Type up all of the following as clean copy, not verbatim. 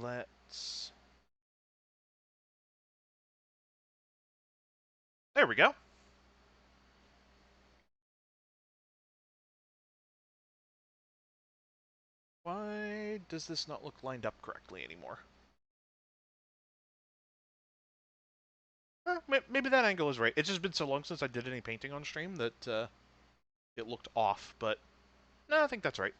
let's... There we go. Why does this not look lined up correctly anymore? Maybe that angle is right. It's just been so long since I did any painting on stream that it looked off, but no, I think that's right.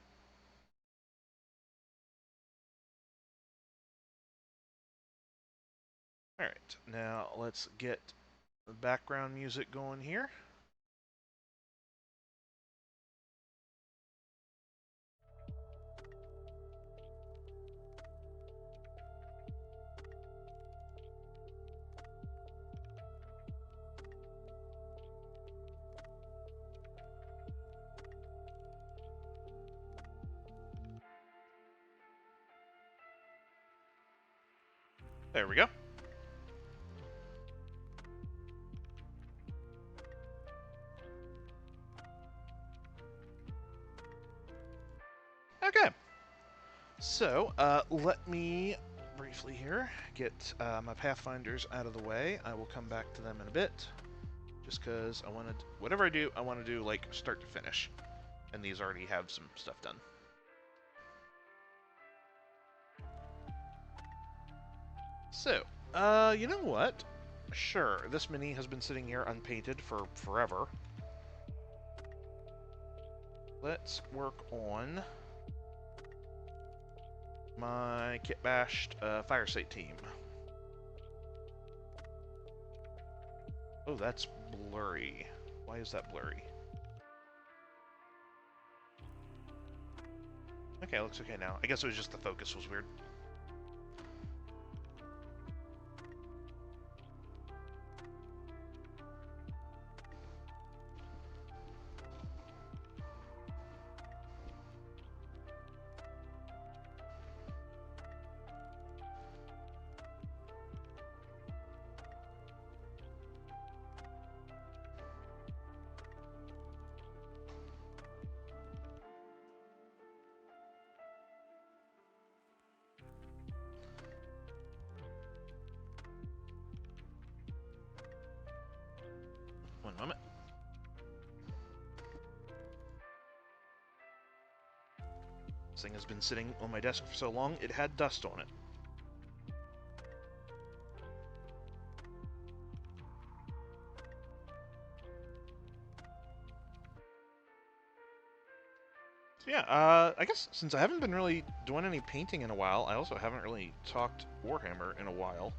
Alright, now let's get the background music going here. There we go. Okay. So, let me briefly here get my Pathfinders out of the way. I will come back to them in a bit. Just because I want to... Whatever I do, I want to do, like, start to finish. And these already have some stuff done. So, you know what? Sure, this mini has been sitting here unpainted for forever. Let's work on my kit-bashed Firesight team. Oh, that's blurry. Why is that blurry? Okay, looks okay now. I guess it was just the focus was weird. One moment. This thing has been sitting on my desk for so long, it had dust on it. So yeah, I guess since I haven't been really doing any painting in a while, I also haven't really talked Warhammer in a while.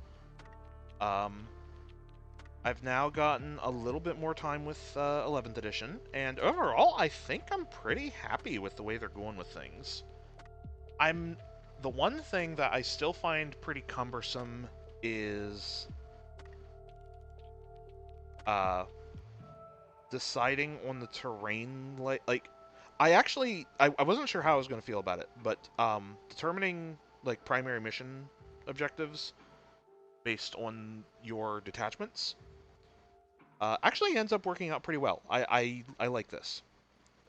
I've now gotten a little bit more time with 11th edition, and overall, I think I'm pretty happy with the way they're going with things. The one thing that I still find pretty cumbersome is deciding on the terrain. Like I wasn't sure how I was going to feel about it, but determining like primary mission objectives based on your detachments actually ends up working out pretty well. I like this.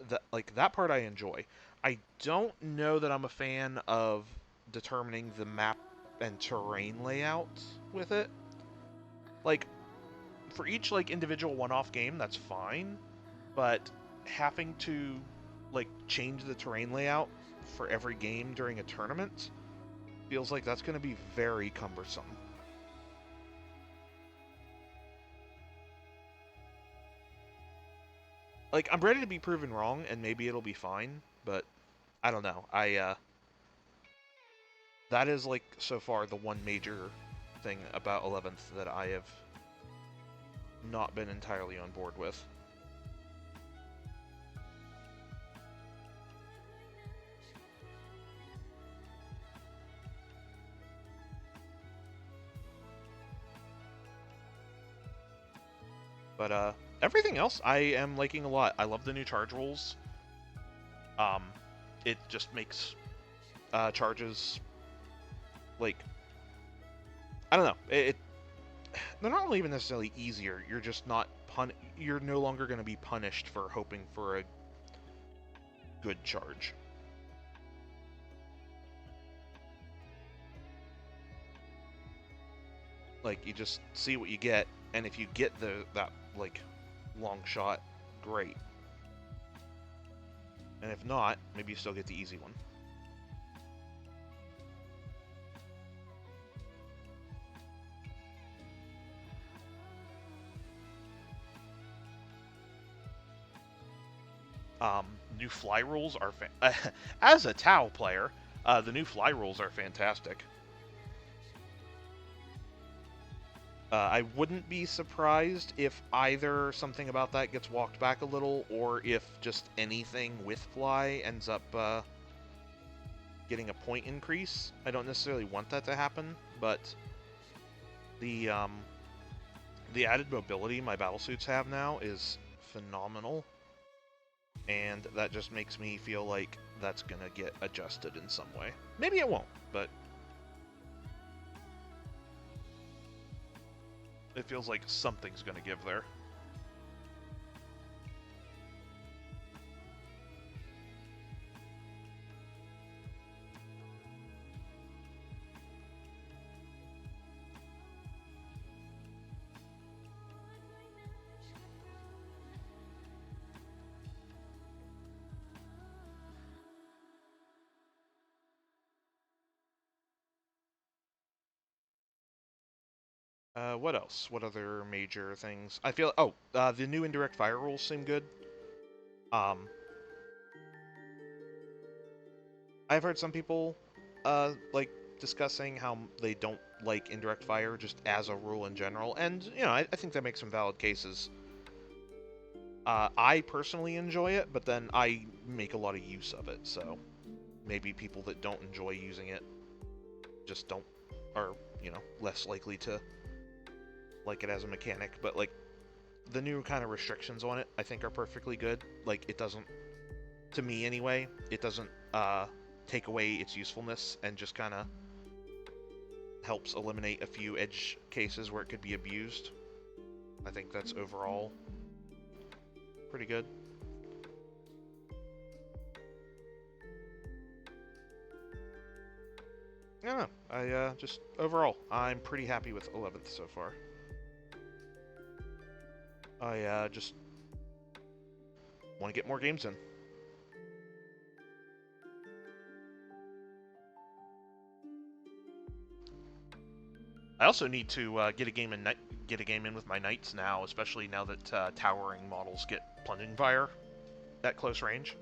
That part I enjoy. I don't know that I'm a fan of determining the map and terrain layout with it. Like for each like individual one-off game, that's fine, but having to like change the terrain layout for every game during a tournament feels like that's going to be very cumbersome. Like I'm ready to be proven wrong and maybe it'll be fine, but I don't know. That is like so far the one major thing about 11th that I have not been entirely on board with. But everything else I am liking a lot. I love the new charge rules. It just makes charges like I don't know. They're not really even necessarily easier. You're just not you're no longer going to be punished for hoping for a good charge. Like, you just see what you get, and if you get that like long shot, great. And if not, maybe you still get the easy one. New fly rules are as a Tau player, the new fly rules are fantastic. I wouldn't be surprised if either something about that gets walked back a little, or if just anything with fly ends up getting a point increase. I don't necessarily want that to happen, but the added mobility my battlesuits have now is phenomenal, and that just makes me feel like that's gonna get adjusted in some way. Maybe it won't, but it feels like something's gonna give there. What else? What other major things? I feel. Oh, the new indirect fire rules seem good. Um, I've heard some people, like discussing how they don't like indirect fire just as a rule in general, and I think that makes some valid cases. I personally enjoy it, but then I make a lot of use of it, so maybe people that don't enjoy using it just don't, are less likely to like it as a mechanic. But like, the new kind of restrictions on it, I think, are perfectly good. Like, it doesn't, to me anyway, it doesn't take away its usefulness, and just kind of helps eliminate a few edge cases where it could be abused. I think that's overall pretty good. Yeah, I just overall, I'm pretty happy with 11th so far. I just want to get more games in. I also need to get a game in with my knights now, especially now that towering models get plunging fire at close range.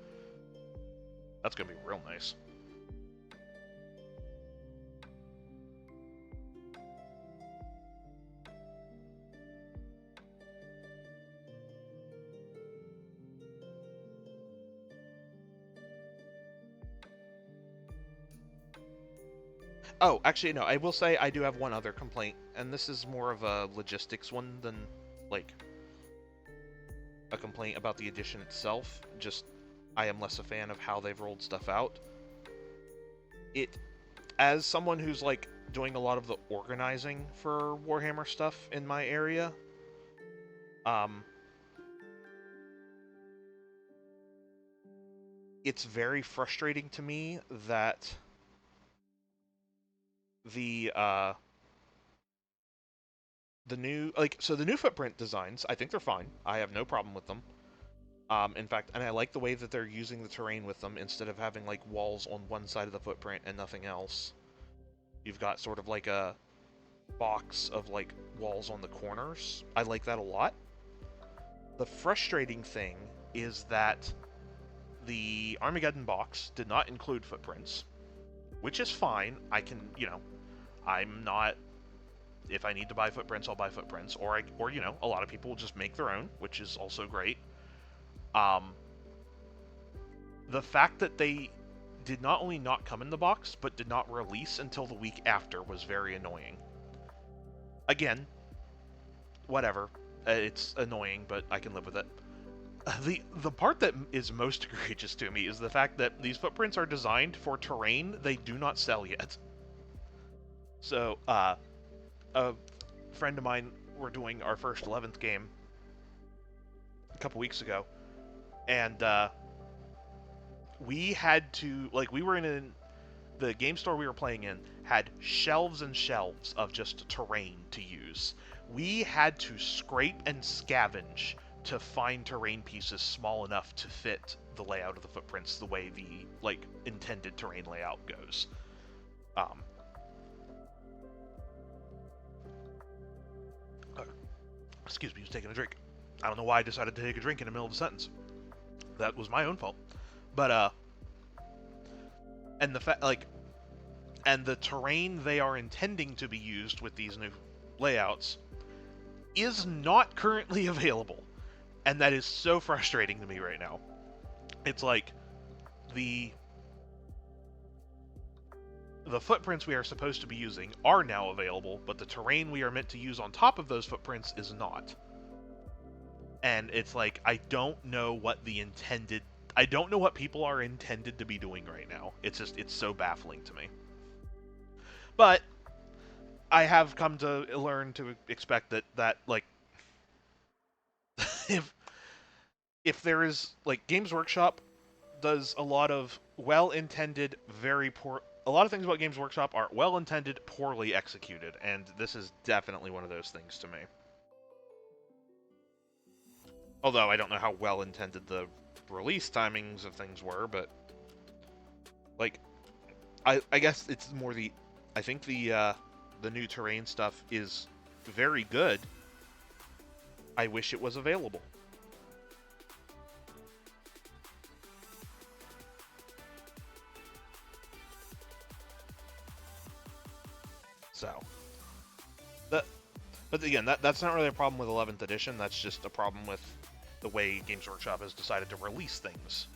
That's gonna be real nice. Oh, actually, no. I will say I do have one other complaint, and this is more of a logistics one than like a complaint about the edition itself. Just, I am less a fan of how they've rolled stuff out. It, as someone who's like doing a lot of the organizing for Warhammer stuff in my area, um, it's very frustrating to me that the the new footprint designs, I think they're fine. I have no problem with them. In fact, and I like the way that they're using the terrain with them instead of having like walls on one side of the footprint and nothing else. You've got sort of like a box of like walls on the corners. I like that a lot. The frustrating thing is that the Armageddon box did not include footprints, which is fine. I can, I'm not. If I need to buy footprints, I'll buy footprints, or a lot of people will just make their own, which is also great. The fact that they did not only not come in the box, but did not release until the week after was very annoying. Again, whatever. It's annoying, but I can live with it. The part that is most egregious to me is the fact that these footprints are designed for terrain they do not sell yet. So, a friend of mine, were doing our first 11th game a couple weeks ago, and we had to, like, we were in the game store we were playing in had shelves and shelves of just terrain to use. We had to scrape and scavenge to find terrain pieces small enough to fit the layout of the footprints the way the intended terrain layout goes. Um, excuse me, I was taking a drink. I don't know why I decided to take a drink in the middle of a sentence. That was my own fault. But and the terrain they are intending to be used with these new layouts is not currently available. And that is so frustrating to me right now. It's like the footprints we are supposed to be using are now available, but the terrain we are meant to use on top of those footprints is not. And it's like, I don't know what people are intended to be doing right now. It's so baffling to me. But I have come to learn to expect that if there is, Games Workshop does a lot of well-intended, a lot of things about Games Workshop are well-intended, poorly executed, and this is definitely one of those things to me. Although I don't know how well-intended the release timings of things were, but I guess it's more I think the new terrain stuff is very good. I wish it was available. So, but again, that's not really a problem with 11th edition. That's just a problem with the way Games Workshop has decided to release things.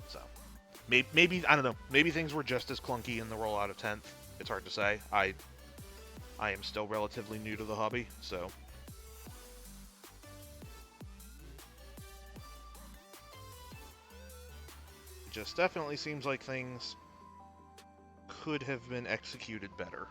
So, maybe I don't know. Maybe things were just as clunky in the rollout of 10th. It's hard to say. I am still relatively new to the hobby, so. It just definitely seems like things could have been executed better.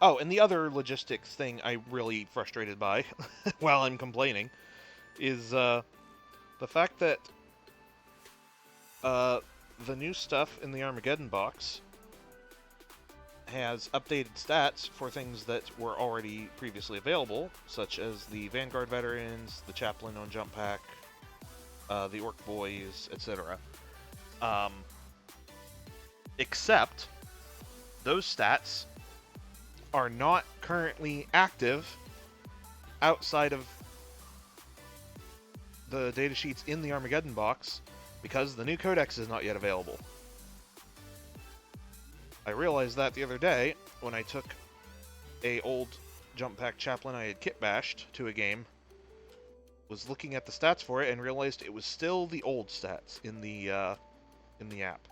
Oh, and the other logistics thing I'm really frustrated by, while I'm complaining, is the fact that the new stuff in the Armageddon box has updated stats for things that were already previously available, such as the Vanguard veterans, the Chaplain on Jump Pack, the Orc Boys, etc. Except those stats are not currently active outside of the datasheets in the Armageddon box because the new codex is not yet available. I realized that the other day when I took a old Jump Pack Chaplain I had kit bashed to a game, was looking at the stats for it and realized it was still the old stats in the app.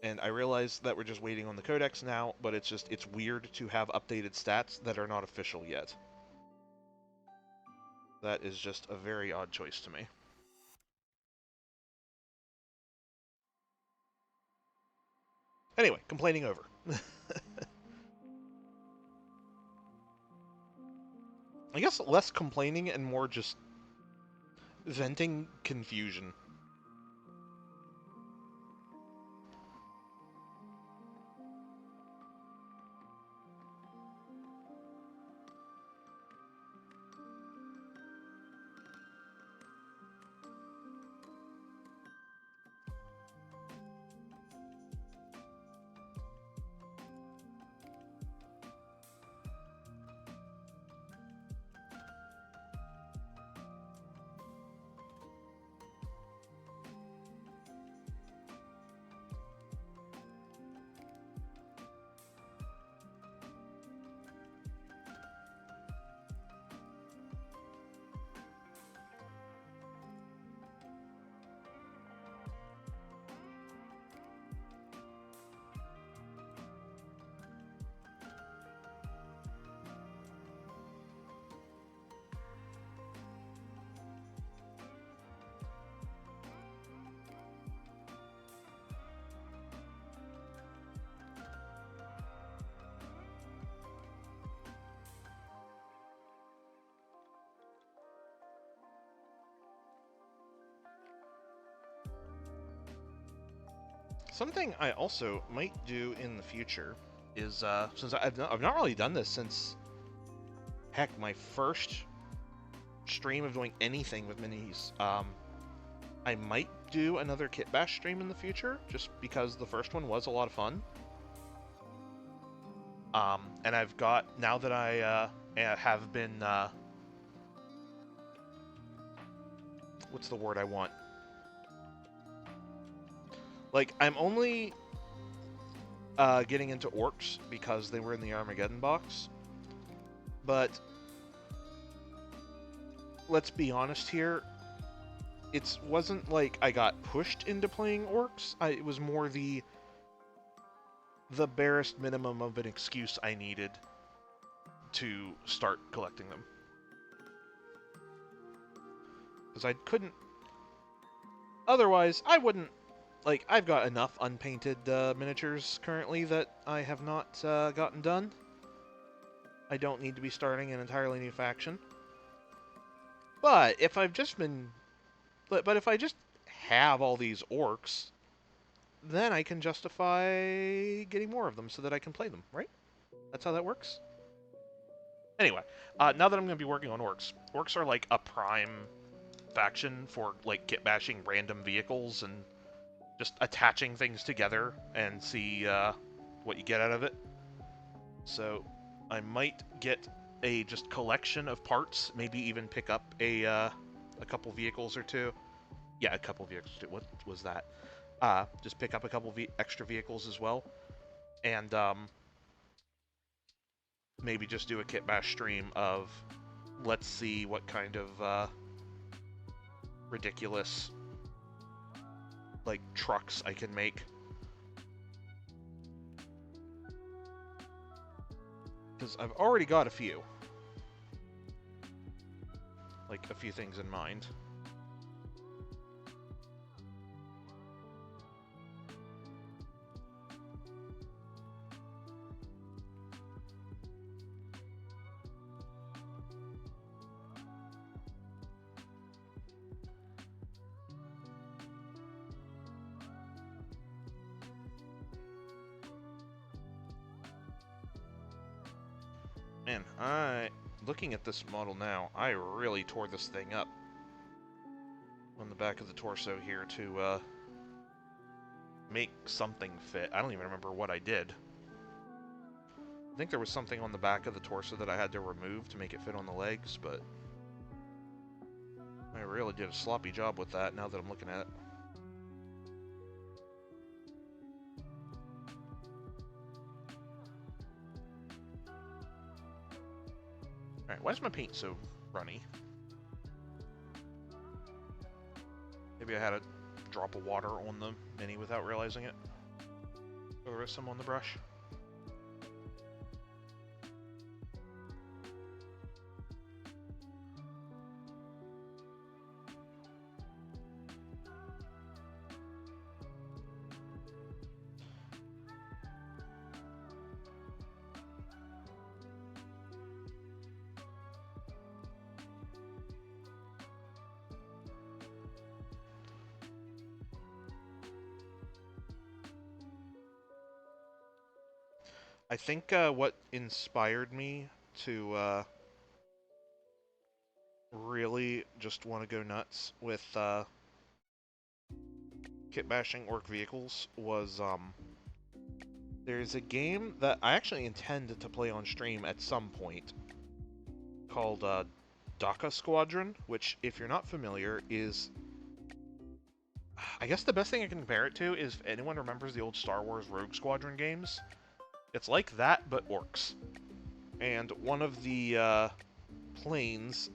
And I realize that we're just waiting on the codex now, but it's weird to have updated stats that are not official yet. That is just a very odd choice to me. Anyway, complaining over. I guess less complaining and more just venting confusion. Something I also might do in the future is, since I've not really done this since, heck, my first stream of doing anything with minis, I might do another Kit Bash stream in the future, just because the first one was a lot of fun. And I've got, now that I have been, what's the word I want? Like, I'm only getting into orcs because they were in the Armageddon box. But let's be honest here, it wasn't like I got pushed into playing orcs. It was more the barest minimum of an excuse I needed to start collecting them. Because I couldn't... Otherwise, I wouldn't... Like, I've got enough unpainted miniatures currently that I have not gotten done. I don't need to be starting an entirely new faction. But if I've just been... But if I just have all these orcs, then I can justify getting more of them so that I can play them, right? That's how that works? Anyway, now that I'm going to be working on orcs, orcs are like a prime faction for like kit bashing random vehicles and just attaching things together and see what you get out of it. So I might get a just collection of parts, maybe even pick up a couple vehicles or two. Yeah, a couple vehicles too. What was that? Just pick up a couple extra vehicles as well. And maybe just do a kit bash stream of, let's see what kind of ridiculous like trucks I can make. Because I've already got a few. Like, a few things in mind. Man, looking at this model now, I really tore this thing up on the back of the torso here to make something fit. I don't even remember what I did. I think there was something on the back of the torso that I had to remove to make it fit on the legs, but I really did a sloppy job with that now that I'm looking at it. Alright, why is my paint so runny? Maybe I had a drop of water on the mini without realizing it. Or there is some on the brush. I think what inspired me to really just want to go nuts with kit bashing orc vehicles was there's a game that I actually intend to play on stream at some point called Daka Squadron, which, if you're not familiar, is... I guess the best thing I can compare it to is if anyone remembers the old Star Wars Rogue Squadron games. It's like that, but orcs. And one of the planes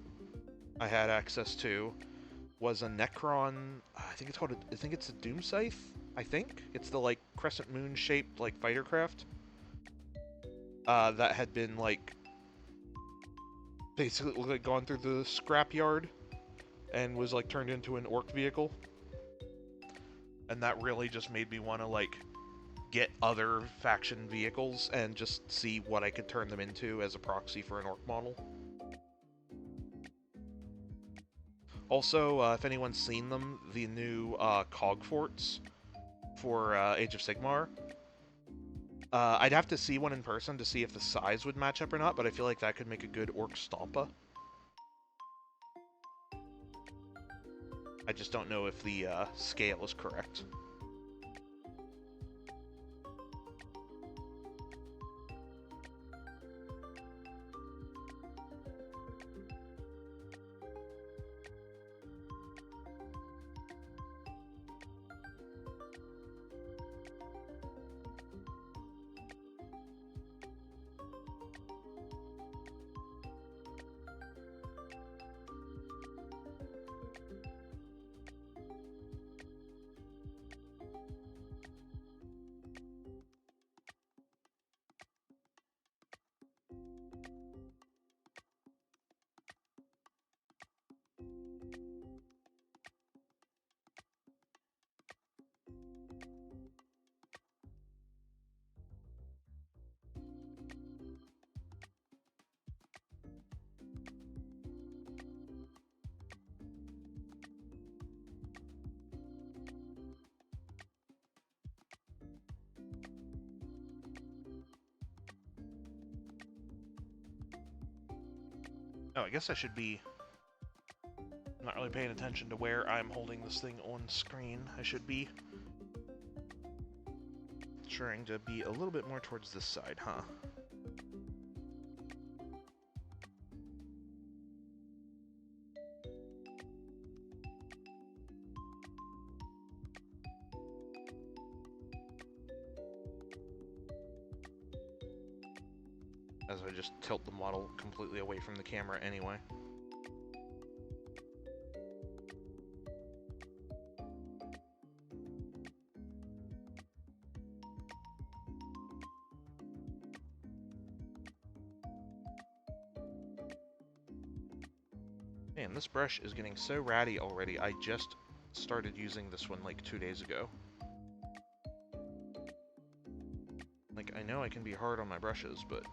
I had access to was a Necron. I think it's called. I think it's a Doom Scythe. I think it's the like crescent moon shaped like fighter craft that had been like basically like gone through the scrapyard and was like turned into an orc vehicle. And that really just made me want to like get other faction vehicles and just see what I could turn them into as a proxy for an orc model. Also, if anyone's seen them, the new cog forts for Age of Sigmar. I'd have to see one in person to see if the size would match up or not, but I feel like that could make a good Orc Stompa. I just don't know if the scale is correct. Oh, I guess I should be not really paying attention to where I'm holding this thing on screen. I should be trying to be a little bit more towards this side, huh? As I just tilt the model completely away from the camera anyway. Man, this brush is getting so ratty already. I just started using this one like 2 days ago. Like, I know I can be hard on my brushes, but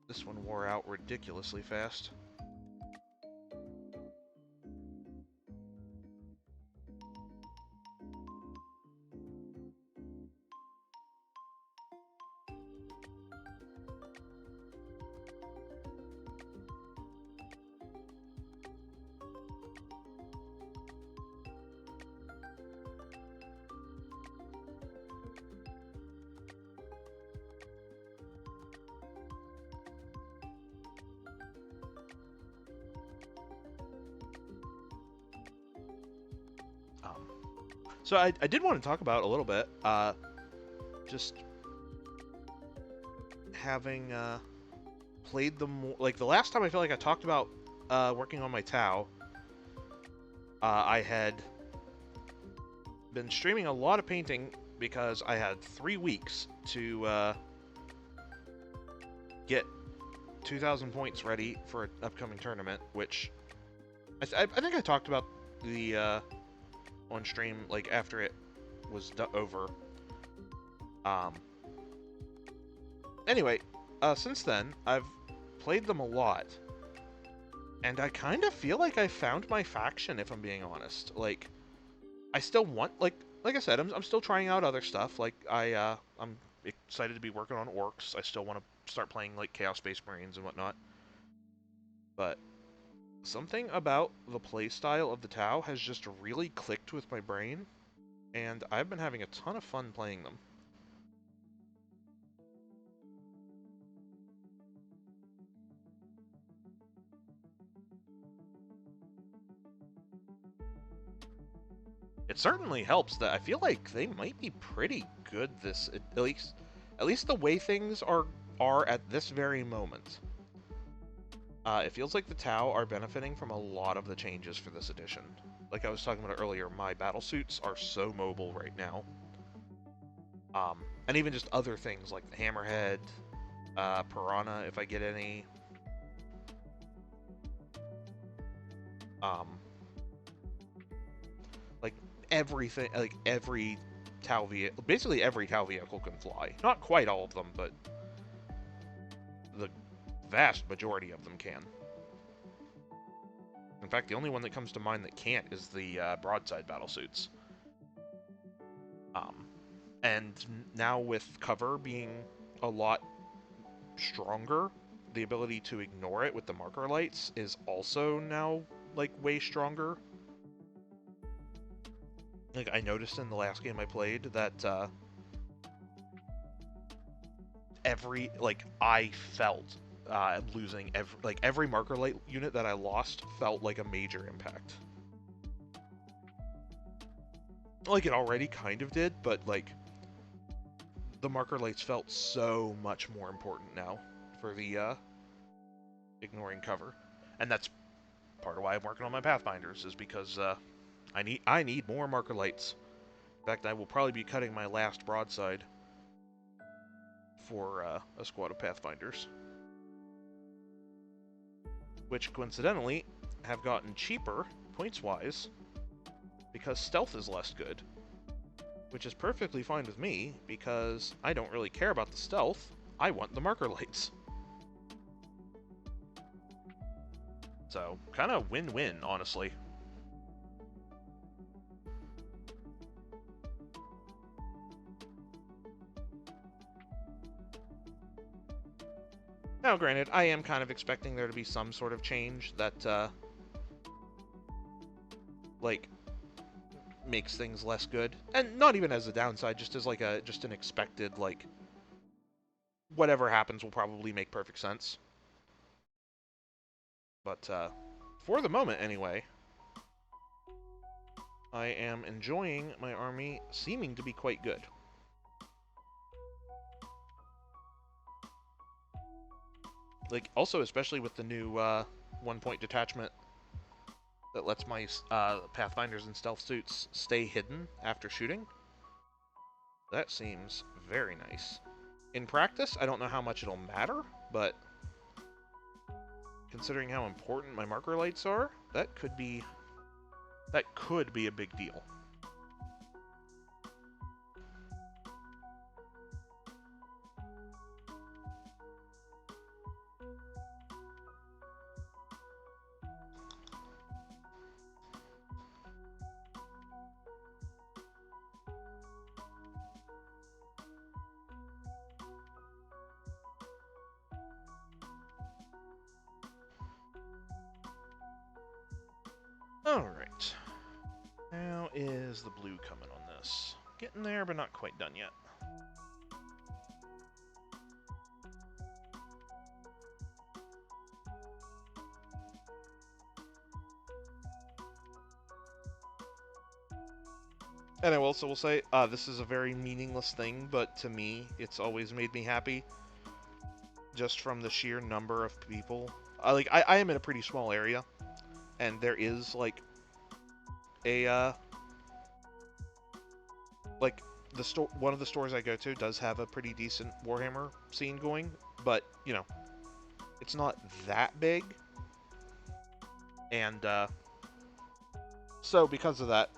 this one wore out ridiculously fast. So I did want to talk about a little bit, just having played them, like the last time I feel like I talked about working on my Tau, I had been streaming a lot of painting because I had 3 weeks to get 2,000 points ready for an upcoming tournament, which I think I talked about the on stream like after it was over. Anyway, since then I've played them a lot, and I kind of feel like I found my faction, if I'm being honest. Like, I still want, like I said, I'm still trying out other stuff. Like, I'm excited to be working on orcs. I still want to start playing like Chaos Space Marines and whatnot. But something about the playstyle of the Tau has just really clicked with my brain, and I've been having a ton of fun playing them. It certainly helps that I feel like they might be pretty good this, at least the way things are at this very moment. It feels like the Tau are benefiting from a lot of the changes for this edition. Like I was talking about earlier, my battle suits are so mobile right now. And even just other things like the Hammerhead, Piranha, if I get any. Like everything, like every Tau vehicle, basically every Tau vehicle can fly. Not quite all of them, but the vast majority of them can. In fact, the only one that comes to mind that can't is the broadside battlesuits. Um, and now with cover being a lot stronger, the ability to ignore it with the marker lights is also now like way stronger. Like I noticed in the last game I played that I felt losing every marker light unit that I lost felt like a major impact. Like it already kind of did, but like the marker lights felt so much more important now for the ignoring cover, and that's part of why I'm working on my Pathfinders is because I need more marker lights. In fact, I will probably be cutting my last broadside for a squad of Pathfinders, which coincidentally have gotten cheaper points-wise because stealth is less good, which is perfectly fine with me because I don't really care about the stealth. I want the marker lights. So, kind of win-win, honestly. Now, granted, I am kind of expecting there to be some sort of change that, like, makes things less good. And not even as a downside, just as, like, just an expected, like, whatever happens will probably make perfect sense. But, for the moment, anyway, I am enjoying my army seeming to be quite good. Like, also, especially with the new, one-point detachment that lets my, Pathfinders and stealth suits stay hidden after shooting. That seems very nice. In practice, I don't know how much it'll matter, but considering how important my marker lights are, that could be a big deal. Alright. How is the blue coming on this? Getting there, but not quite done yet. And I also will say, this is a very meaningless thing, but to me, it's always made me happy. Just from the sheer number of people. I am in a pretty small area, and there is, like, a, like, one of the stores I go to does have a pretty decent Warhammer scene going, but, you know, it's not that big. And, so because of that,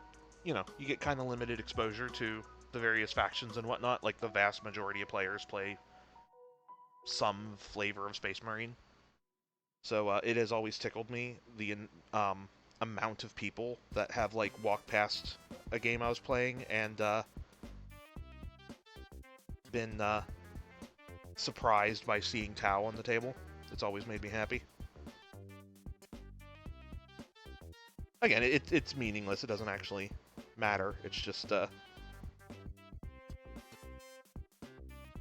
you know, you get kind of limited exposure to the various factions and whatnot. Like, the vast majority of players play some flavor of Space Marine. So, it has always tickled me, the amount of people that have, like, walked past a game I was playing and, been, surprised by seeing Tau on the table. It's always made me happy. Again, it's meaningless. It doesn't actually matter. It's just,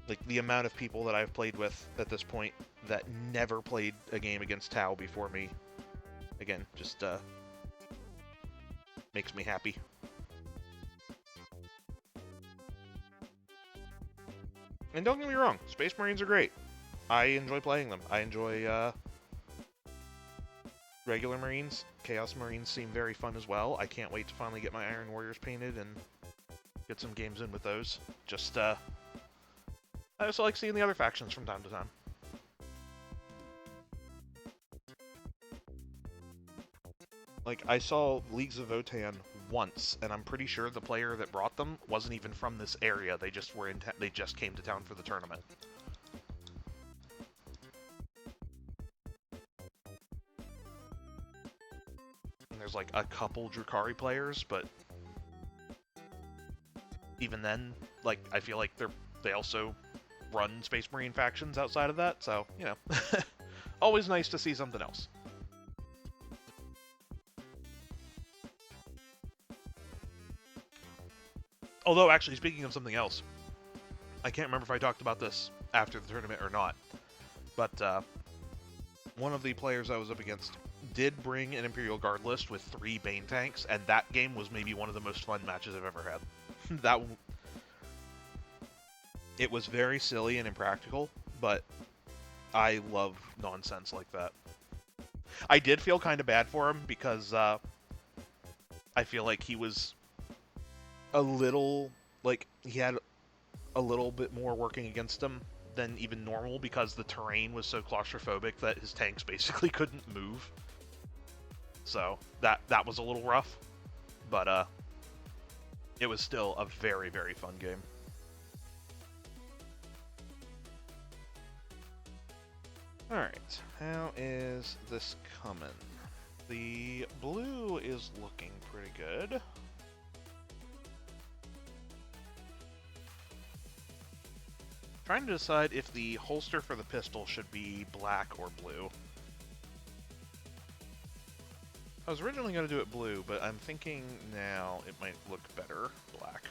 like, the amount of people that I've played with at this point that never played a game against Tau before me, again, just, makes me happy. And don't get me wrong, Space Marines are great. I enjoy playing them. I enjoy, regular Marines. Chaos Marines seem very fun as well. I can't wait to finally get my Iron Warriors painted and get some games in with those. Just, I also like seeing the other factions from time to time. Like, I saw Leagues of Votann once, and I'm pretty sure the player that brought them wasn't even from this area. They just were they just came to town for the tournament. And there's like a couple Drukhari players, but even then, like, I feel like they also run Space Marine factions outside of that, so, you know, always nice to see something else. Although, actually, speaking of something else, I can't remember if I talked about this after the tournament or not, but one of the players I was up against did bring an Imperial Guard list with 3 Bane tanks, and that game was maybe one of the most fun matches I've ever had. It was very silly and impractical, but I love nonsense like that. I did feel kind of bad for him because I feel like he was a little, like, he had a little bit more working against him than even normal because the terrain was so claustrophobic that his tanks basically couldn't move. So that was a little rough, but it was still a very, very fun game. Alright, how is this coming? The blue is looking pretty good. Trying to decide if the holster for the pistol should be black or blue. I was originally going to do it blue, but I'm thinking now it might look better black.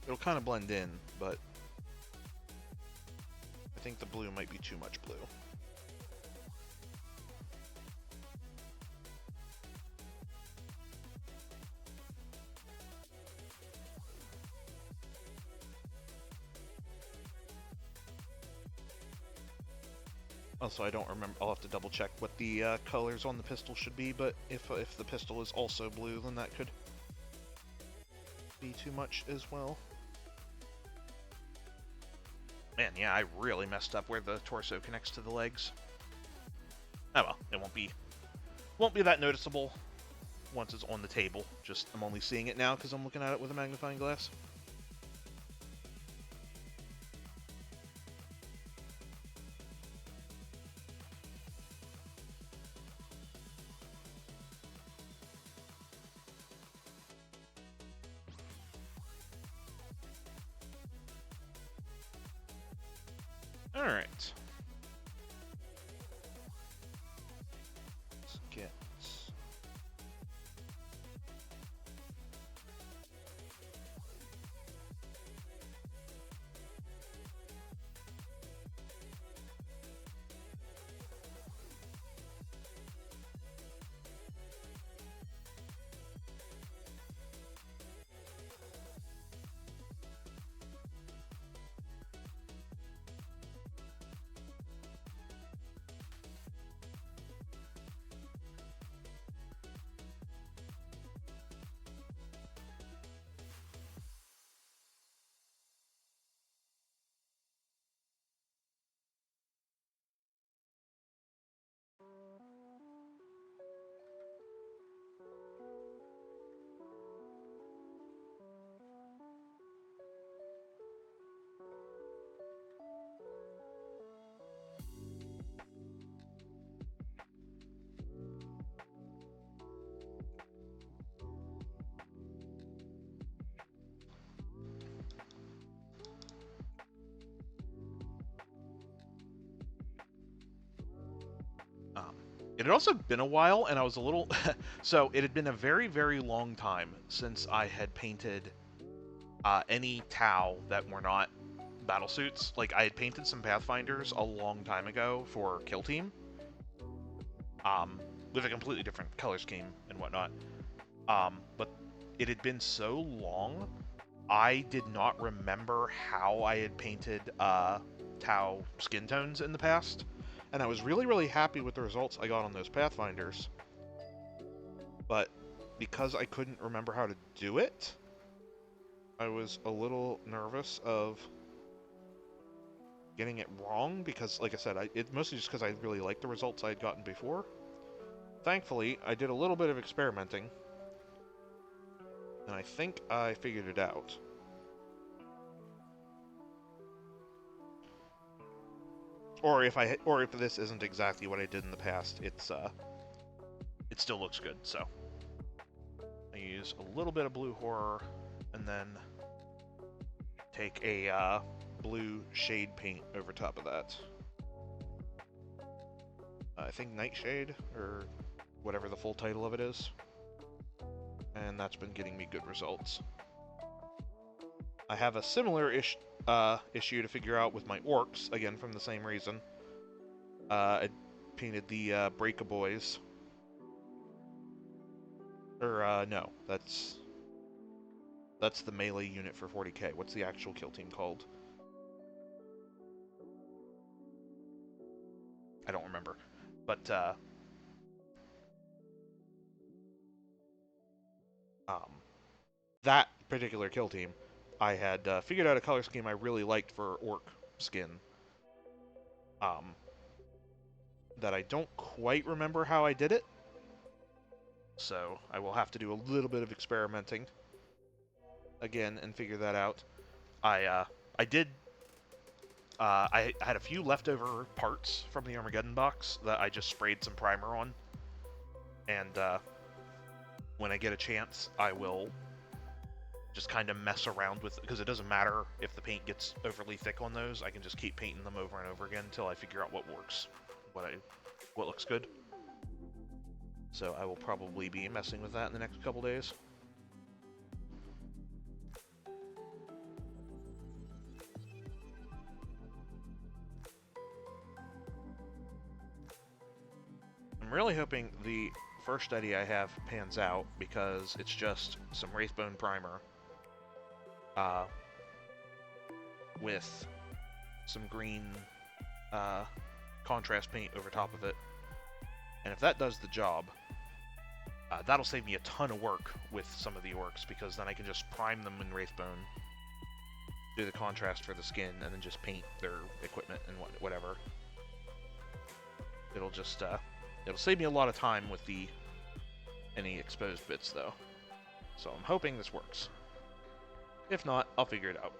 It'll kind of blend in, but I think the blue might be too much blue. Also, I don't remember. I'll have to double check what the colors on the pistol should be, but if the pistol is also blue, then that could be too much as well. Man, yeah, I really messed up where the torso connects to the legs. Oh well, it won't be that noticeable once it's on the table. Just, I'm only seeing it now because I'm looking at it with a magnifying glass. Alright. Let's get... It had also been a while, and I was a little... So, it had been a very, very long time since I had painted any Tau that were not battlesuits. Like, I had painted some Pathfinders a long time ago for Kill Team, with a completely different color scheme and whatnot. But it had been so long, I did not remember how I had painted Tau skin tones in the past. And I was really, really happy with the results I got on those Pathfinders. But because I couldn't remember how to do it, I was a little nervous of getting it wrong because, like I said, it's mostly just because I really liked the results I had gotten before. Thankfully, I did a little bit of experimenting, and I think I figured it out. Or if this isn't exactly what I did in the past, it still looks good. So I use a little bit of blue horror, and then take a blue shade paint over top of that. I think Nightshade, or whatever the full title of it is. And that's been getting me good results. I have a similar issue to figure out with my orcs, again from the same reason. I painted the Breakaboys. Or, no, that's the melee unit for 40k. What's the actual kill team called? I don't remember. But, that particular kill team, I had figured out a color scheme I really liked for orc skin. That I don't quite remember how I did it. So I will have to do a little bit of experimenting again and figure that out. I had a few leftover parts from the Armageddon box that I just sprayed some primer on. And when I get a chance, I will just kind of mess around with it, because it doesn't matter if the paint gets overly thick on those. I can just keep painting them over and over again until I figure out what works, what looks good. So I will probably be messing with that in the next couple days. I'm really hoping the first idea I have pans out, because it's just some Wraithbone primer with some green contrast paint over top of it. And if that does the job, that'll save me a ton of work with some of the orcs, because then I can just prime them in Wraithbone, do the contrast for the skin, and then just paint their equipment and whatever. It'll just it'll save me a lot of time with any exposed bits, though. So I'm hoping this works. If not, I'll figure it out.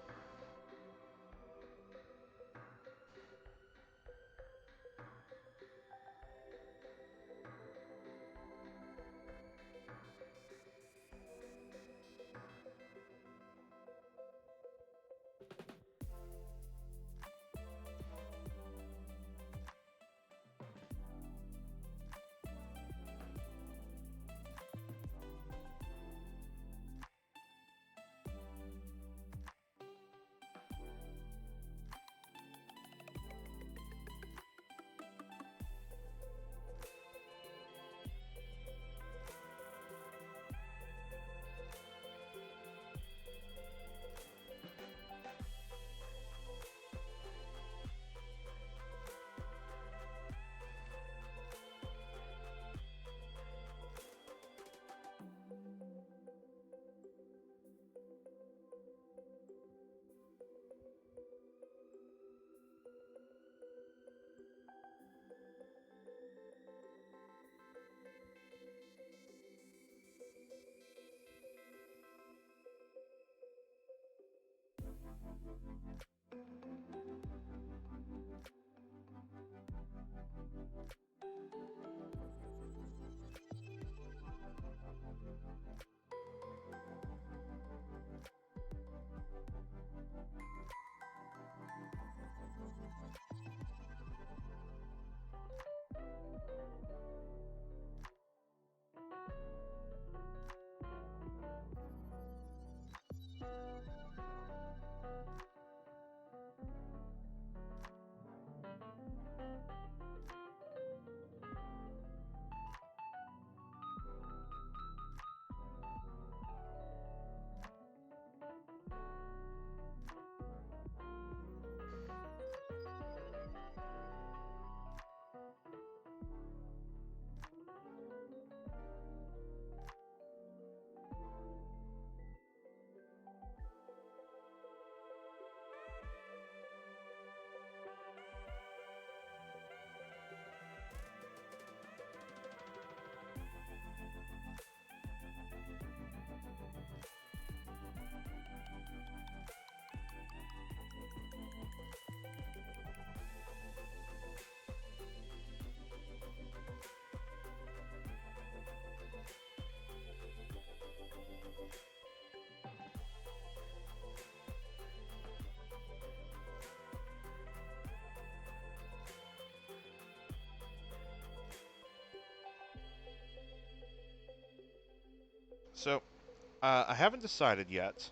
I haven't decided yet,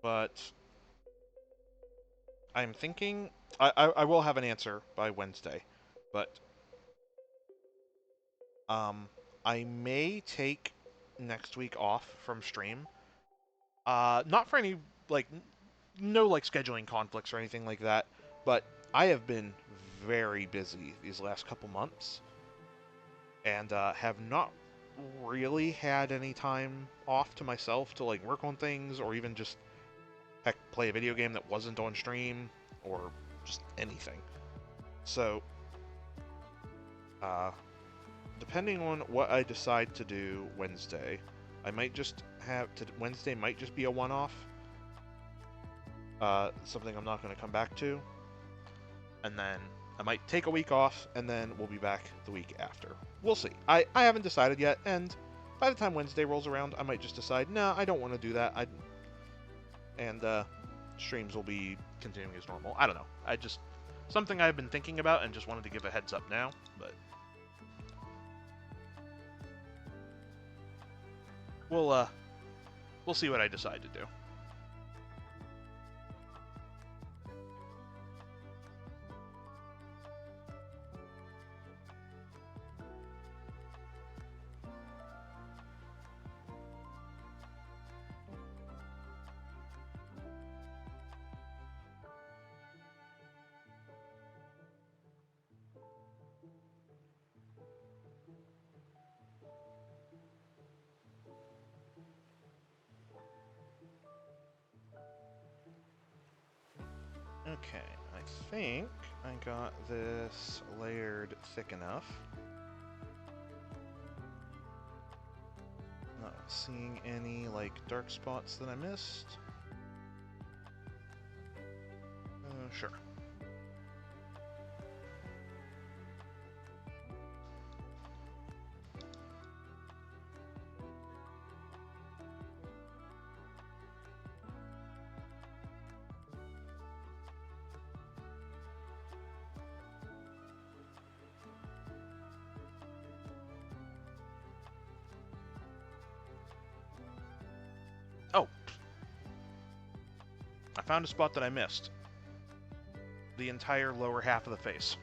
but I'm thinking I will have an answer by Wednesday, but um, I may take next week off from stream. Not for any like no like scheduling conflicts or anything like that, but I have been very busy these last couple months and have not really had any time off to myself to like work on things or even just heck play a video game that wasn't on stream or just anything. So, uh, depending on what I decide to do Wednesday, I might just have to Wednesday might just be a one-off, something I'm not going to come back to, and then I might take a week off, and then we'll be back the week after. We'll see. I haven't decided yet, and by the time Wednesday rolls around, I might just decide, no, I don't want to do that. And streams will be continuing as normal. I don't know. I just something I've been thinking about and just wanted to give a heads up now, but we'll see what I decide to do. Okay, I think I got this layered thick enough. Not seeing any, like, dark spots that I missed. Sure. Oh! I found a spot that I missed. The entire lower half of the face.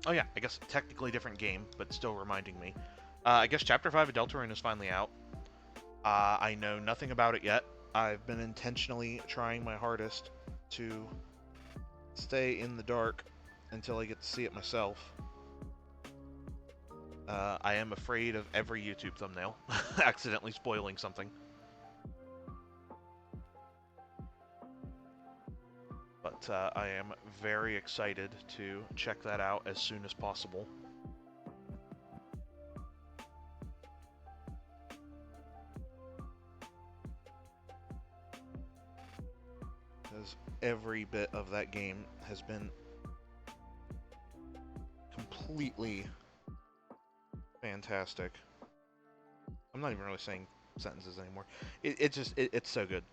Oh yeah, I guess technically different game, but still reminding me. I guess Chapter 5 of Deltarune is finally out. I know nothing about it yet. I've been intentionally trying my hardest to stay in the dark until I get to see it myself. I am afraid of every YouTube thumbnail accidentally spoiling something. But I am very excited to check that out as soon as possible. every bit of that game has been completely fantastic. I'm not even really saying sentences anymore. It's so good.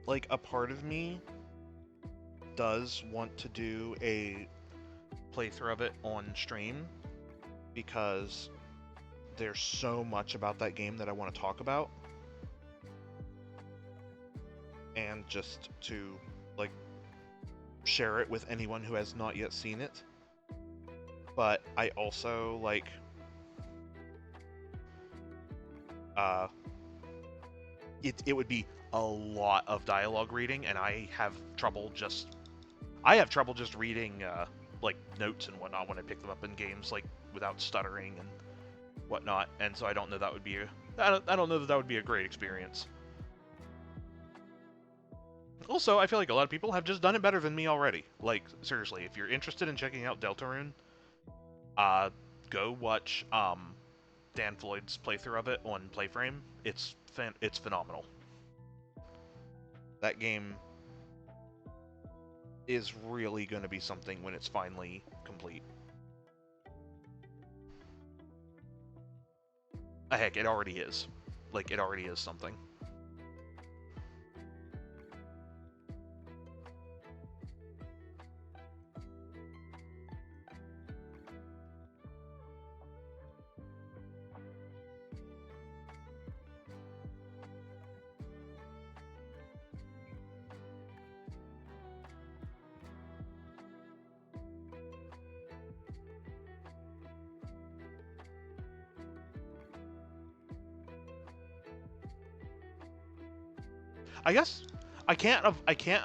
Like, a part of me does want to do a playthrough of it on stream because there's so much about that game that I want to talk about, and just to like share it with anyone who has not yet seen it. But I also like it would be a lot of dialogue reading, and I have trouble just reading like notes and whatnot when I pick them up in games, like without stuttering and whatnot. And so I don't know that would be I don't know that that would be a great experience. Also, I feel like a lot of people have just done it better than me already. Like, seriously, if you're interested in checking out Deltarune, go watch Dan Floyd's playthrough of it on Playframe. It's phenomenal. That game is really going to be something when it's finally complete. Heck, it already is. Like, it already is something. I guess I can't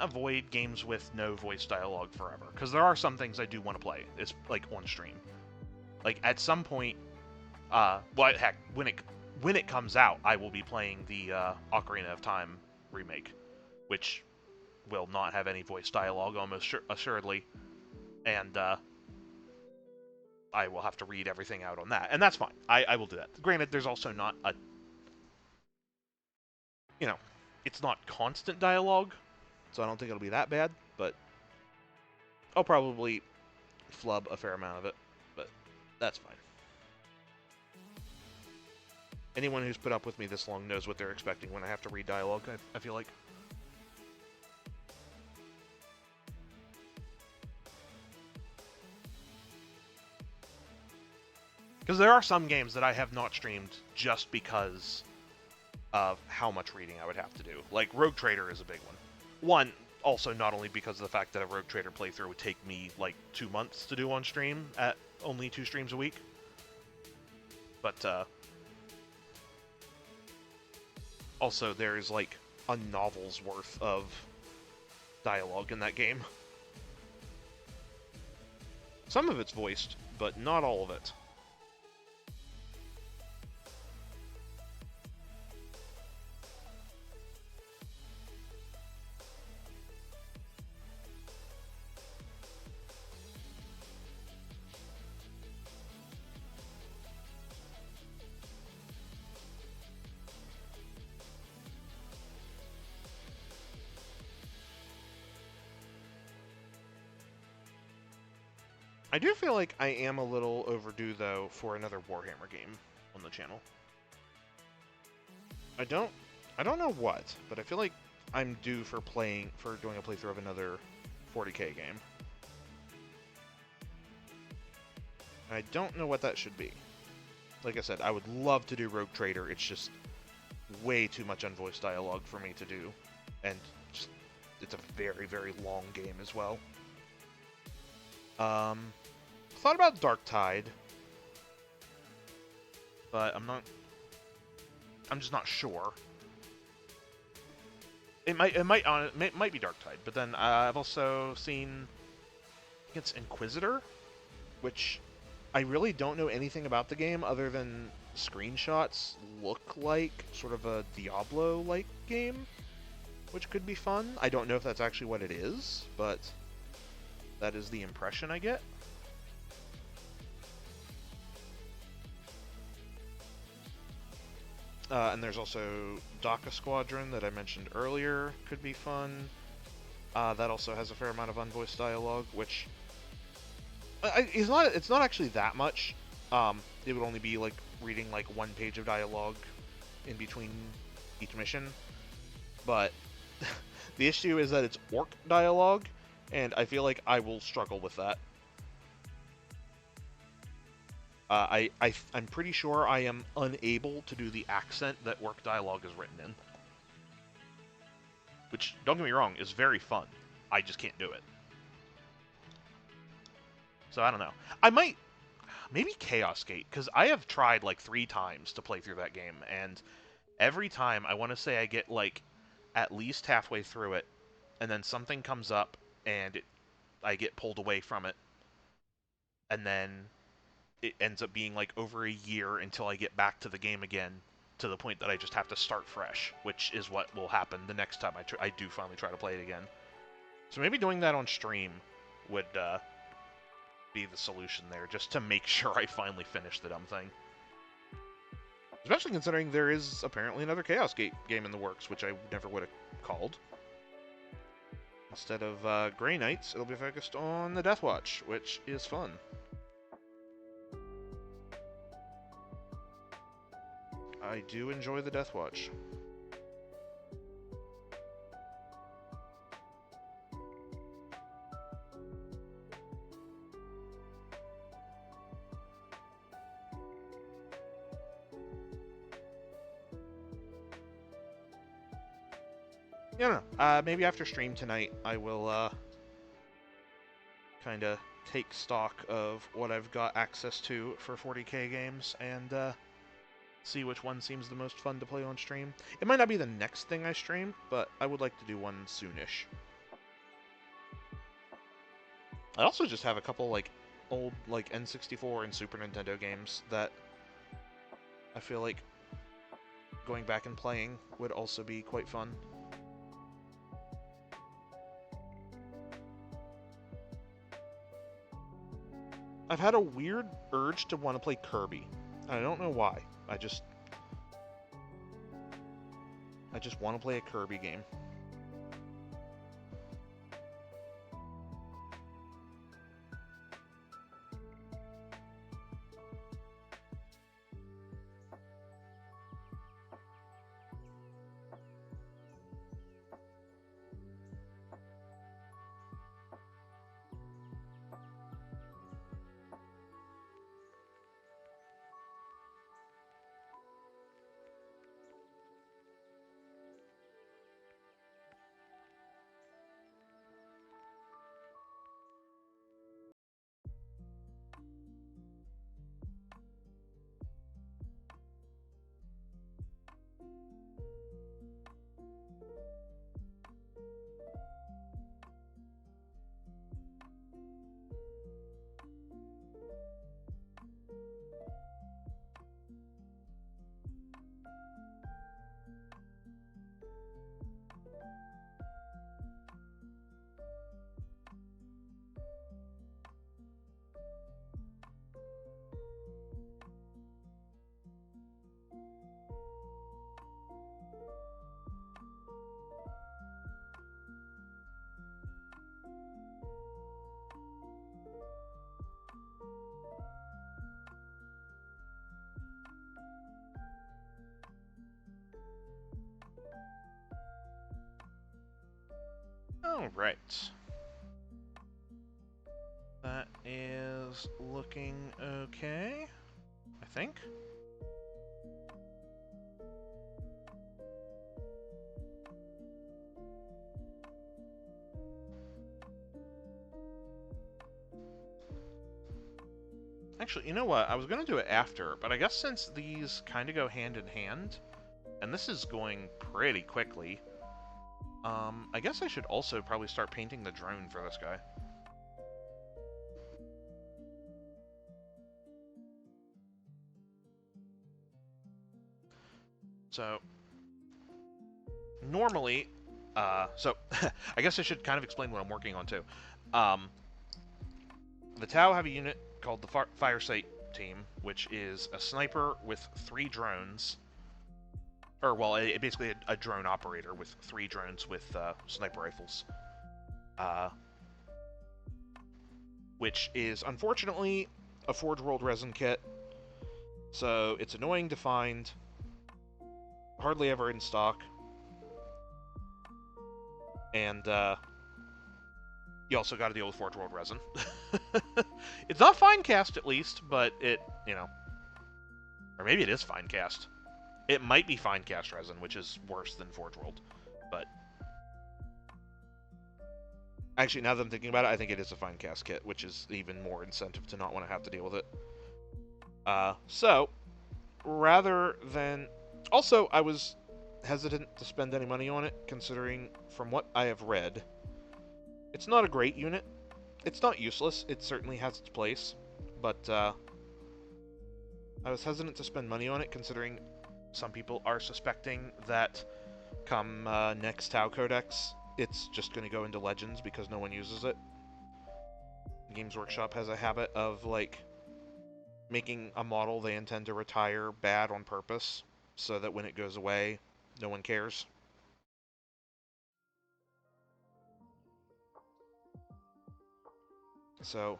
avoid games with no voice dialogue forever, because there are some things I do want to play. It's like on stream. Like at some point, well, heck, when it comes out, I will be playing the Ocarina of Time remake, which will not have any voice dialogue almost assuredly, and I will have to read everything out on that, and that's fine. I will do that. Granted, there's also not a, you know, it's not constant dialogue, so I don't think it'll be that bad, but I'll probably flub a fair amount of it, but that's fine. Anyone who's put up with me this long knows what they're expecting when I have to read dialogue, I feel like. Because there are some games that I have not streamed just because of how much reading I would have to do. Like, Rogue Trader is a big one. One, also not only because of the fact that a Rogue Trader playthrough would take me, like, 2 months to do on stream at only 2 streams a week, but, also there's, like, a novel's worth of dialogue in that game. Some of it's voiced, but not all of it. I do feel like I am a little overdue, though, for another Warhammer game on the channel. I don't know what, but I feel like I'm due for doing a playthrough of another 40k game. I don't know what that should be. Like I said, I would love to do Rogue Trader. It's just way too much unvoiced dialogue for me to do, and just, it's a very, very long game as well. Thought about Dark Tide, but I'm just not sure. It might be Dark Tide, but then I've also seen, I think it's Inquisitor, which I really don't know anything about the game other than screenshots look like sort of a Diablo-like game, which could be fun. I don't know if that's actually what it is, but that is the impression I get. And there's also Daka Squadron that I mentioned earlier, could be fun. That also has a fair amount of unvoiced dialogue, which it's not actually that much. It would only be like reading like one page of dialogue in between each mission. But the issue is that it's orc dialogue, and I feel like I will struggle with that. I'm pretty sure I am unable to do the accent that orc dialogue is written in. Which, don't get me wrong, is very fun. I just can't do it. So I don't know. I might, maybe Chaos Gate, because I have tried like 3 times to play through that game, and every time I want to say I get like at least halfway through it, and then something comes up, and I get pulled away from it, and then it ends up being like over a year until I get back to the game again, to the point that I just have to start fresh, which is what will happen the next time I do finally try to play it again. So maybe doing that on stream would be the solution there, just to make sure I finally finish the dumb thing. Especially considering there is apparently another Chaos Gate game in the works, which I never would have called. Instead of Grey Knights, it'll be focused on the Death Watch, which is fun. I do enjoy the Death Watch. Yeah, no. Maybe after stream tonight, I will kind of take stock of what I've got access to for 40k games and see which one seems the most fun to play on stream. It might not be the next thing I stream, but I would like to do one soonish. I also just have a couple like old like N64 and Super Nintendo games that I feel like going back and playing would also be quite fun. I've had a weird urge to want to play Kirby. I don't know why. I just want to play a Kirby game. All right. That is looking okay, I think. Actually, you know what? I was going to do it after, but I guess since these kind of go hand in hand, and this is going pretty quickly, I guess I should also probably start painting the drone for this guy. So, normally, so I guess I should kind of explain what I'm working on too. The Tau have a unit called the Firesight team, which is a sniper with 3 drones. Or, well, basically a drone operator with 3 drones with sniper rifles. Which is, unfortunately, a Forge World resin kit. So, it's annoying to find. Hardly ever in stock. And, you also gotta deal with Forge World resin. It's not fine cast, at least, but it, you know... Or maybe it is fine cast. It might be fine cast resin, which is worse than Forge World. But... Actually, now that I'm thinking about it, I think it is a fine cast kit, which is even more incentive to not want to have to deal with it. So, rather than... Also, I was hesitant to spend any money on it, considering, from what I have read, it's not a great unit. It's not useless. It certainly has its place. But, I was hesitant to spend money on it, considering some people are suspecting that come next Tau Codex, it's just going to go into Legends because no one uses it. Games Workshop has a habit of, like, making a model they intend to retire bad on purpose, so that when it goes away, no one cares. So,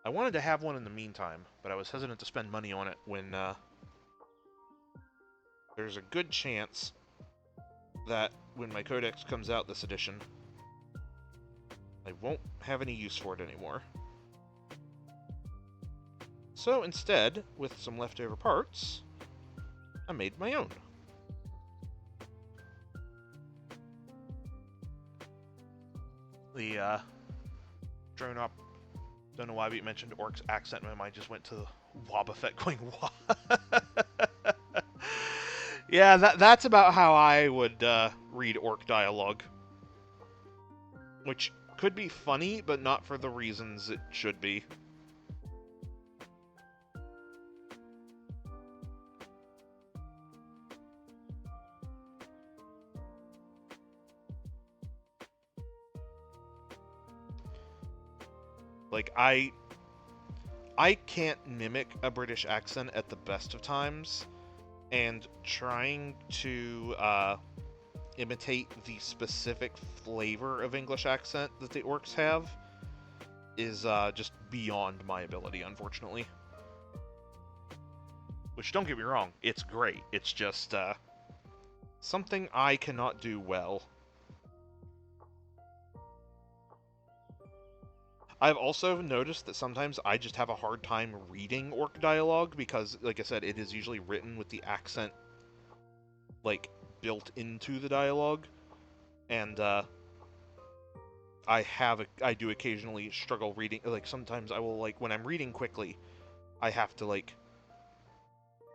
I wanted to have one in the meantime, but I was hesitant to spend money on it when there's a good chance that when my codex comes out this edition, I won't have any use for it anymore. So instead, with some leftover parts, I made my own. The drone op... Don't know why we mentioned Orc's accent. My mind just went to Wobbuffet going, "Wah." Yeah, that's about how I would read Orc dialogue. Which could be funny, but not for the reasons it should be. Like, I can't mimic a British accent at the best of times, and trying to imitate the specific flavor of English accent that the Orcs have is just beyond my ability, unfortunately. Which, don't get me wrong, it's great. It's just something I cannot do well. I've also noticed that sometimes I just have a hard time reading Orc dialogue because, like I said, it is usually written with the accent, like, built into the dialogue. And, I do occasionally struggle reading, like, sometimes I will, like, when I'm reading quickly, I have to, like,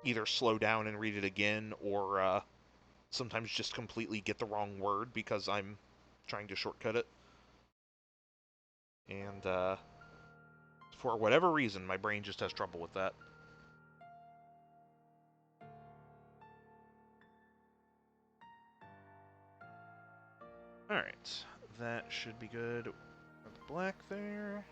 either slow down and read it again, or, sometimes just completely get the wrong word because I'm trying to shortcut it. And, for whatever reason, my brain just has trouble with that. Alright, that should be good. Got the black there.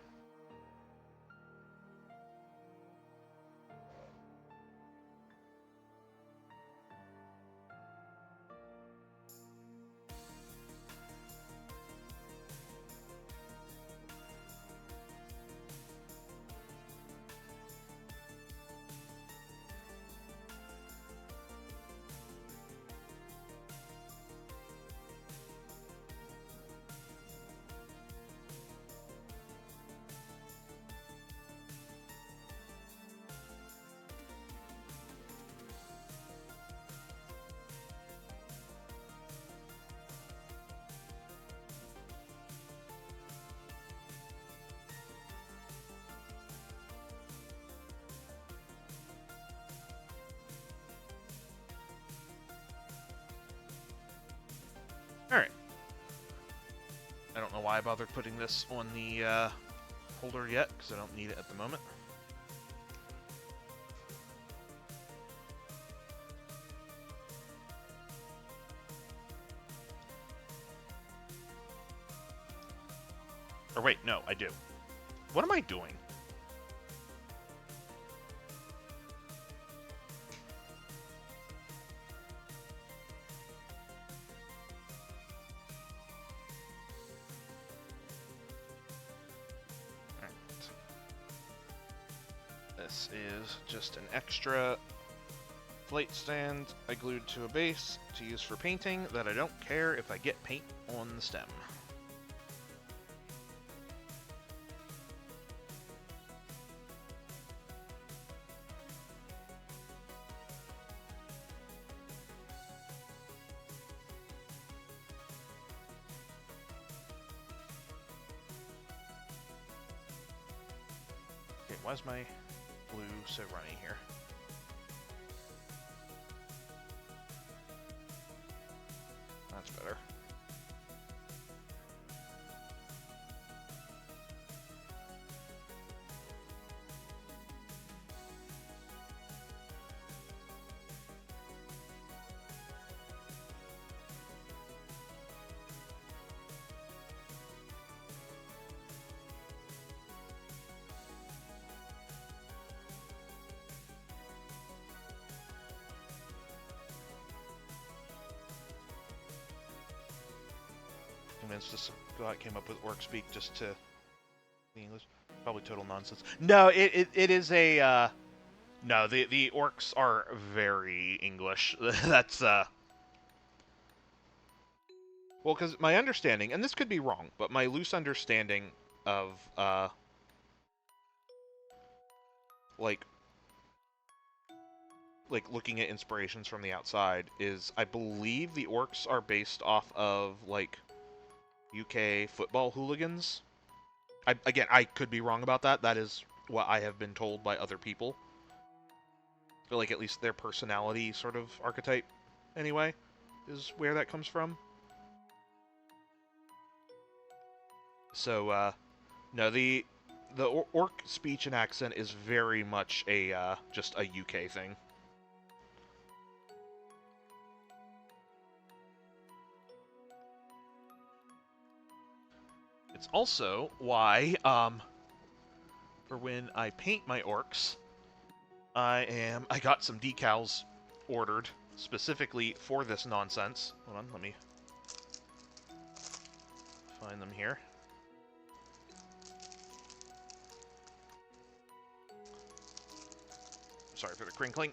Alright. I don't know why I bothered putting this on the holder yet, because I don't need it at the moment. Or wait, no, I do. What am I doing? This is just an extra plate stand I glued to a base to use for painting that I don't care if I get paint on the stem. Okay, why is my blue so runny here? That's better. Convinced this guy came up with orc speak just to the English. Probably total nonsense. No, it is a no, the orcs are very English. That's well, because my understanding, and this could be wrong, but my loose understanding of like looking at inspirations from the outside is I believe the orcs are based off of like UK football hooligans. Again, I could be wrong about that. That is what I have been told by other people. But, like, at least their personality sort of archetype, anyway, is where that comes from. So, no, the orc speech and accent is very much a, just a UK thing. It's also why, for when I paint my orcs, I got some decals ordered specifically for this nonsense. Hold on, let me find them here. Sorry for the crinkling.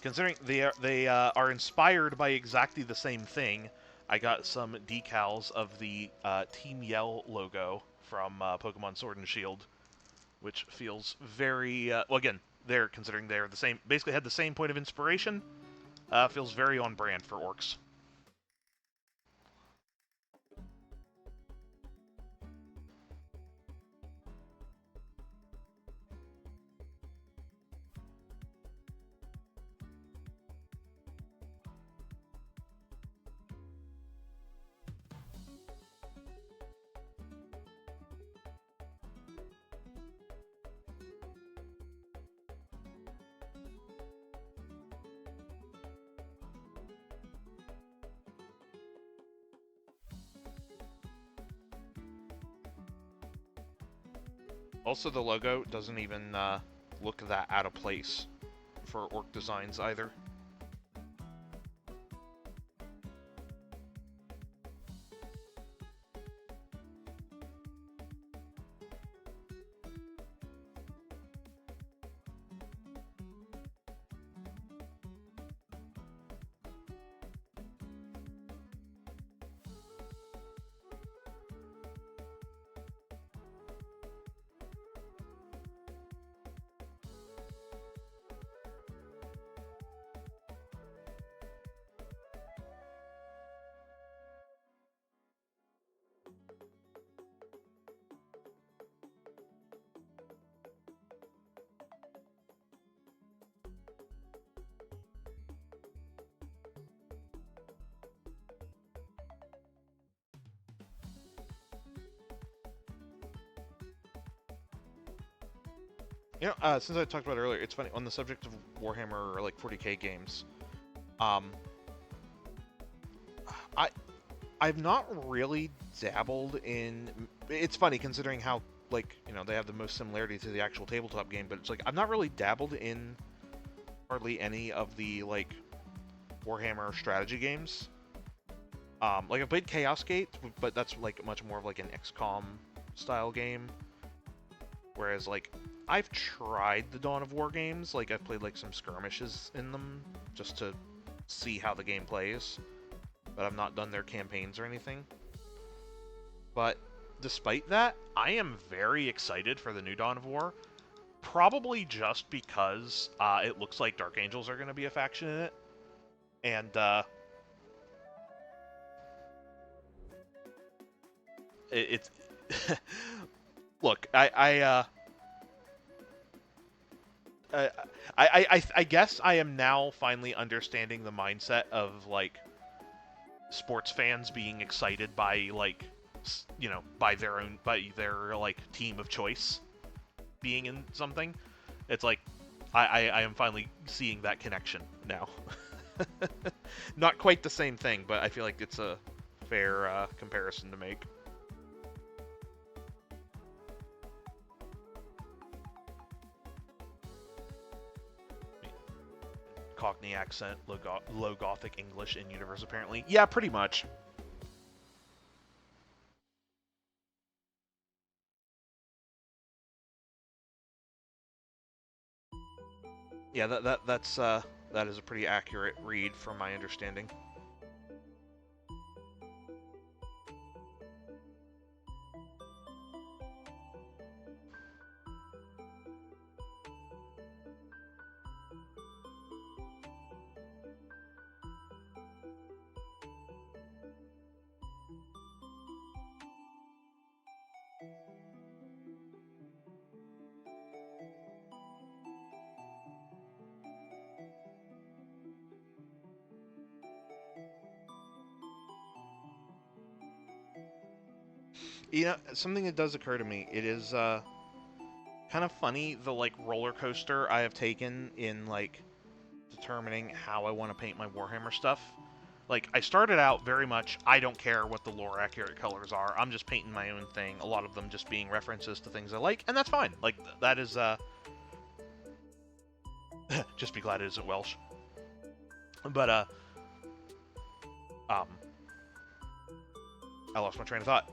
Considering they are inspired by exactly the same thing, I got some decals of the Team Yell logo from Pokemon Sword and Shield, which feels very well. Again, considering they're the same, basically had the same point of inspiration. Feels very on brand for orcs. Also, the logo doesn't even look that out of place for orc designs either. You know, since I talked about it earlier, it's funny, on the subject of Warhammer, or like 40k games, I I've not really dabbled in. It's funny considering how, like, you know, they have the most similarity to the actual tabletop game, but it's like I've not really dabbled in hardly any of the like Warhammer strategy games. Like I played Chaos Gate, but that's like much more of like an XCOM style game. Whereas like I've tried the Dawn of War games, like I've played like some skirmishes in them just to see how the game plays, but I've not done their campaigns or anything. But despite that, I am very excited for the new Dawn of War. Probably just because it looks like Dark Angels are going to be a faction in it, and it's look, I, I guess I am now finally understanding the mindset of like sports fans being excited by like you know by their like team of choice being in something. It's like I am finally seeing that connection now. Not quite the same thing, but I feel like it's a fair comparison to make. Cockney accent, low Gothic English in universe, apparently. Yeah, pretty much. Yeah, that is a pretty accurate read from my understanding. You know, something that does occur to me. It is kind of funny the like roller coaster I have taken in like determining how I want to paint my Warhammer stuff. Like I started out very much I don't care what the lore accurate colors are. I'm just painting my own thing. A lot of them just being references to things I like, and that's fine. Like that is just be glad it isn't Welsh. But um I lost my train of thought.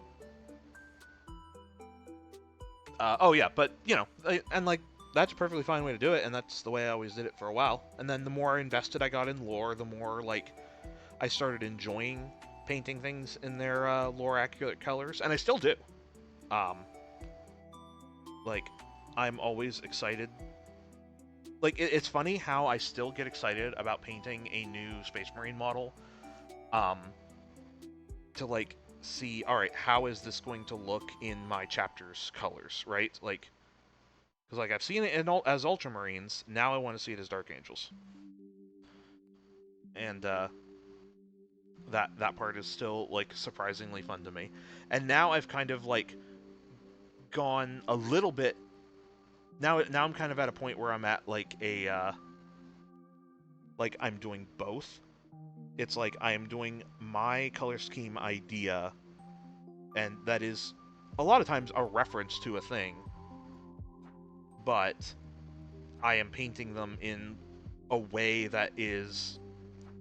Oh yeah, but you know, and like that's a perfectly fine way to do it, and that's the way I always did it for a while. And then the more invested I got in lore, the more like I started enjoying painting things in their lore accurate colors, and I still do. Um, like I'm always excited. Like it's funny how I still get excited about painting a new Space Marine model. Um, to like see, all right, how is this going to look in my chapter's colors, right? Like because like I've seen it as Ultramarines, now I want to see it as Dark Angels, and that part is still like surprisingly fun to me. And now I've kind of like gone a little bit. Now I'm kind of at a point where I'm at like a like I'm doing both. It's like I am doing my color scheme idea, and that is a lot of times a reference to a thing, but I am painting them in a way that is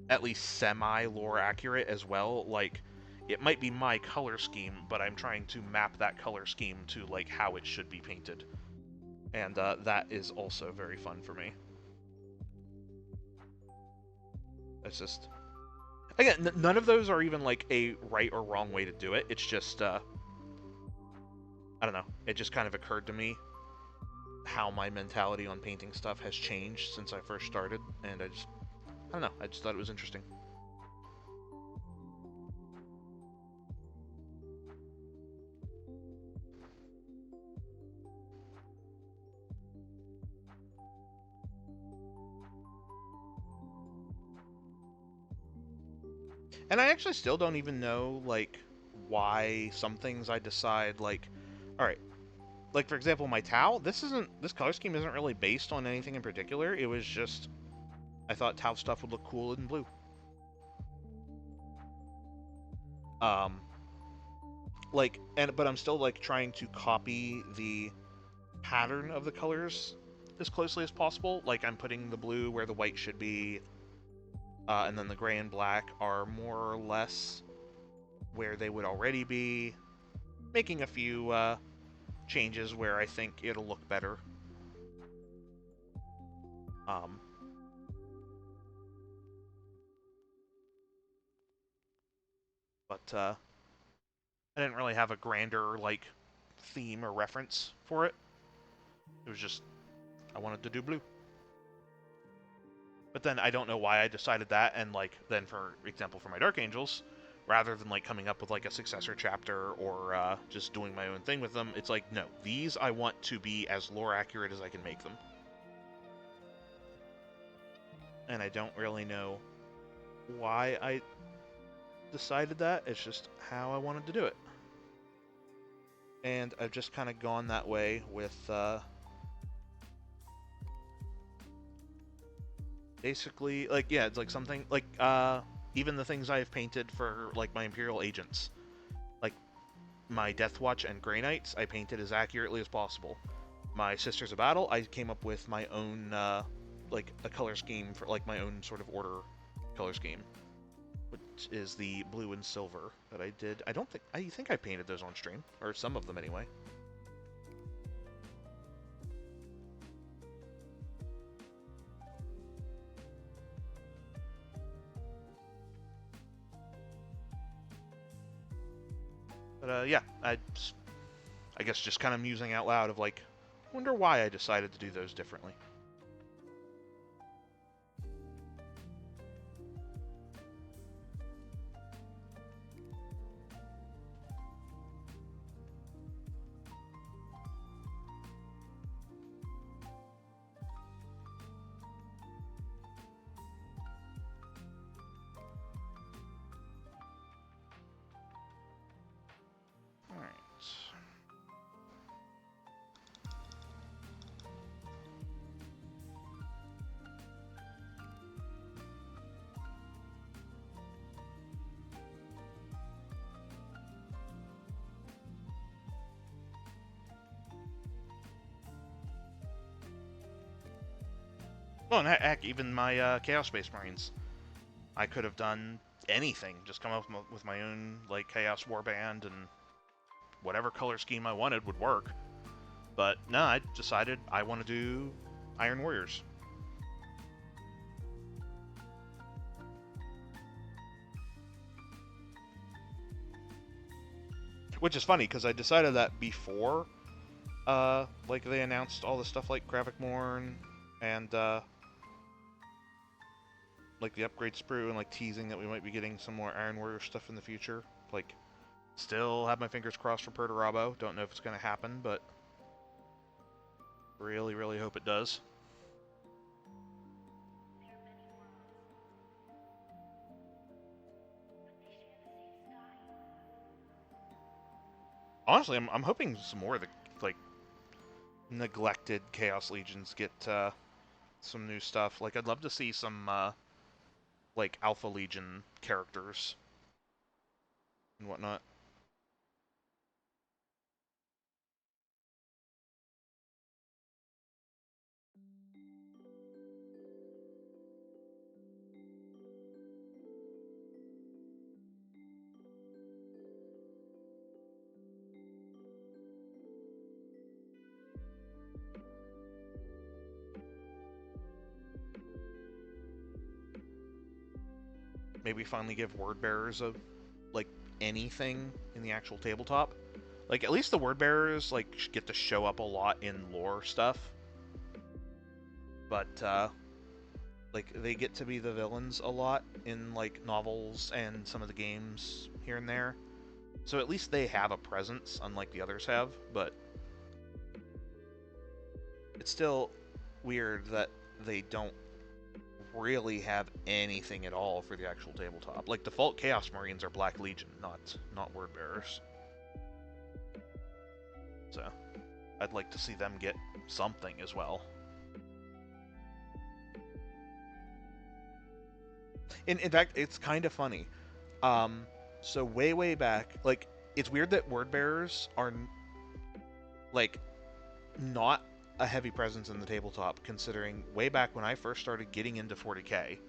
at least semi lore accurate as well. Like it might be my color scheme, but I'm trying to map that color scheme to like how it should be painted, and that is also very fun for me. It's just again, none of those are even like a right or wrong way to do it. It's just I don't know. It just kind of occurred to me how my mentality on painting stuff has changed since I first started, and I don't know. I just thought it was interesting. And I actually still don't even know like why some things I decide like, all right, like for example, my Tau. This color scheme isn't really based on anything in particular. It was just I thought Tau stuff would look cool in blue. Um, but I'm still like trying to copy the pattern of the colors as closely as possible. Like I'm putting the blue where the white should be, and then the gray and black are more or less where they would already be. Making a few changes where I think it'll look better. Um, but I didn't really have a grander like theme or reference for it. It was just I wanted to do blue. But then I don't know why I decided that, and like then for example for my Dark Angels, rather than like coming up with like a successor chapter or just doing my own thing with them, it's like no, these I want to be as lore accurate as I can make them. And I don't really know why I decided that. It's just how I wanted to do it. And I've just kind of gone that way with basically like yeah, it's like something like even the things I've painted for like my Imperial agents, like my Death Watch and Grey Knights, I painted as accurately as possible. My Sisters of Battle, I came up with my own like a color scheme for like my own sort of order color scheme, which is the blue and silver that I did. I think I painted those on stream, or some of them anyway. But yeah, I guess just kind of musing out loud of like, wonder why I decided to do those differently. Well, and heck, even my Chaos Space Marines, I could have done anything. Just come up with my own like Chaos Warband, and whatever color scheme I wanted would work. But no, I decided I want to do Iron Warriors. Which is funny because I decided that before, like they announced all the stuff like Graphic Morn and like the upgrade sprue and like teasing that we might be getting some more Iron Warrior stuff in the future. Like, still have my fingers crossed for Perturabo. Don't know if it's going to happen, but really, really hope it does. Honestly, I'm hoping some more of the like neglected Chaos Legions get some new stuff. Like, I'd love to see some like Alpha Legion characters and whatnot. Maybe finally give word bearers a like anything in the actual tabletop. Like, at least the word bearers like get to show up a lot in lore stuff. But like they get to be the villains a lot in like novels and some of the games here and there. So at least they have a presence, unlike the others have. But it's still weird that they don't really have anything at all for the actual tabletop. Like, default Chaos Marines are Black Legion, not Word Bearers. So I'd like to see them get something as well. In fact, it's kind of funny. So way back, like it's weird that word bearers are like not a heavy presence in the tabletop, considering way back when I first started getting into 40k,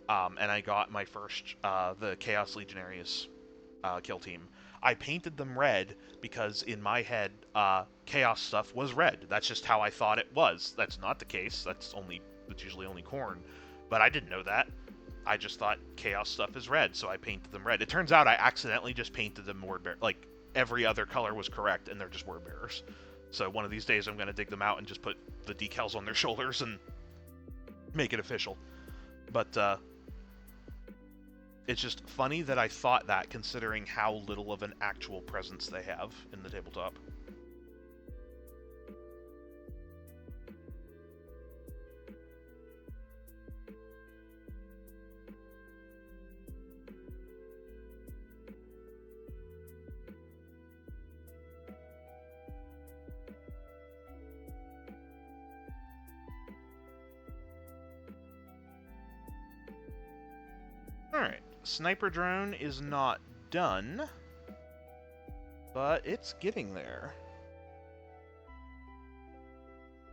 and I got my first the Chaos Legionaries kill team. I painted them red because in my head, chaos stuff was red. That's just how I thought it was. That's not the case. That's usually only corn, but I didn't know that. I just thought chaos stuff is red, so I painted them red. It turns out I accidentally just painted them word bear. Like every other color was correct, and they're just word bearers. So one of these days, I'm gonna dig them out and just put the decals on their shoulders and make it official. But it's just funny that I thought that, considering how little of an actual presence they have in the tabletop. Alright, sniper drone is not done, but it's getting there.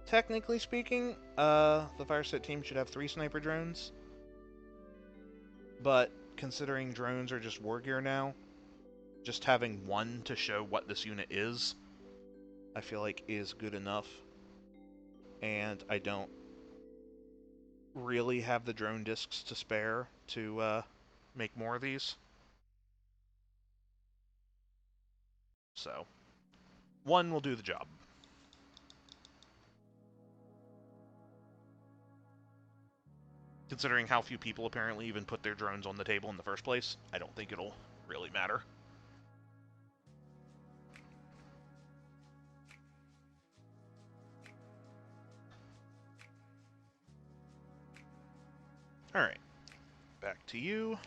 Technically speaking, the Firesight team should have 3 sniper drones, but considering drones are just war gear now, just having 1 to show what this unit is, I feel like is good enough, and I don't really have the drone discs to spare to make more of these. So, 1 will do the job. Considering how few people apparently even put their drones on the table in the first place, I don't think it'll really matter. Alright, back to you.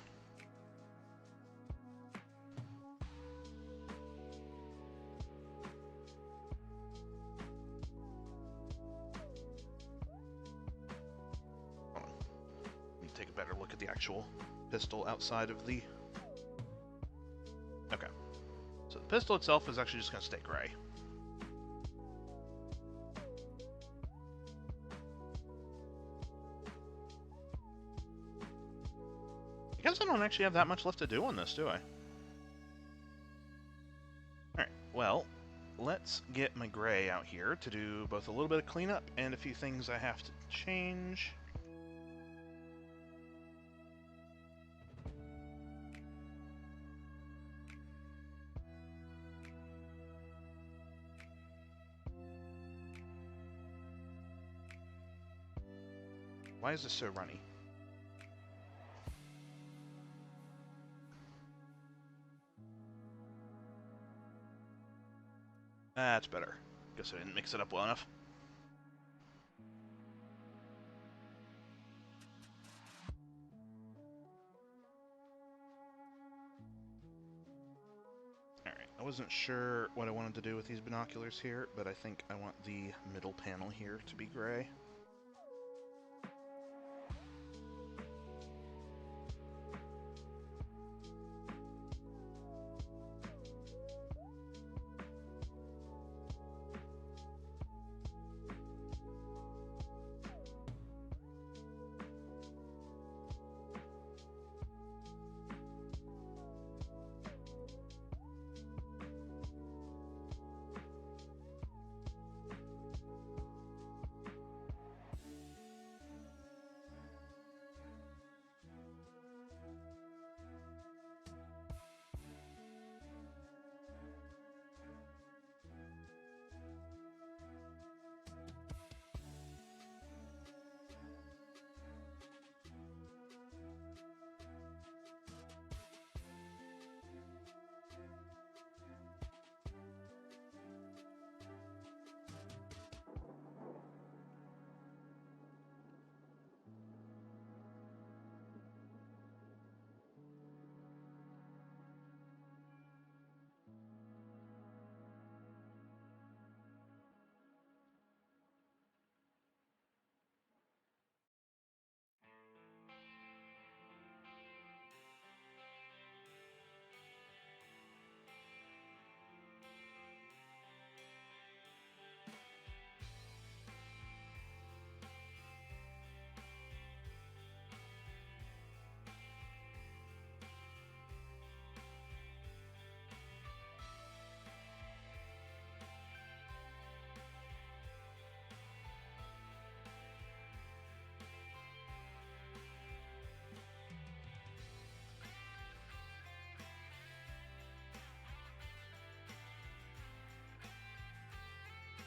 Take a better look at the actual pistol outside of the... Okay. So the pistol itself is actually just going to stay gray. I guess I don't actually have that much left to do on this, do I? Alright, well, let's get my gray out here to do both a little bit of cleanup and a few things I have to change. Why is this so runny? That's better. Guess I didn't mix it up well enough. Alright, I wasn't sure what I wanted to do with these binoculars here, but I think I want the middle panel here to be gray.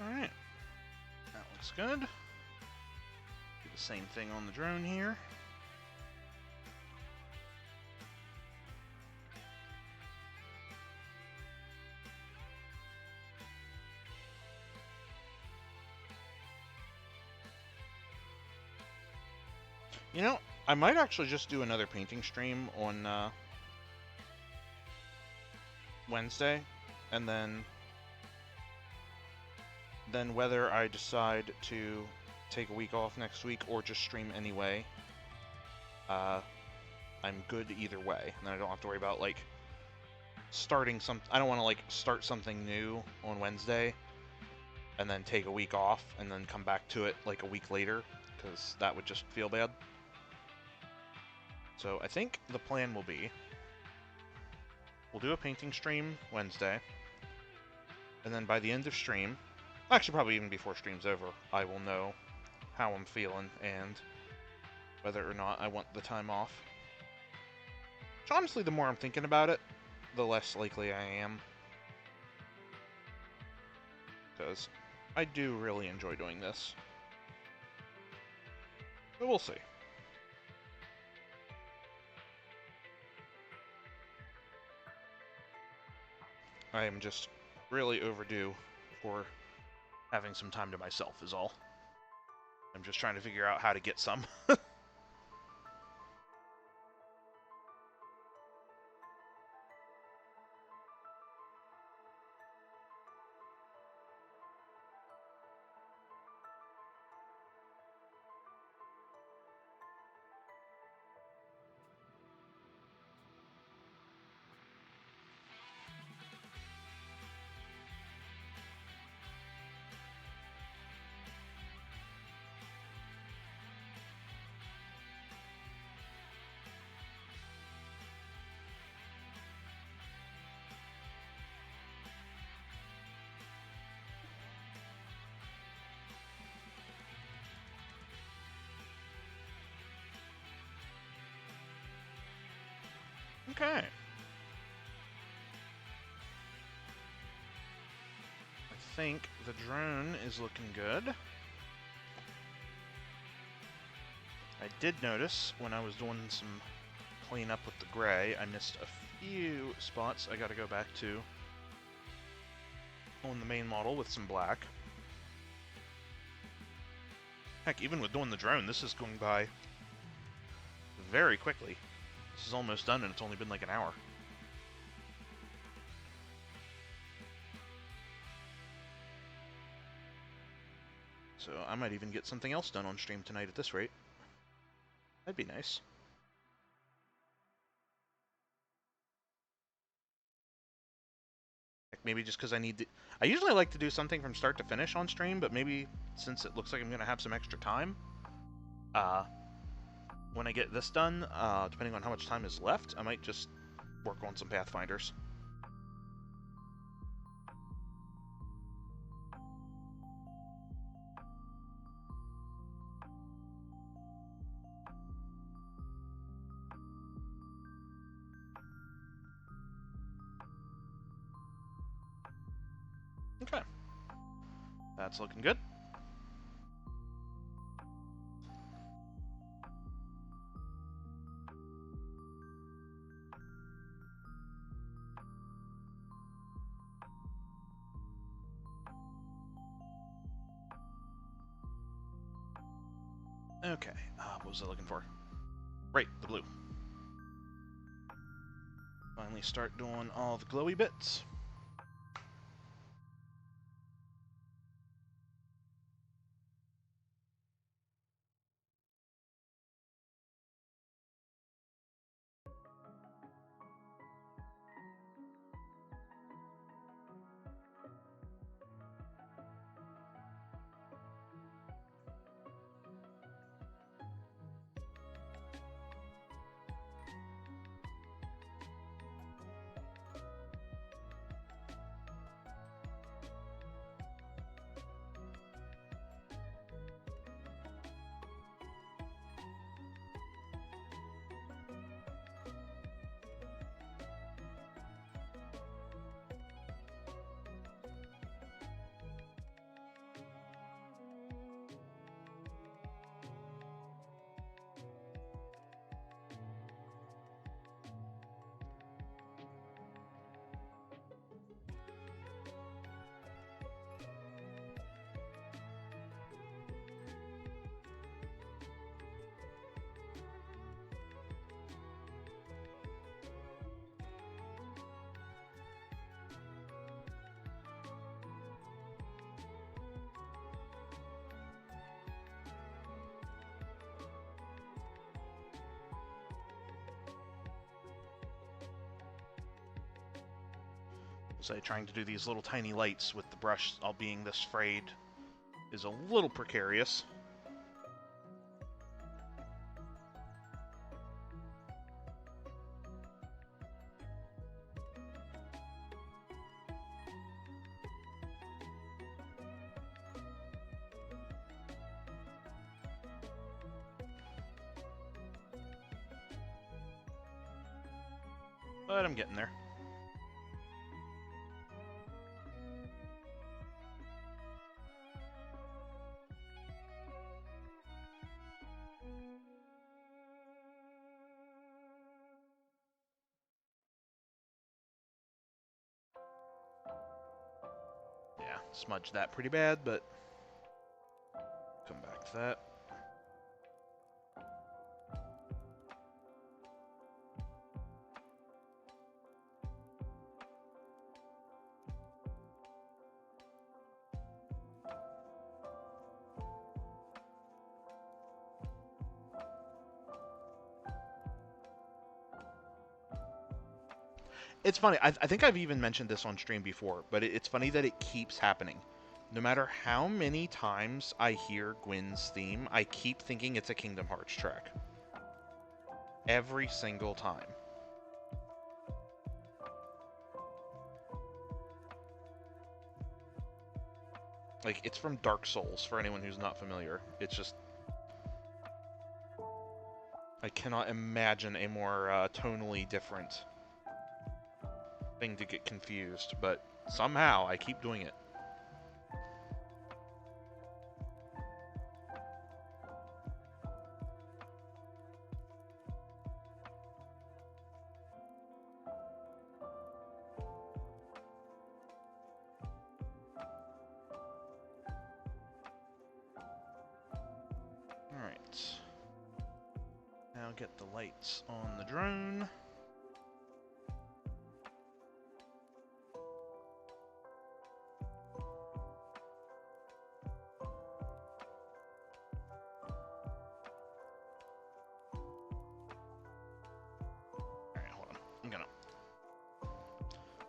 Alright. That looks good. Do the same thing on the drone here. You know, I might actually just do another painting stream on Wednesday, and then whether I decide to take a week off next week or just stream anyway, I'm good either way, and then I don't have to worry about like starting some. I don't want to like start something new on Wednesday and then take a week off and then come back to it like a week later, because that would just feel bad. So I think the plan will be we'll do a painting stream Wednesday, and then by the end of stream, actually probably even before stream's over, I will know how I'm feeling and whether or not I want the time off. Which honestly, the more I'm thinking about it, the less likely I am. Because I do really enjoy doing this. But we'll see. I am just really overdue for having some time to myself is all. I'm just trying to figure out how to get some. Okay. I think the drone is looking good. I did notice when I was doing some cleanup with the gray, I missed a few spots I gotta go back to on the main model with some black. Heck, even with doing the drone, this is going by very quickly. This is almost done and it's only been like an hour. So I might even get something else done on stream tonight at this rate. That'd be nice. Heck, maybe just because I need to... I usually like to do something from start to finish on stream, but maybe since it looks like I'm going to have some extra time, when I get this done, depending on how much time is left, I might just work on some Pathfinders. Okay. That's looking good. Okay, what was I looking for? Right, the blue. Finally start doing all the glowy bits. So trying to do these little tiny lights with the brush all being this frayed is a little precarious. But I'm getting there. Yeah, smudged that pretty bad, but come back to that. It's funny, I think I've even mentioned this on stream before, but it's funny that it keeps happening. No matter how many times I hear Gwyn's theme, I keep thinking it's a Kingdom Hearts track. Every single time. Like, it's from Dark Souls, for anyone who's not familiar. It's just... I cannot imagine a more tonally different thing to get confused, but somehow I keep doing it. Alright. Now get the lights on the drone.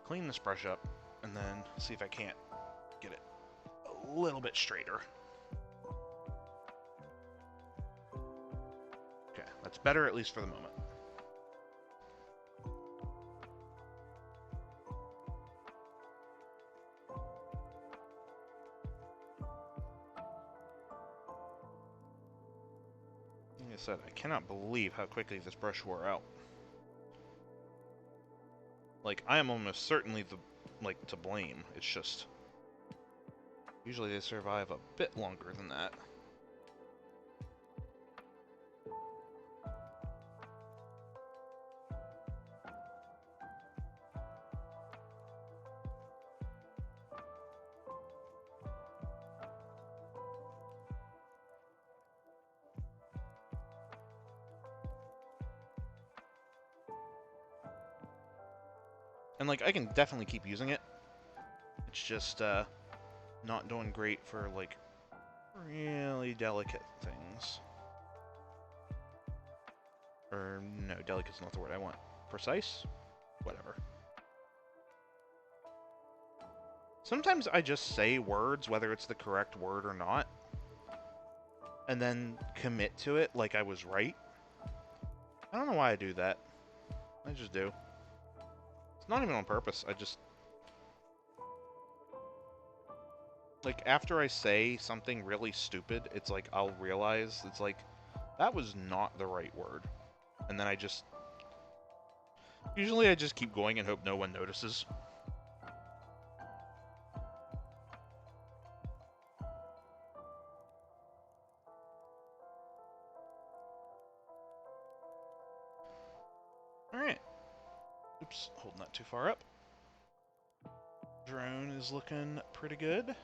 Clean this brush up, and then see if I can't get it a little bit straighter. Okay, that's better, at least for the moment. Like I said, I cannot believe how quickly this brush wore out. Like, I am almost certainly to blame. It's just... usually they survive a bit longer than that. And, like, I can definitely keep using it. It's just, not doing great for, like, really delicate things. Or, no, delicate's not the word I want. Precise? Whatever. Sometimes I just say words, whether it's the correct word or not, and then commit to it like I was right. I don't know why I do that. I just do. It's not even on purpose, I just... like, after I say something really stupid, it's like, I'll realize, it's like, that was not the right word. And then I just... usually I just keep going and hope no one notices. Alright. Oops, holding that too far up. Drone is looking pretty good.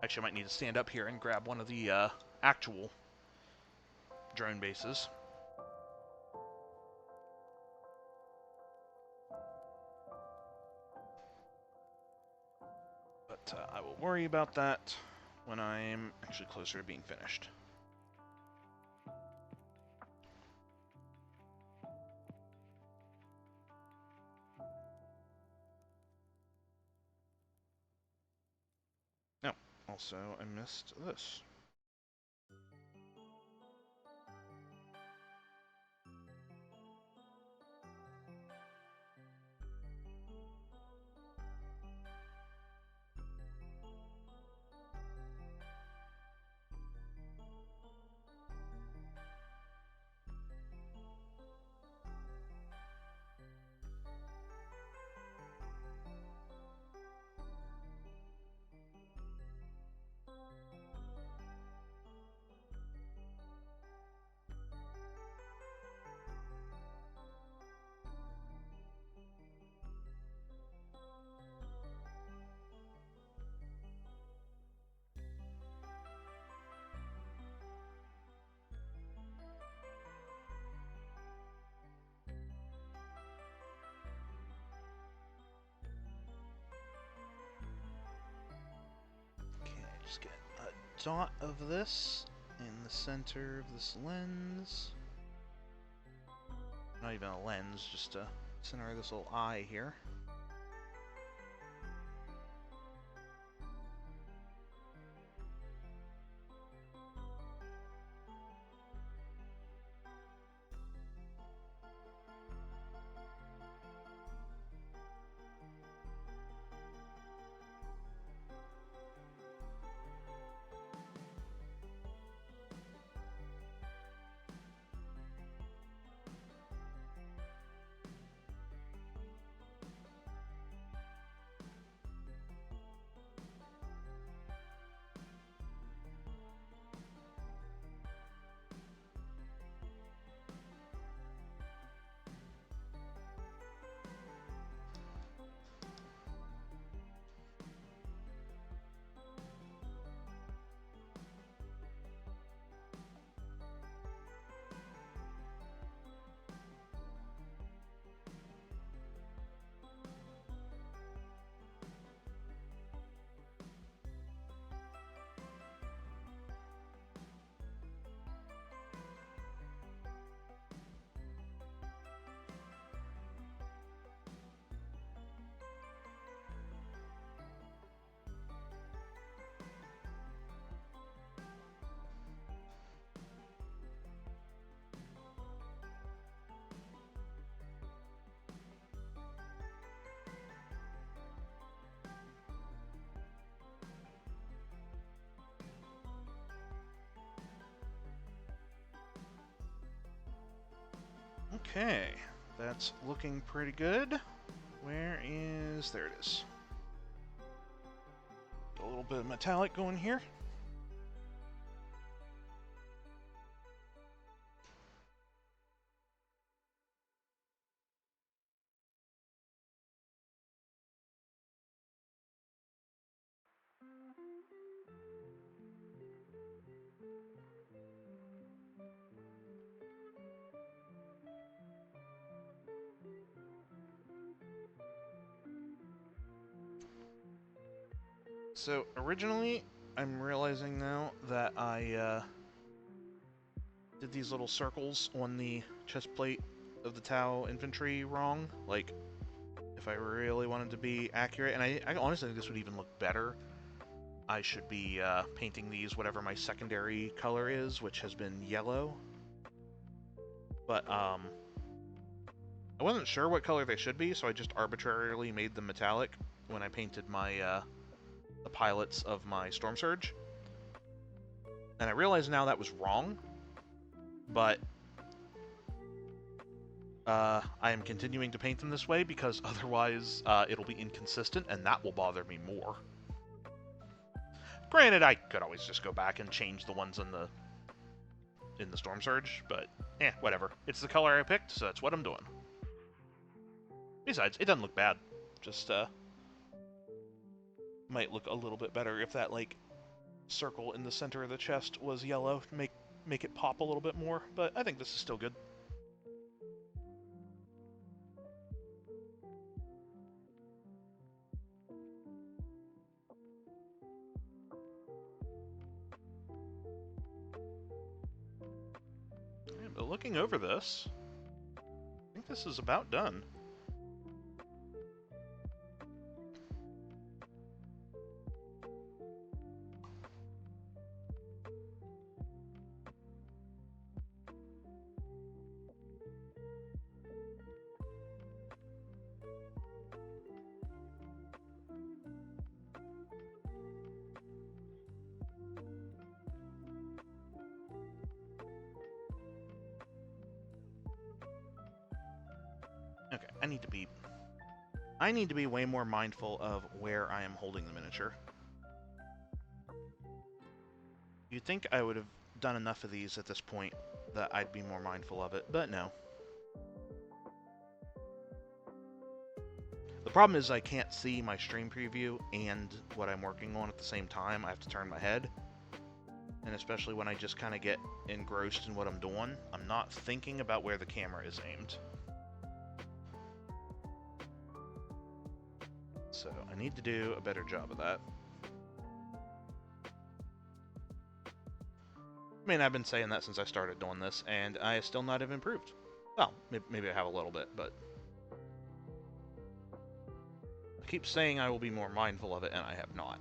Actually, I might need to stand up here and grab one of the actual drone bases. But I will worry about that when I'm actually closer to being finished. Also, I missed this. Just get a dot of this in the center of this lens. Not even a lens, just a center of this little eye here. Okay, that's looking pretty good. Where is... there it is. A little bit of metallic going here. So, originally, I'm realizing now that I did these little circles on the chest plate of the Tau infantry wrong. Like, if I really wanted to be accurate, and I honestly think this would even look better, I should be painting these whatever my secondary color is, which has been yellow. But, I wasn't sure what color they should be, so I just arbitrarily made them metallic when I painted my, the pilots of my Storm Surge. And I realize now that was wrong, but I am continuing to paint them this way because otherwise it'll be inconsistent, and that will bother me more. Granted, I could always just go back and change the ones in the Storm Surge, but whatever. It's the color I picked, so that's what I'm doing. Besides, it doesn't look bad. Just might look a little bit better if that like circle in the center of the chest was yellow, make it pop a little bit more. But I think this is still good. Yeah, but looking over this, I think this is about done. I need to be way more mindful of where I am holding the miniature. You'd think I would have done enough of these at this point that I'd be more mindful of it, but no. The problem is I can't see my stream preview and what I'm working on at the same time. I have to turn my head. And especially when I just kind of get engrossed in what I'm doing, I'm not thinking about where the camera is aimed. So I need to do a better job of that. I mean, I've been saying that since I started doing this, and I still not have improved. Well, maybe I have a little bit, but I keep saying I will be more mindful of it, and I have not.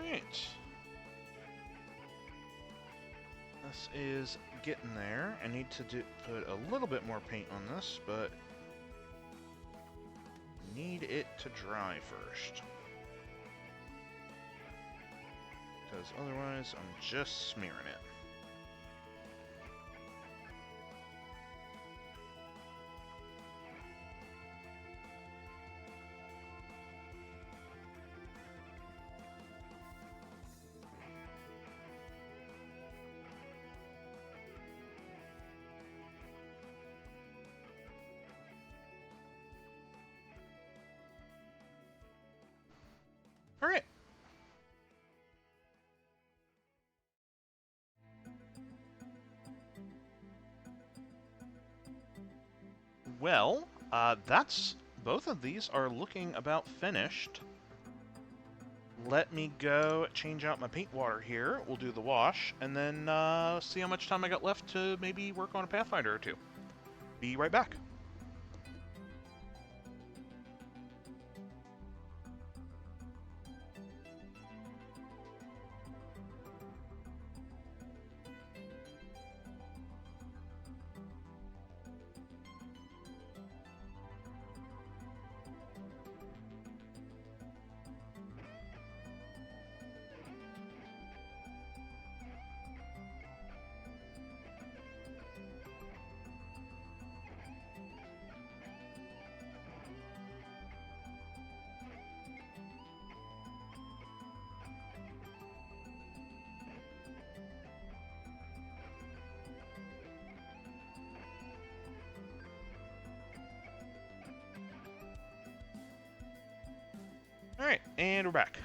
Alright. This is getting there. I need to put a little bit more paint on this, but need it to dry first. Because otherwise I'm just smearing it. Alright. Well, both of these are looking about finished. Let me go change out my paint water here. We'll do the wash, and then see how much time I got left to maybe work on a Pathfinder or two. Be right back. Alright, and we're back.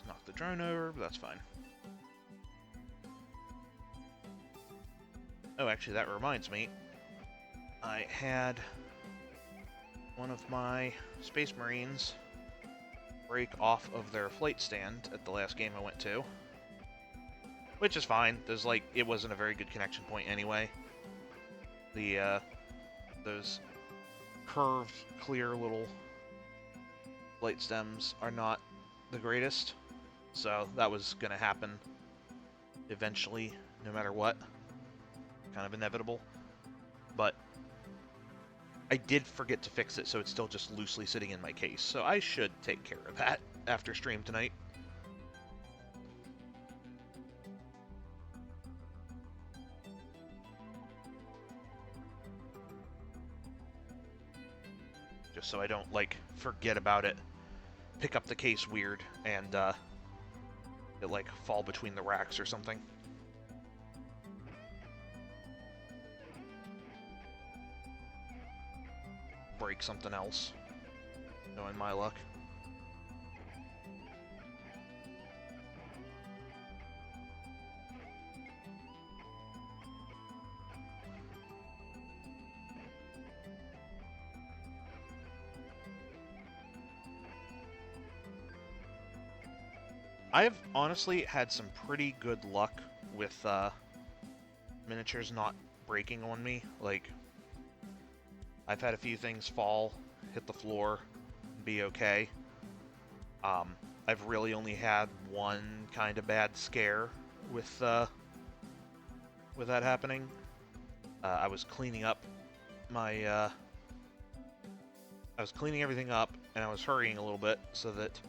Knock the drone over, but that's fine. Oh, actually, that reminds me. I had one of my Space Marines break off of their flight stand at the last game I went to. Which is fine. It wasn't a very good connection point anyway. Those curved, clear little flight stems are not the greatest, so that was going to happen eventually, no matter what. Kind of inevitable. But I did forget to fix it, so it's still just loosely sitting in my case, so I should take care of that after stream tonight. Just so I don't, forget about it, pick up the case weird, and, it, fall between the racks or something. Break something else. Knowing my luck. I've honestly had some pretty good luck with miniatures not breaking on me. I've had a few things fall, hit the floor, be okay. I've really only had one kind of bad scare with that happening. I was cleaning up I was cleaning everything up, and I was hurrying a little bit so that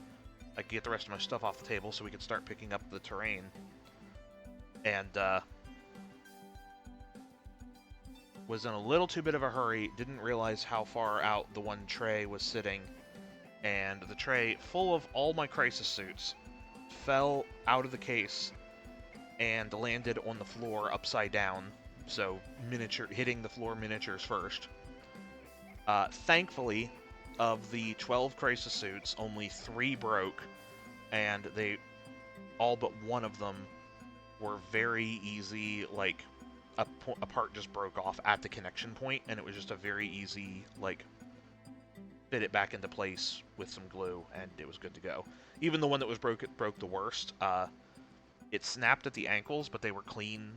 I could get the rest of my stuff off the table so we could start picking up the terrain. And, was in a little too bit of a hurry, didn't realize how far out the one tray was sitting, and the tray, full of all my crisis suits, fell out of the case and landed on the floor upside down, so hitting the floor miniatures first. Thankfully, of the 12 crisis suits, only 3 broke, and they all but one of them were very easy, like, a part just broke off at the connection point, and it was just a very easy, like, fit it back into place with some glue, and it was good to go. Even the one that was broke the worst, it snapped at the ankles, but they were clean.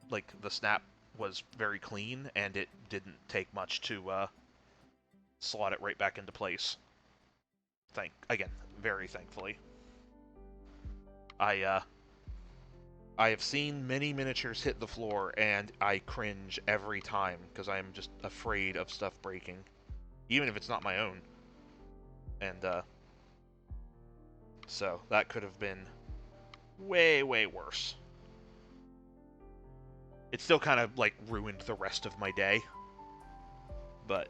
Like, the snap was very clean, and it didn't take much to slot it right back into place. Again, very thankfully. I have seen many miniatures hit the floor, and I cringe every time, because I am just afraid of stuff breaking. Even if it's not my own. And, so, that could have been way, way worse. It still kind of, like, ruined the rest of my day. But...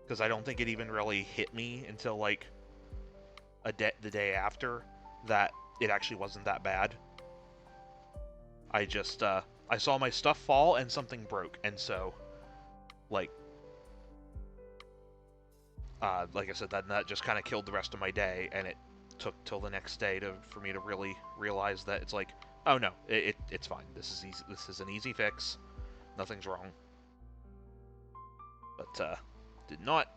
because I don't think it even really hit me until, like, the day after that it actually wasn't that bad. I just, I saw my stuff fall and something broke, and so, like I said, that just kind of killed the rest of my day, and it took till the next day for me to really realize that it's like, oh no, it's fine. This is easy. This is an easy fix. Nothing's wrong. But did not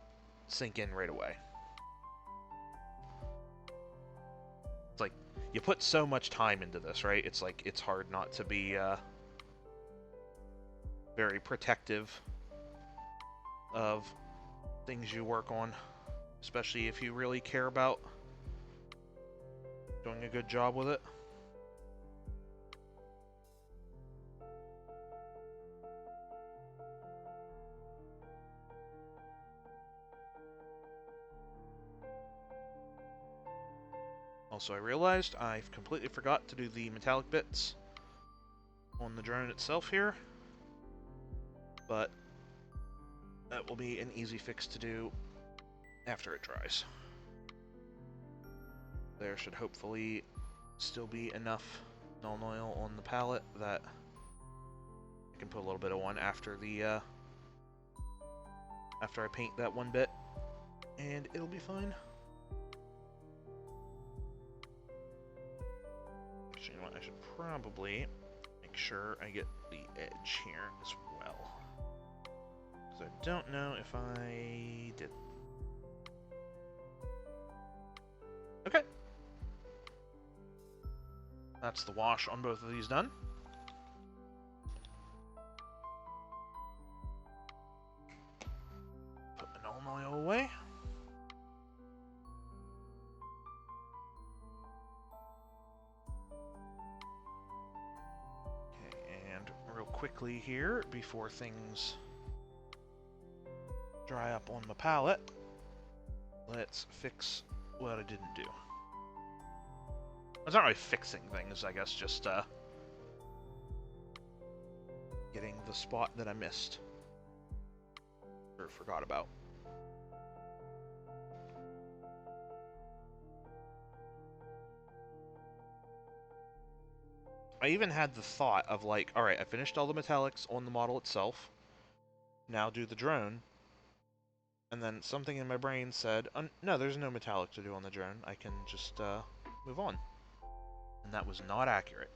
sink in right away. It's like, you put so much time into this, right? It's like, it's hard not to be very protective of things you work on, especially if you really care about doing a good job with it. Also, I realized I've completely forgot to do the metallic bits on the drone itself here, but that will be an easy fix to do after it dries. There should hopefully still be enough null oil on the palette that I can put a little bit of one after the after I paint that one bit, and it'll be fine. Actually, you know what? I should probably make sure I get the edge here as well, because I don't know if I did. Okay. That's the wash on both of these done. Put the null oil away. Okay, and real quickly here, before things dry up on my palette, let's fix what I didn't do. It's not really fixing things, I guess, just getting the spot that I missed or forgot about. I even had the thought of like, alright, I finished all the metallics on the model itself, now do the drone, and then something in my brain said, no, there's no metallic to do on the drone, I can just move on. And that was not accurate.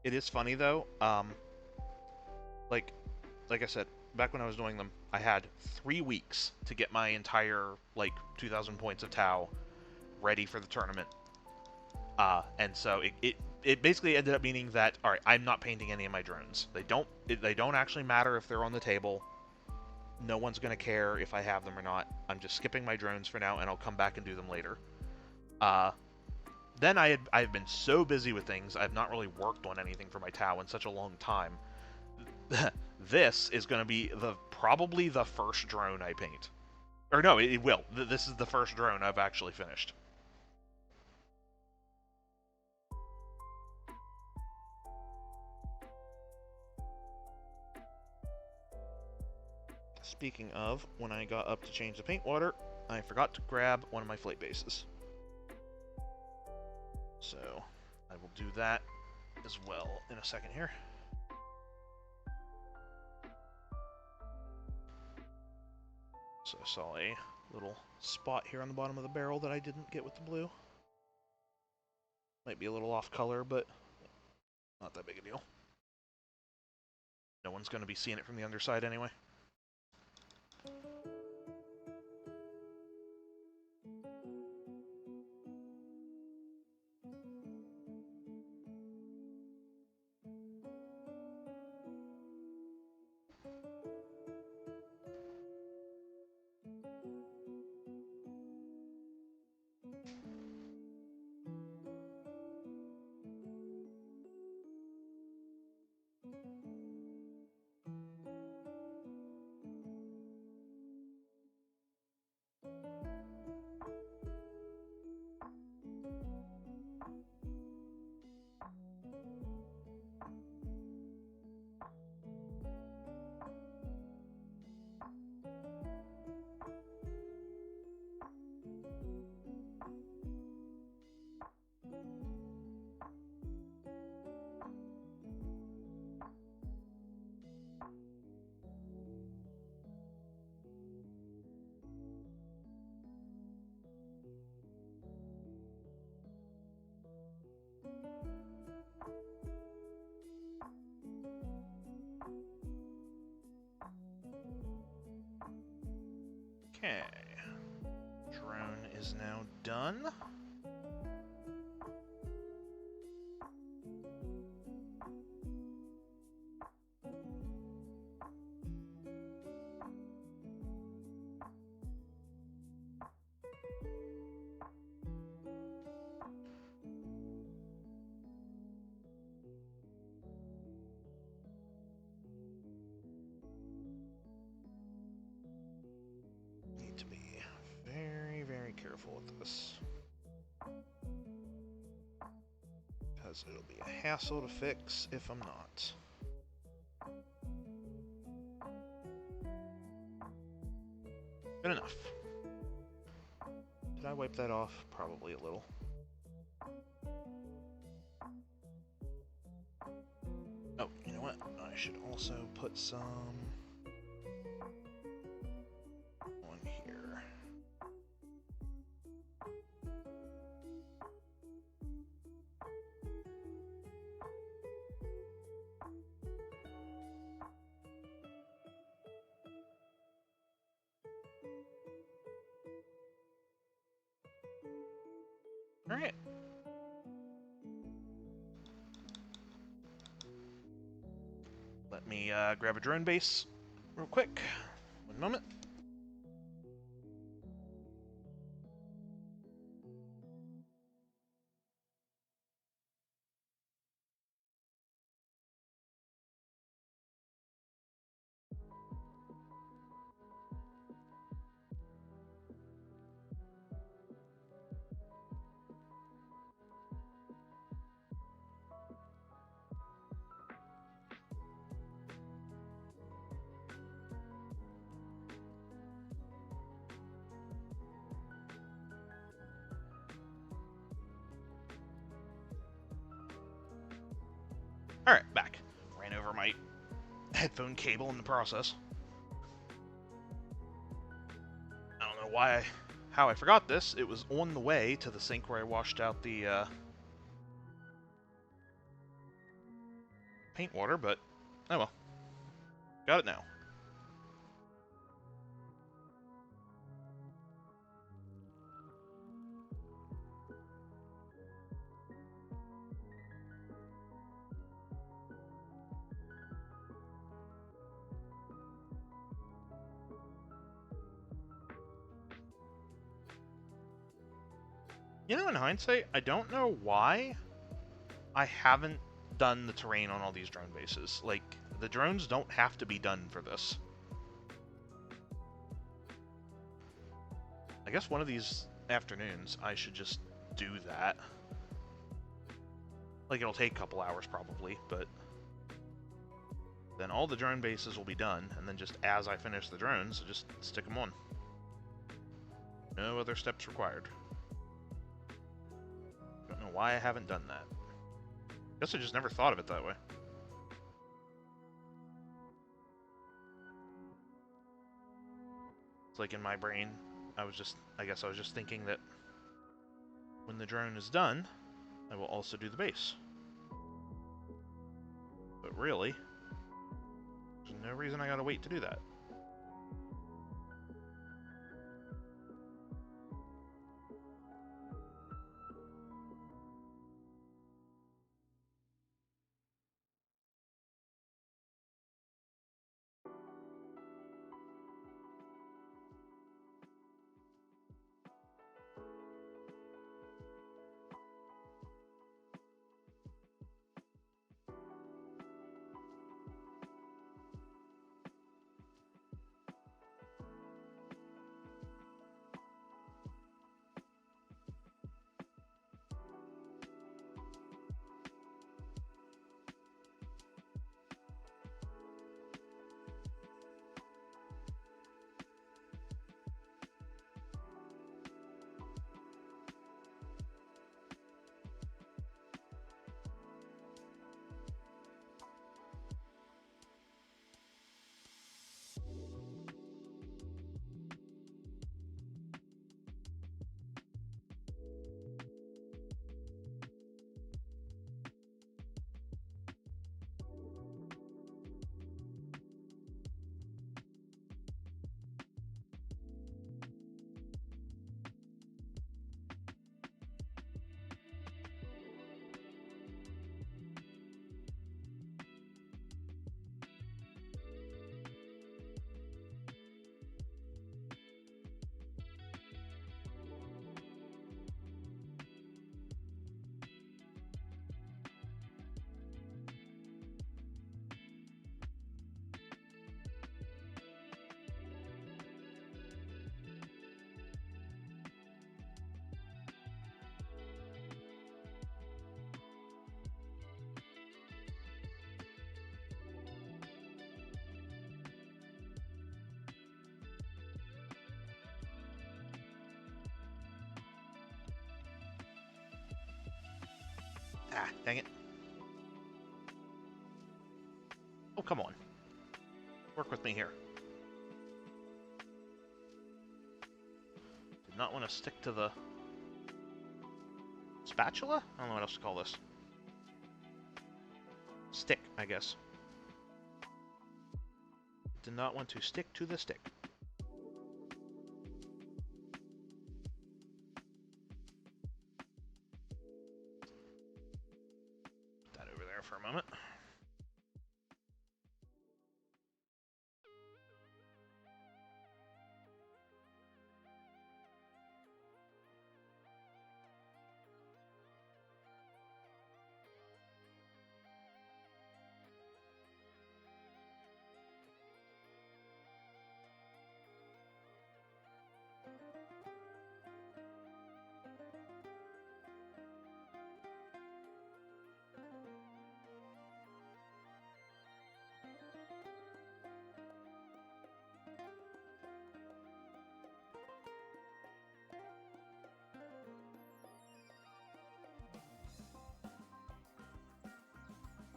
It is funny though, like I said, back when I was doing them, I had 3 weeks to get my entire, like, 2,000 points of Tau ready for the tournament. And so it basically ended up meaning that, alright, I'm not painting any of my drones. They don't actually matter if they're on the table. No one's going to care if I have them or not. I'm just skipping my drones for now, and I'll come back and do them later. Then I've been so busy with things, I've not really worked on anything for my Tau in such a long time. This is going to be probably the first drone I paint. Or no, it will. This is the first drone I've actually finished. Speaking of, when I got up to change the paint water, I forgot to grab one of my flate bases. So, I will do that as well in a second here. So I saw a little spot here on the bottom of the barrel that I didn't get with the blue. Might be a little off color, but not that big a deal. No one's going to be seeing it from the underside anyway. Okay. Drone is now done. Need to be very, very careful with this, because it'll be a hassle to fix if I'm not. Good enough. Did I wipe that off? Probably a little. Oh, you know what? I should also put some on here. Alright. Let me grab a drone base real quick. One moment. Alright, back. Ran over my headphone cable in the process. I don't know how I forgot this. It was on the way to the sink where I washed out the paint water, but oh well. Got it now. You know, in hindsight, I don't know why I haven't done the terrain on all these drone bases. Like, the drones don't have to be done for this. I guess one of these afternoons I should just do that. Like, it'll take a couple hours probably, but then all the drone bases will be done, and then just as I finish the drones, just stick them on. No other steps required. Don't know why I haven't done that. Guess I just never thought of it that way. It's like in my brain, I guess I was just thinking that when the drone is done, I will also do the base. But really, there's no reason I gotta wait to do that. Ah, dang it. Oh, come on. Work with me here. Did not want to stick to the spatula? I don't know what else to call this. Stick, I guess. Did not want to stick to the stick. Put that over there for a moment.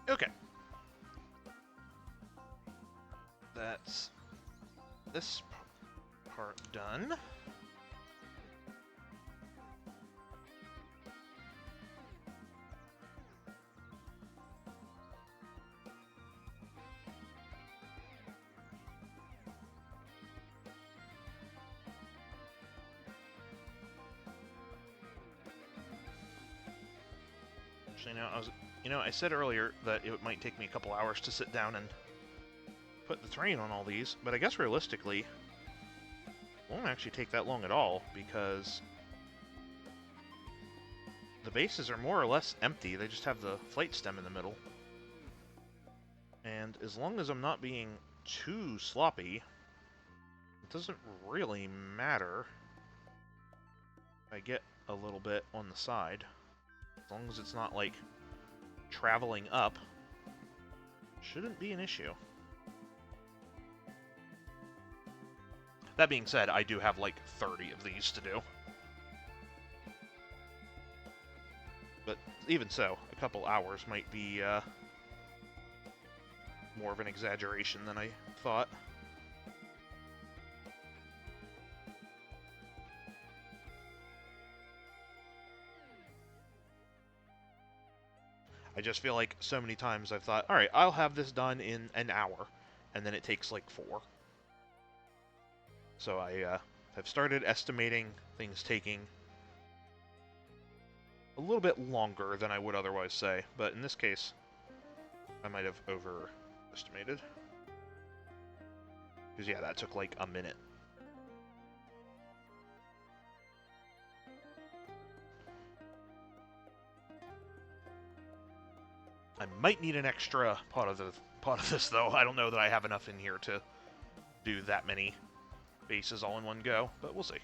Okay. That's this part done. Actually, no, I said earlier that it might take me a couple hours to sit down and put the terrain on all these, but I guess realistically, it won't actually take that long at all, because the bases are more or less empty. They just have the flight stem in the middle. And as long as I'm not being too sloppy, it doesn't really matter if I get a little bit on the side. As long as it's not, like, traveling up, shouldn't be an issue. That being said, I do have like 30 of these to do. But even so, a couple hours might be more of an exaggeration than I thought. I just feel like so many times I've thought, alright, I'll have this done in an hour, and then it takes like 4. So I have started estimating things taking a little bit longer than I would otherwise say, but in this case, I might have overestimated. Because yeah, that took like a minute. I might need an extra pot of this though. I don't know that I have enough in here to do that many bases all in one go, but we'll see.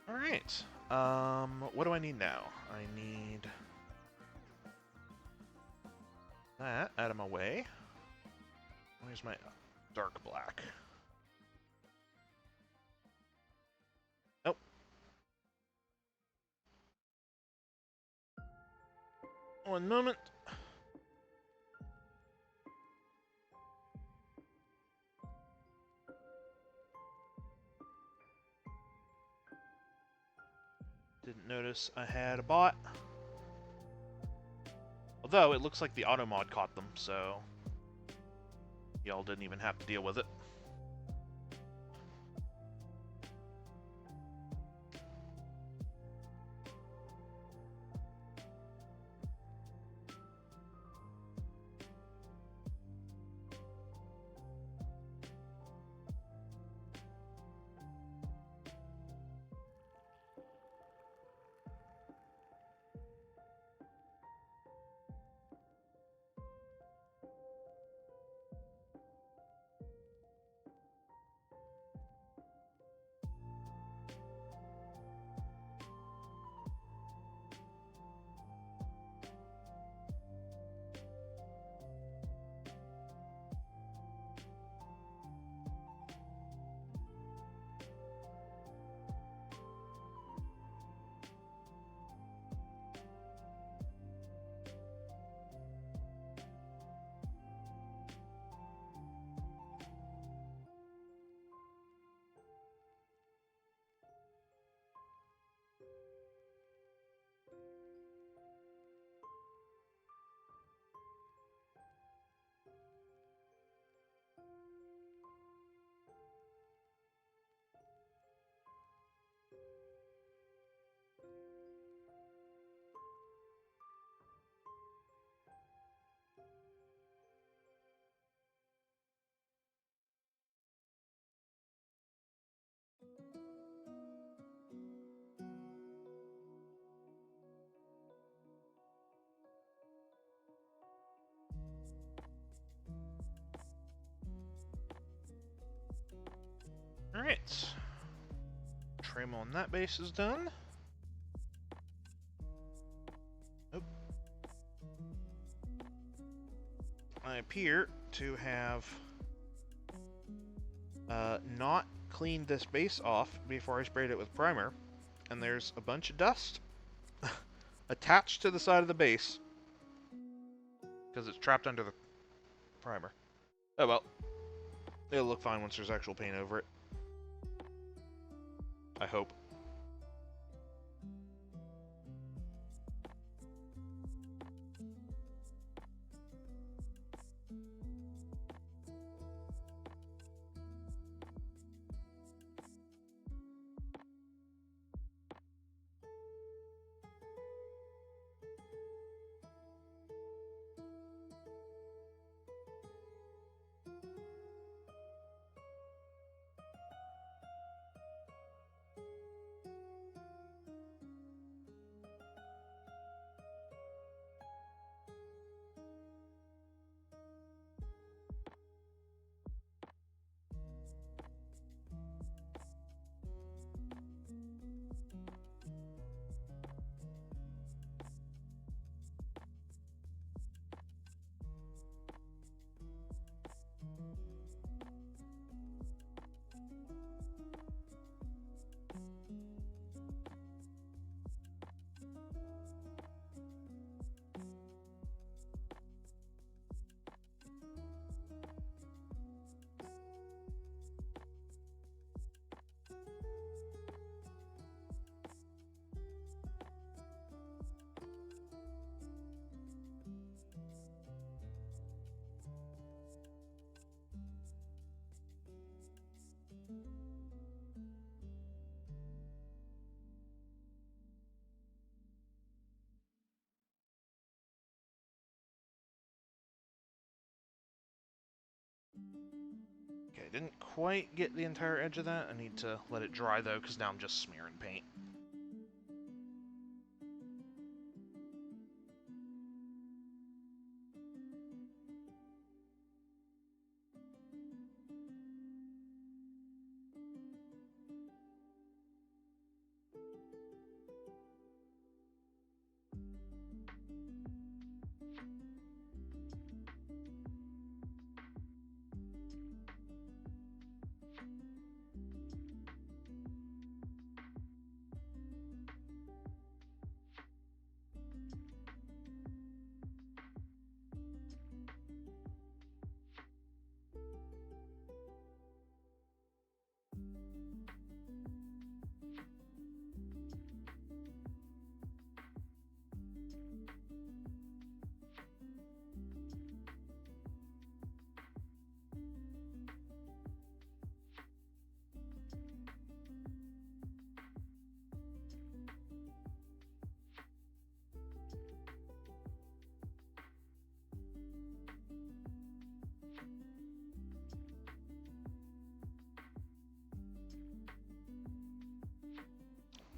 Alright. What do I need now? I need that out of my way. Where's my dark black? Oh. One moment. Didn't notice I had a bot. Although, it looks like the auto mod caught them, so y'all didn't even have to deal with it. Alright. Trim on that base is done. Nope. I appear to have not cleaned this base off before I sprayed it with primer, and there's a bunch of dust attached to the side of the base because it's trapped under the primer. Oh well. It'll look fine once there's actual paint over it. I hope. didn't quite get the entire edge of that. I need to let it dry, though, because now I'm just smearing paint.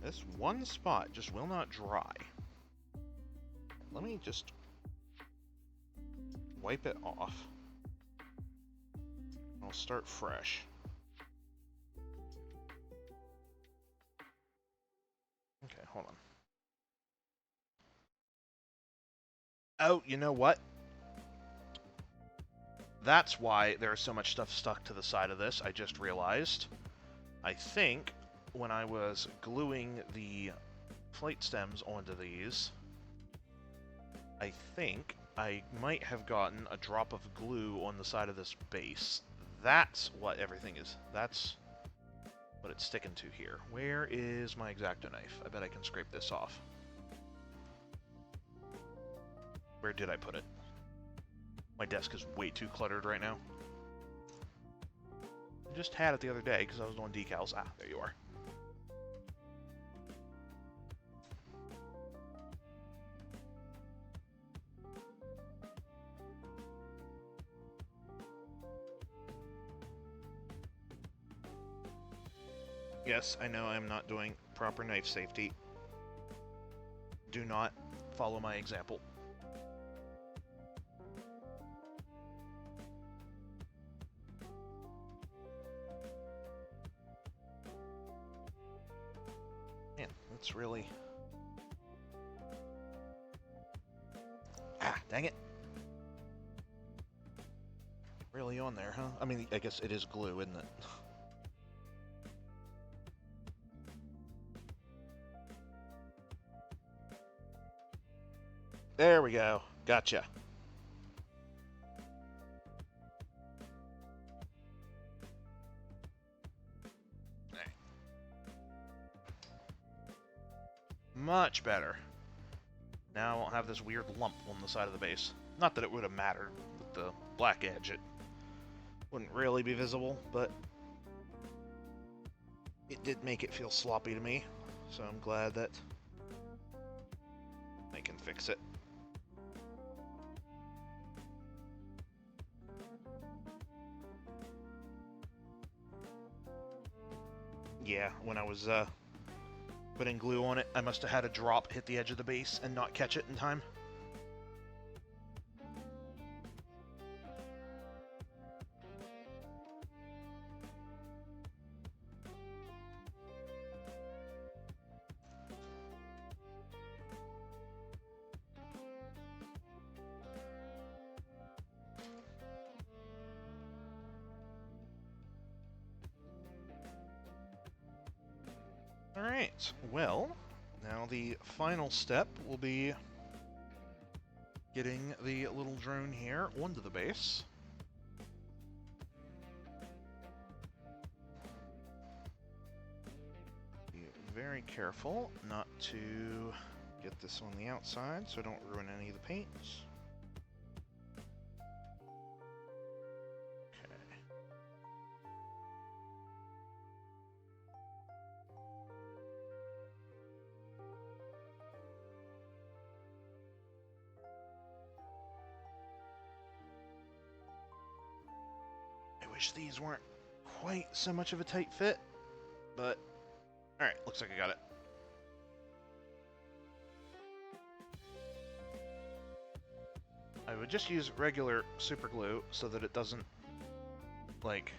This one spot just will not dry. Let me just wipe it off. I'll start fresh. Okay, hold on. Oh, you know what? That's why there's so much stuff stuck to the side of this, I just realized. I think when I was gluing the plate stems onto these, I think I might have gotten a drop of glue on the side of this base. That's what everything is. That's what it's sticking to here. Where is my X-Acto knife? I bet I can scrape this off. Where did I put it? My desk is way too cluttered right now. I just had it the other day because I was doing decals. Ah, there you are. Yes, I know I'm not doing proper knife safety. Do not follow my example. Man, that's really... Ah, dang it. Really on there, huh? I mean, I guess it is glue, isn't it? There we go. Gotcha. Much better. Now I won't have this weird lump on the side of the base. Not that it would have mattered with the black edge. It wouldn't really be visible, but it did make it feel sloppy to me. So I'm glad that I can fix it. Yeah, when I was putting glue on it, I must have had a drop hit the edge of the base and not catch it in time. Alright, well, now the final step will be getting the little drone here onto the base. Be very careful not to get this on the outside so I don't ruin any of the paints. These weren't quite so much of a tight fit, but alright, looks like I got it. I would just use regular super glue so that it doesn't, like,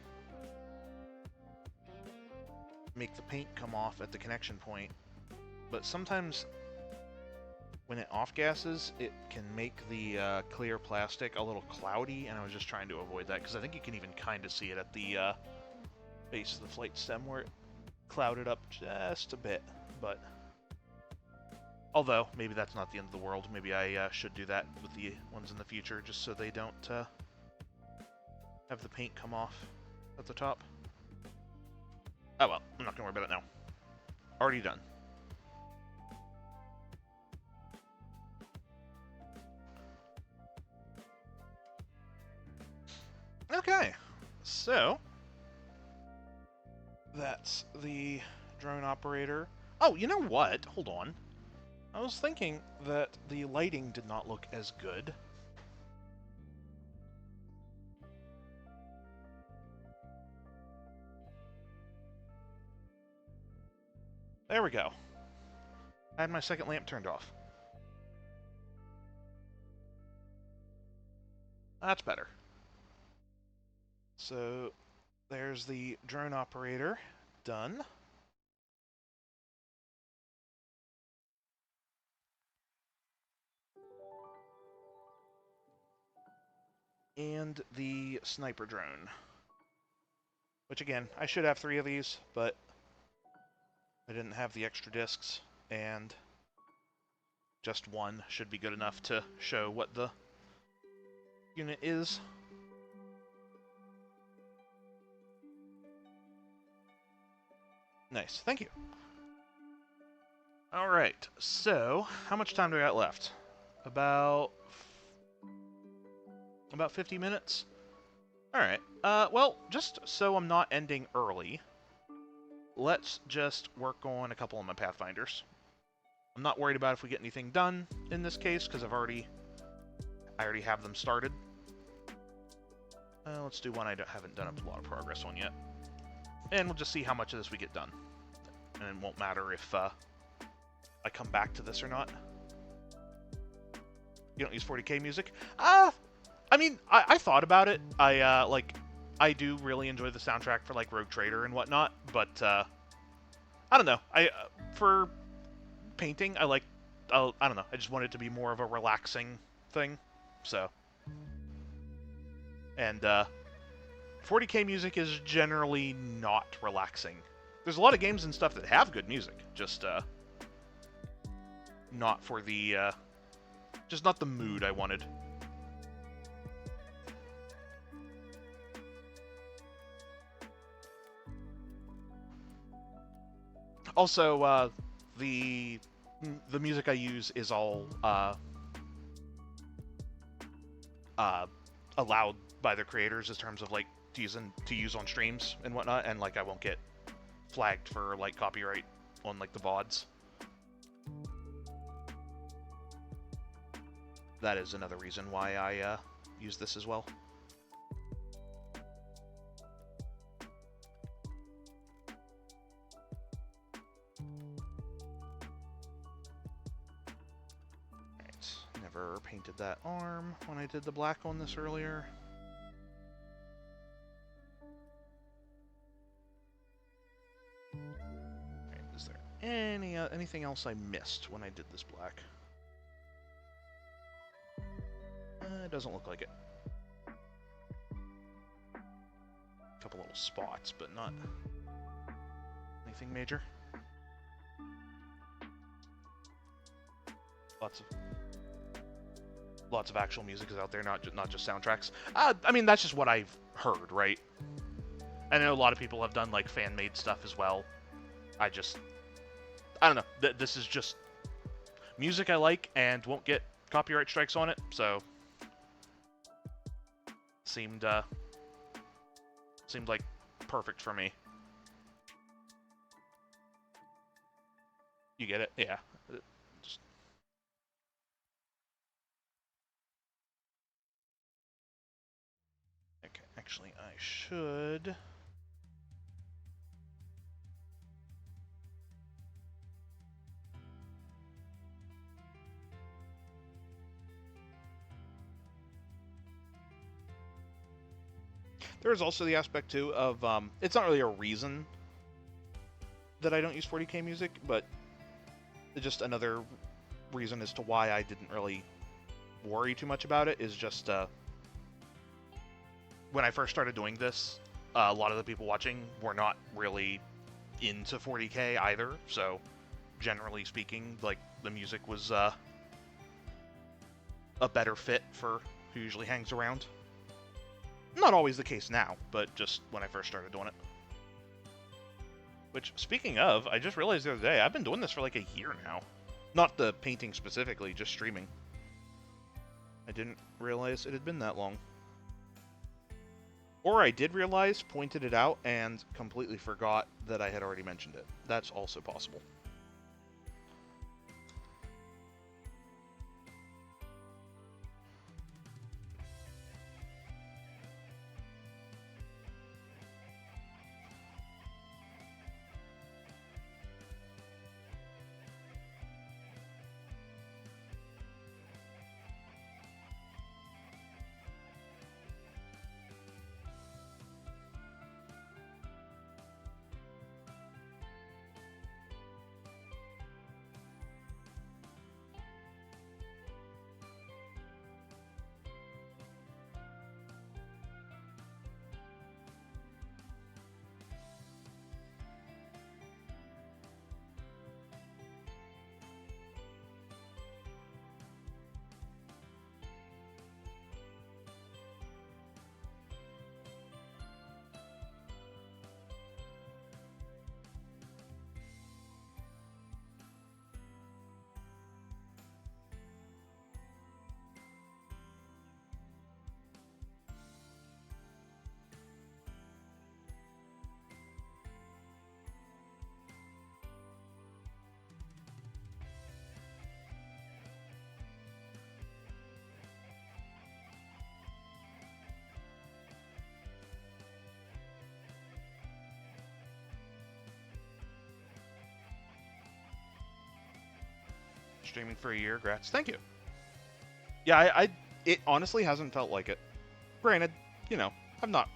make the paint come off at the connection point. But sometimes when it off-gasses, it can make the clear plastic a little cloudy, and I was just trying to avoid that, because I think you can even kind of see it at the base of the flight stem where it clouded up just a bit, but... Although, maybe that's not the end of the world. Maybe I should do that with the ones in the future, just so they don't have the paint come off at the top. Oh well, I'm not going to worry about it now. Already done. Okay, so that's the drone operator. Oh, you know what? Hold on. I was thinking that the lighting did not look as good. There we go. I had my second lamp turned off. That's better. So, there's the drone operator done. And the sniper drone. Which again, I should have 3 of these, but I didn't have the extra discs, and just one should be good enough to show what the unit is. Nice, thank you. Alright, so, how much time do I got left? About 50 minutes? Alright, well, just so I'm not ending early, let's just work on a couple of my Pathfinders. I'm not worried about if we get anything done in this case, because I already have them started. Let's do one I haven't done a lot of progress on yet. And we'll just see how much of this we get done. And it won't matter if I come back to this or not. You don't use 40K music? I mean, I thought about it. I do really enjoy the soundtrack for, like, Rogue Trader and whatnot, but, I don't know. For painting, I don't know. I just want it to be more of a relaxing thing, so. And, 40K music is generally not relaxing. There's a lot of games and stuff that have good music, just, not for the, just not the mood I wanted. Also, the music I use is all allowed by the creators in terms of like to use on streams and whatnot, and like I won't get flagged for like copyright on like the VODs. That is another reason why I use this as well. Never painted that arm when I did the black on this earlier. Right, is there anything else I missed when I did this black? It doesn't look like it. A couple little spots, but not anything major. Lots of actual music is out there, not just soundtracks. I mean, that's just what I've heard, right? I know a lot of people have done like fan-made stuff as well. I don't know. This is just music I like and won't get copyright strikes on it, so seemed like perfect for me. You get it? Yeah. Okay, actually, I should There's also the aspect too of it's not really a reason that I don't use 40k music, but just another reason as to why I didn't really worry too much about it is just when I first started doing this, a lot of the people watching were not really into 40k either, so generally speaking, like, the music was a better fit for who usually hangs around. Not always the case now, but just when I first started doing it. Which, speaking of, I just realized the other day, I've been doing this for like a year now. Not the painting specifically, just streaming. I didn't realize it had been that long. Or I did realize, pointed it out, and completely forgot that I had already mentioned it. That's also possible. Streaming for a year, grats. Thank you. Yeah, it honestly hasn't felt like it. Granted, you know, I'm not.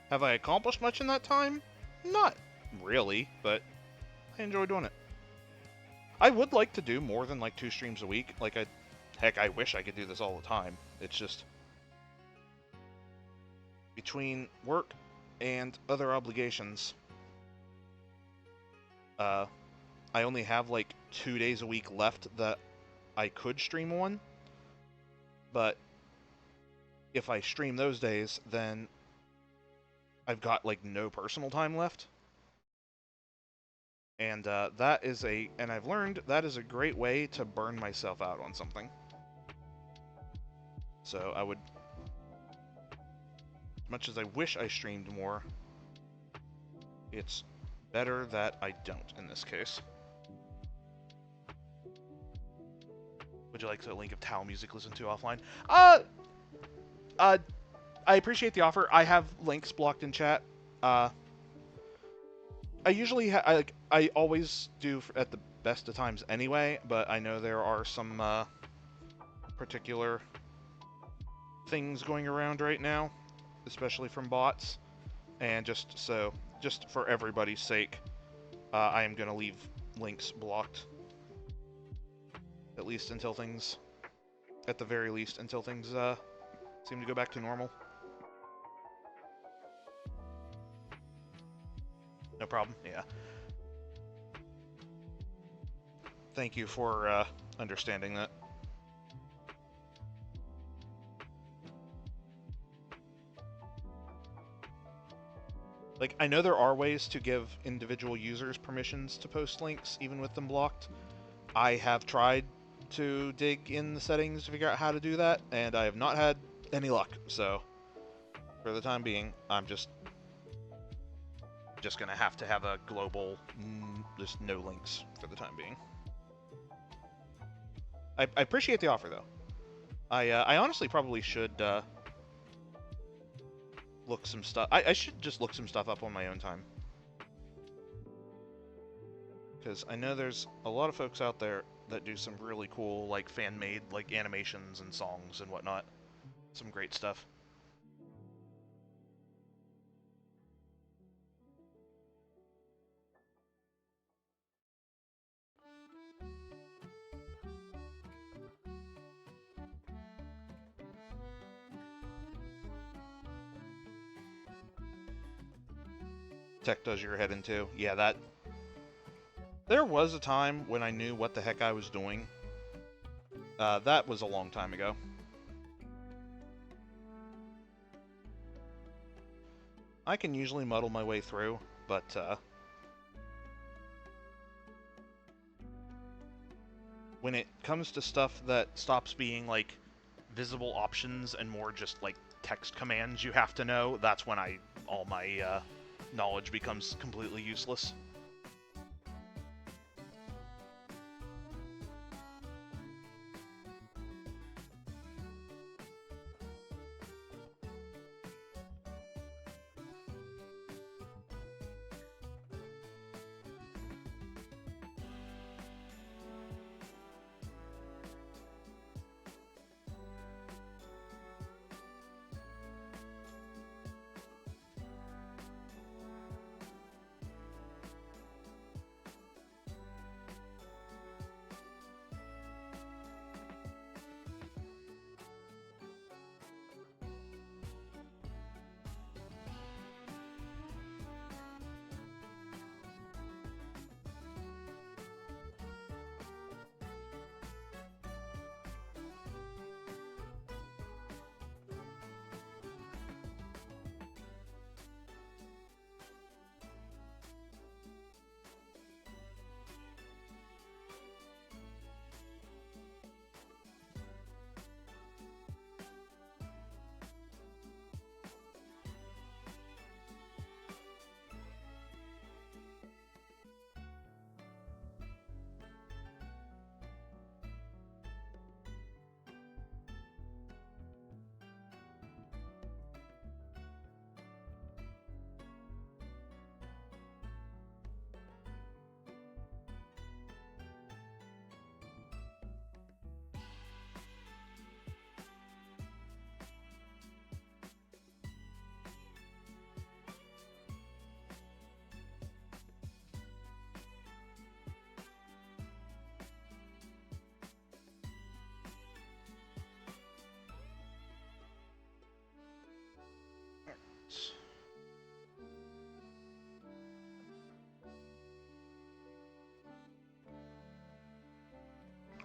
Have I accomplished much in that time? Not really, but I enjoy doing it. I would like to do more than like 2 streams a week. Like, heck, I wish I could do this all the time. It's just between work and other obligations. I only have like 2 days a week left that I could stream on, but if I stream those days, then I've got like no personal time left. And and I've learned that is a great way to burn myself out on something. So I would, as much as I wish I streamed more, it's better that I don't in this case. Would you like a link of Tao music to listen to offline? I appreciate the offer. I have links blocked in chat. I usually I always do at the best of times anyway, but I know there are some particular things going around right now, especially from bots, and just for everybody's sake, I am gonna leave links blocked. At least until things, at the very least, until things seem to go back to normal. No problem. Yeah. Thank you for understanding that. Like, I know there are ways to give individual users permissions to post links, even with them blocked. I have tried to dig in the settings to figure out how to do that, and I have not had any luck. So, for the time being, I'm just gonna have to have a global, just no links for the time being. I appreciate the offer, though. I honestly probably should look some stuff. I should just look some stuff up on my own time. Because I know there's a lot of folks out there that do some really cool, like, fan-made, like, animations and songs and whatnot. Some great stuff. tech does your head into. Yeah, that... There was a time when I knew what the heck I was doing. That was a long time ago. I can usually muddle my way through, but, when it comes to stuff that stops being, like, visible options and more just, like, text commands you have to know, that's when all my, knowledge becomes completely useless.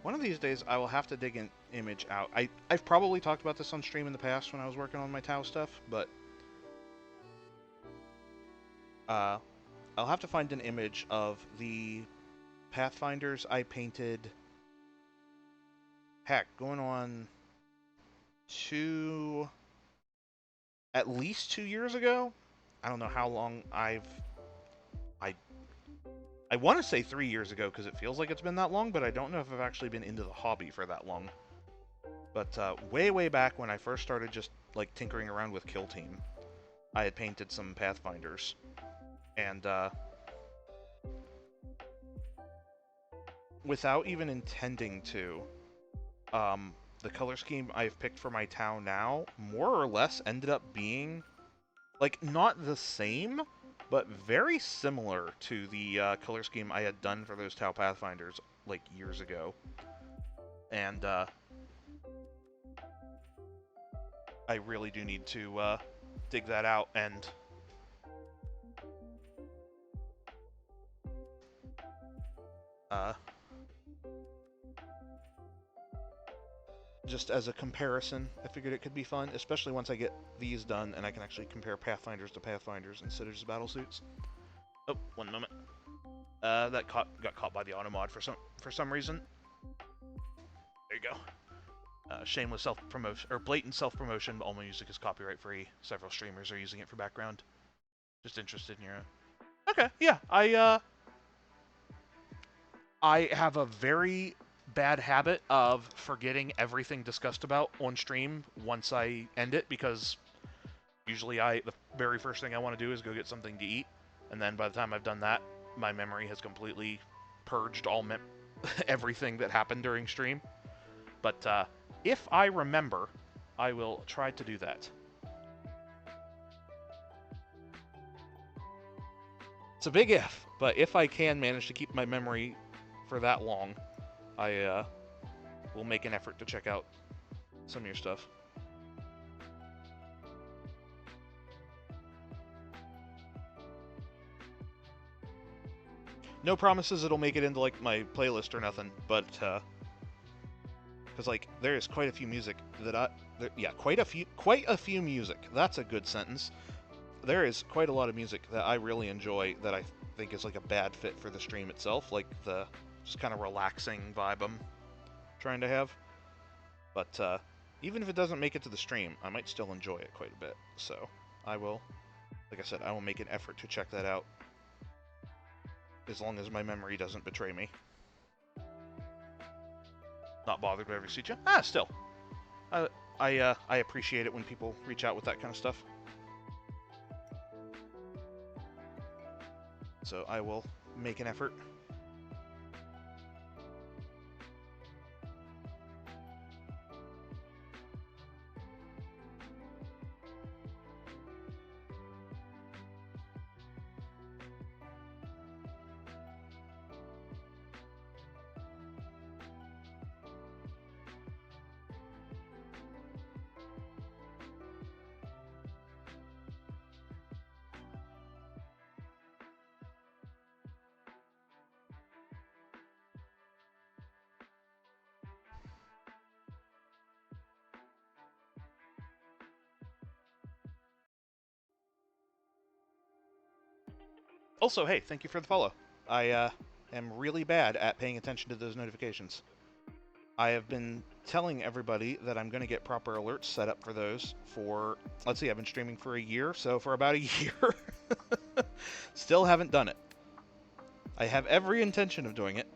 One of these days, I will have to dig an image out. I've probably talked about this on stream in the past when I was working on my Tau stuff, but I'll have to find an image of the Pathfinders I painted, heck, going on at least 2 years ago. I don't know how long I want to say 3 years ago because it feels like it's been that long, but I don't know if I've actually been into the hobby for that long. But way back when I first started just like tinkering around with Kill Team, I had painted some Pathfinders, and without even intending to, the color scheme I've picked for my town now more or less ended up being like not the same, but very similar to the color scheme I had done for those Tau Pathfinders like years ago. And I really do need to dig that out and just as a comparison, I figured it could be fun, especially once I get these done and I can actually compare Pathfinders to Pathfinders instead of just battlesuits. Oh, one moment. That got caught by the auto mod for some reason. There you go. Shameless self-promotion, or blatant self-promotion, but all my music is copyright-free. Several streamers are using it for background. Just interested in your... Okay, yeah, I have a very bad habit of forgetting everything discussed about on stream once I end it, because usually the very first thing I want to do is go get something to eat, and then by the time I've done that, my memory has completely purged everything that happened during stream. But if I remember, I will try to do that. It's a big if, but if I can manage to keep my memory for that long, I will make an effort to check out some of your stuff. No promises it'll make it into like my playlist or nothing, but because like there is quite a few music that quite a few music. That's a good sentence. There is quite a lot of music that I really enjoy that I think is like a bad fit for the stream itself, like the just kind of relaxing vibe I'm trying to have. But even if it doesn't make it to the stream, I might still enjoy it quite a bit. So I will, like I said, I will make an effort to check that out as long as my memory doesn't betray me. Not bothered to ever see you. Still, I appreciate it when people reach out with that kind of stuff. So I will make an effort. Also, hey, thank you for the follow. I am really bad at paying attention to those notifications. I have been telling everybody that I'm going to get proper alerts set up for those for, let's see, I've been streaming for a year, so for about a year. Still haven't done it. I have every intention of doing it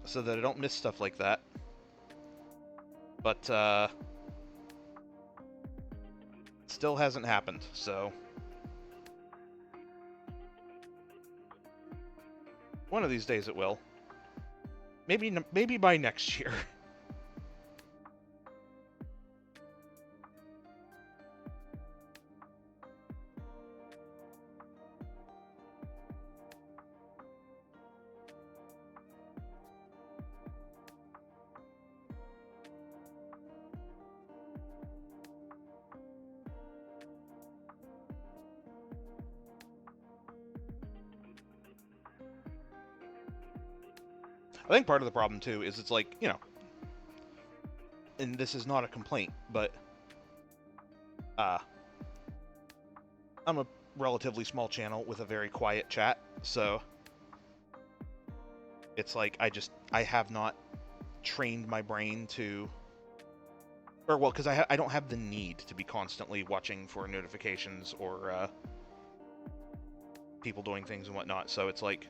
so that I don't miss stuff like that. But, still hasn't happened, so one of these days it will. Maybe by next year. I think part of the problem, too, is it's like, you know, and this is not a complaint, but I'm a relatively small channel with a very quiet chat, so it's like I have not trained my brain to, or well, because I don't have the need to be constantly watching for notifications or people doing things and whatnot, so it's like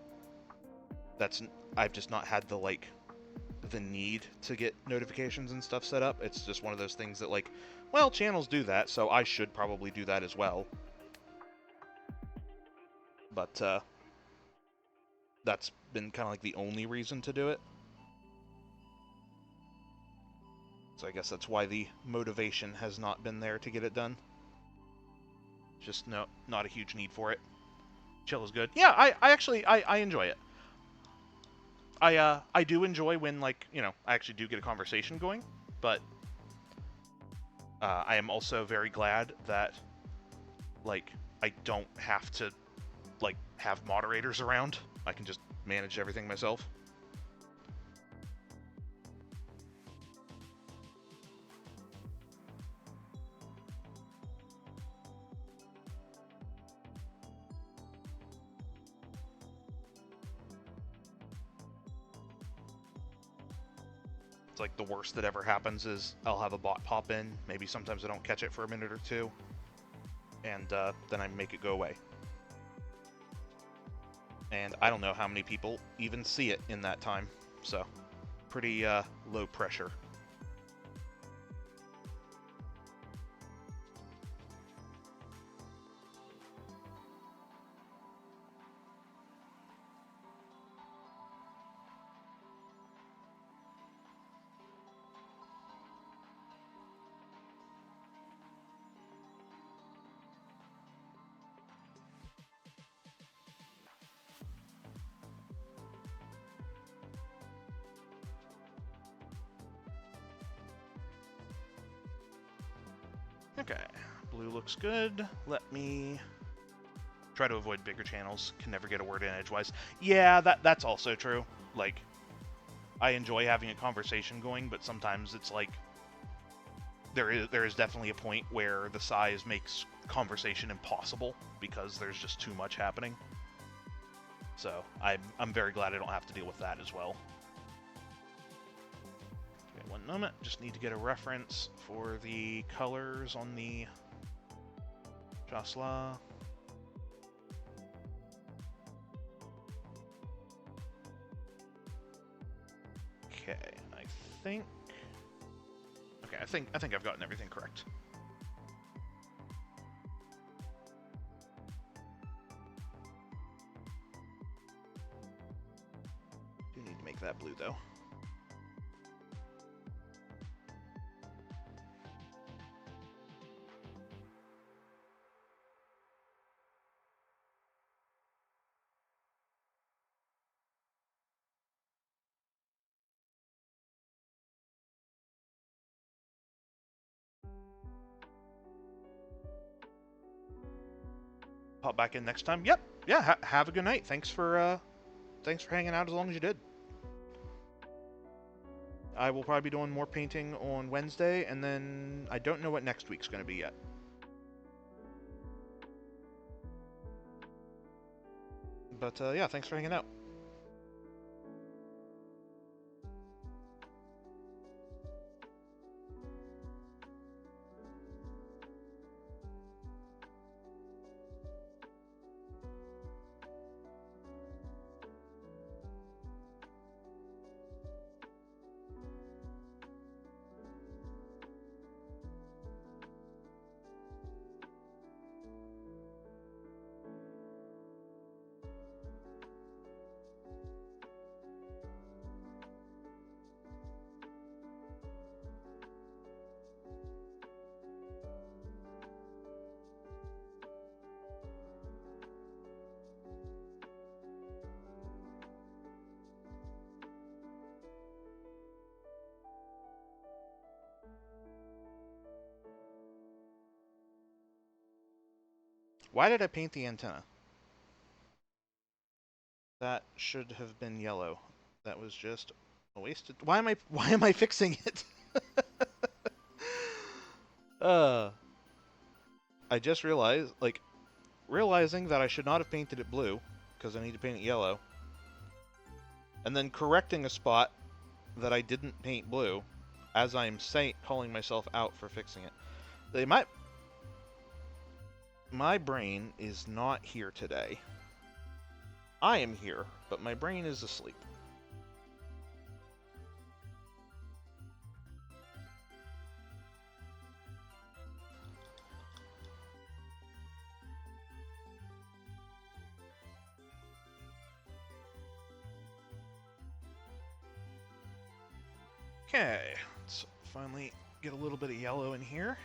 I've just not had the need to get notifications and stuff set up. It's just one of those things that like, well, channels do that, so I should probably do that as well. But that's been kind of like the only reason to do it. So I guess that's why the motivation has not been there to get it done. Just not a huge need for it. Chill is good. Yeah, I actually enjoy it. I do enjoy when, like, you know, I actually do get a conversation going, but I am also very glad that, like, I don't have to, like, have moderators around. I can just manage everything myself. It's like the worst that ever happens is I'll have a bot pop in. Maybe sometimes I don't catch it for a minute or two. And then I make it go away. And I don't know how many people even see it in that time. So, pretty low pressure. Okay, blue looks good. Let me try to avoid bigger channels, can never get a word in edgewise. Yeah, that's also true. Like, I enjoy having a conversation going, but sometimes it's like there is definitely a point where the size makes conversation impossible because there's just too much happening. So I'm very glad I don't have to deal with that as well. Okay, one moment. Just need to get a reference for the colors on the Josla. Okay, I think I've gotten everything correct. Do need to make that blue though. Pop back in next time. Yep. Yeah. Have a good night. Thanks for hanging out as long as you did. I will probably be doing more painting on Wednesday, and then I don't know what next week's going to be yet. But yeah, thanks for hanging out. Why did I paint the antenna? That should have been yellow. That was just a wasted. Why am I fixing it? I just realized, realizing that I should not have painted it blue because I need to paint it yellow, and then correcting a spot that I didn't paint blue as I'm calling myself out for fixing it. My brain is not here today. I am here, but my brain is asleep. Okay, let's finally get a little bit of yellow in here.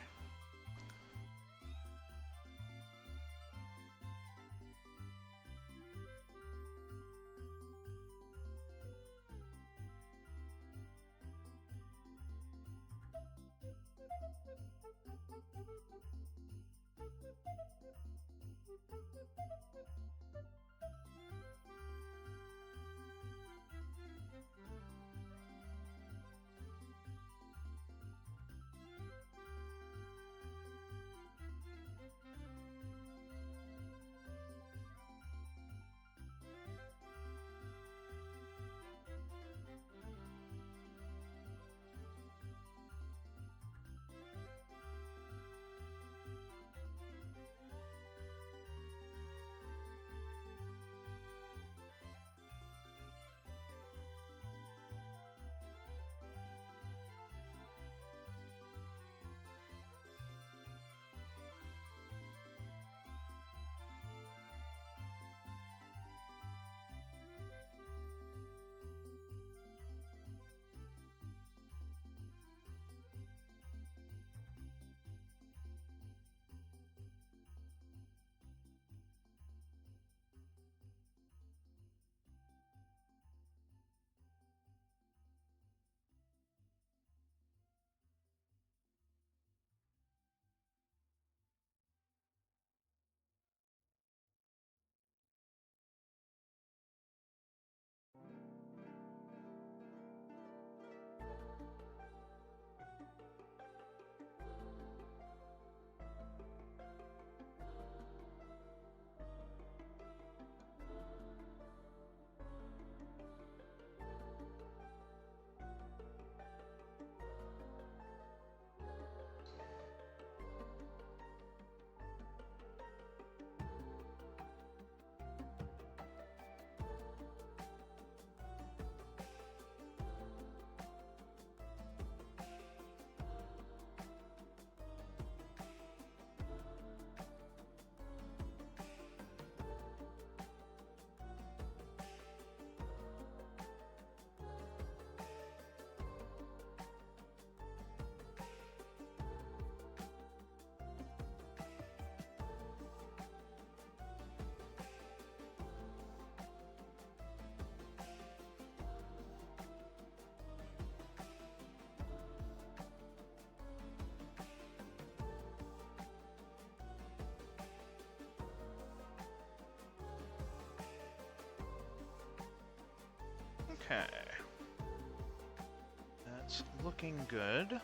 Okay. That's looking good.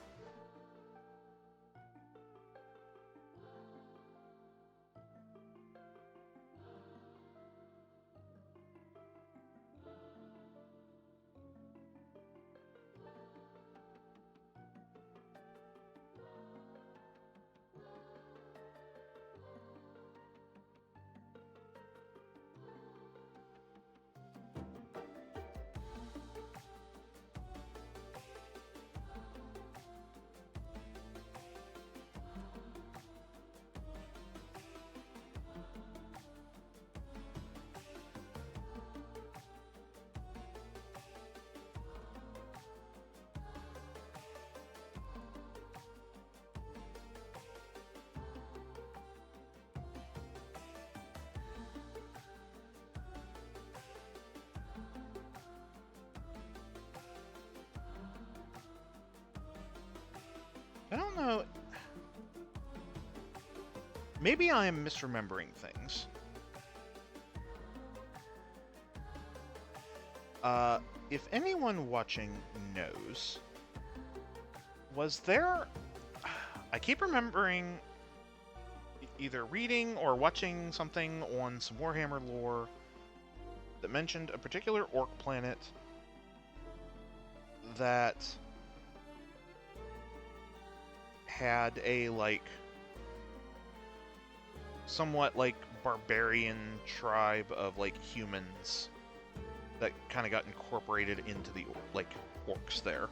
I don't know. Maybe I am misremembering things. If anyone watching knows, was there... I keep remembering either reading or watching something on some Warhammer lore that mentioned a particular orc planet that had a, like, somewhat, like, barbarian tribe of, like, humans that kind of got incorporated into the, like, orcs there.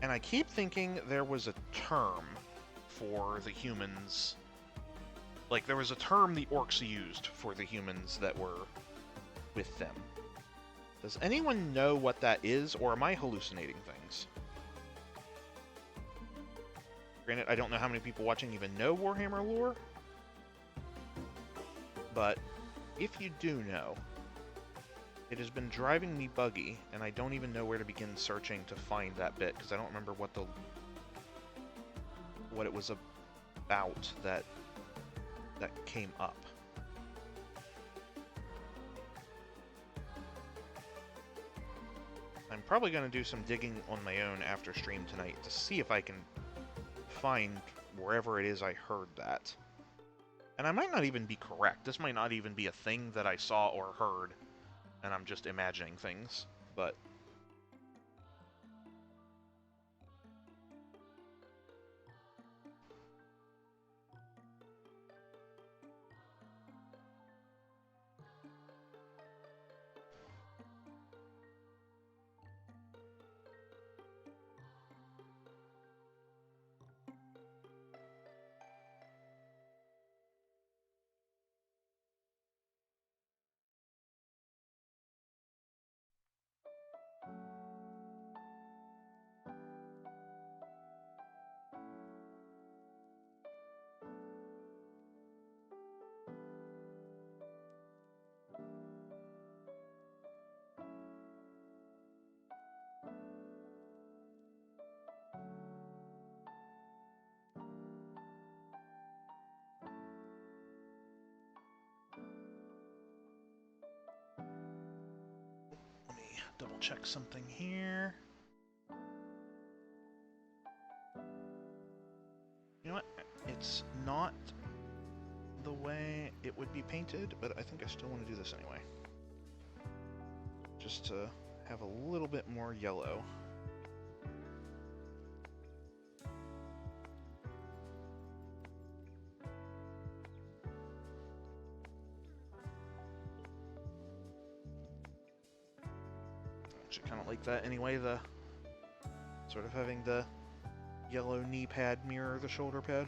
And I keep thinking there was a term for the humans. Like, there was a term the orcs used for the humans that were with them. Does anyone know what that is, or am I hallucinating things? Granted, I don't know how many people watching even know Warhammer lore, but if you do know, it has been driving me buggy, and I don't even know where to begin searching to find that bit, because I don't remember what it was about that came up. I'm probably going to do some digging on my own after stream tonight to see if I can find wherever it is I heard that. And I might not even be correct. This might not even be a thing that I saw or heard, and I'm just imagining things, but... Let me double check something here. You know what? It's not the way it would be painted, but I think I still want to do this anyway. Just to have a little bit more yellow. Actually kind of like that anyway, the sort of having the yellow knee pad mirror the shoulder pad.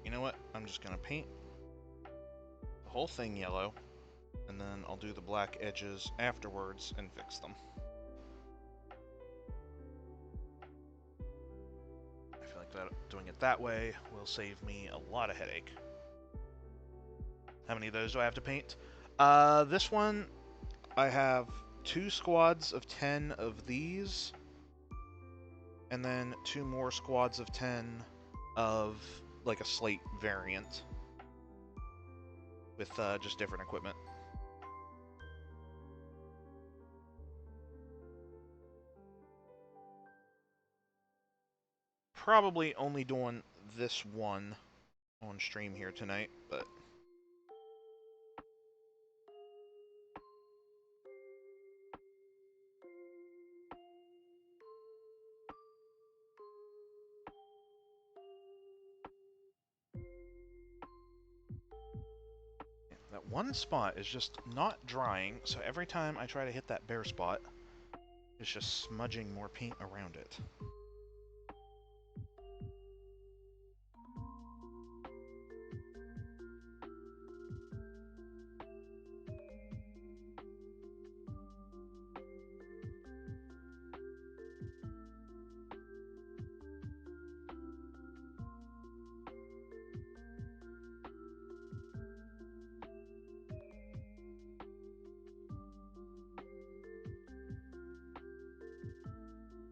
you know what? I'm just gonna paint the whole thing yellow, and then I'll do the black edges afterwards and fix them. I feel like doing it that way will save me a lot of headache. How many of those do I have to paint? This one, I have 2 squads of 10 of these, and then 2 more squads of 10 of, like, a slate variant with just different equipment. Probably only doing this one on stream here tonight, but... that one spot is just not drying, so every time I try to hit that bare spot, it's just smudging more paint around it.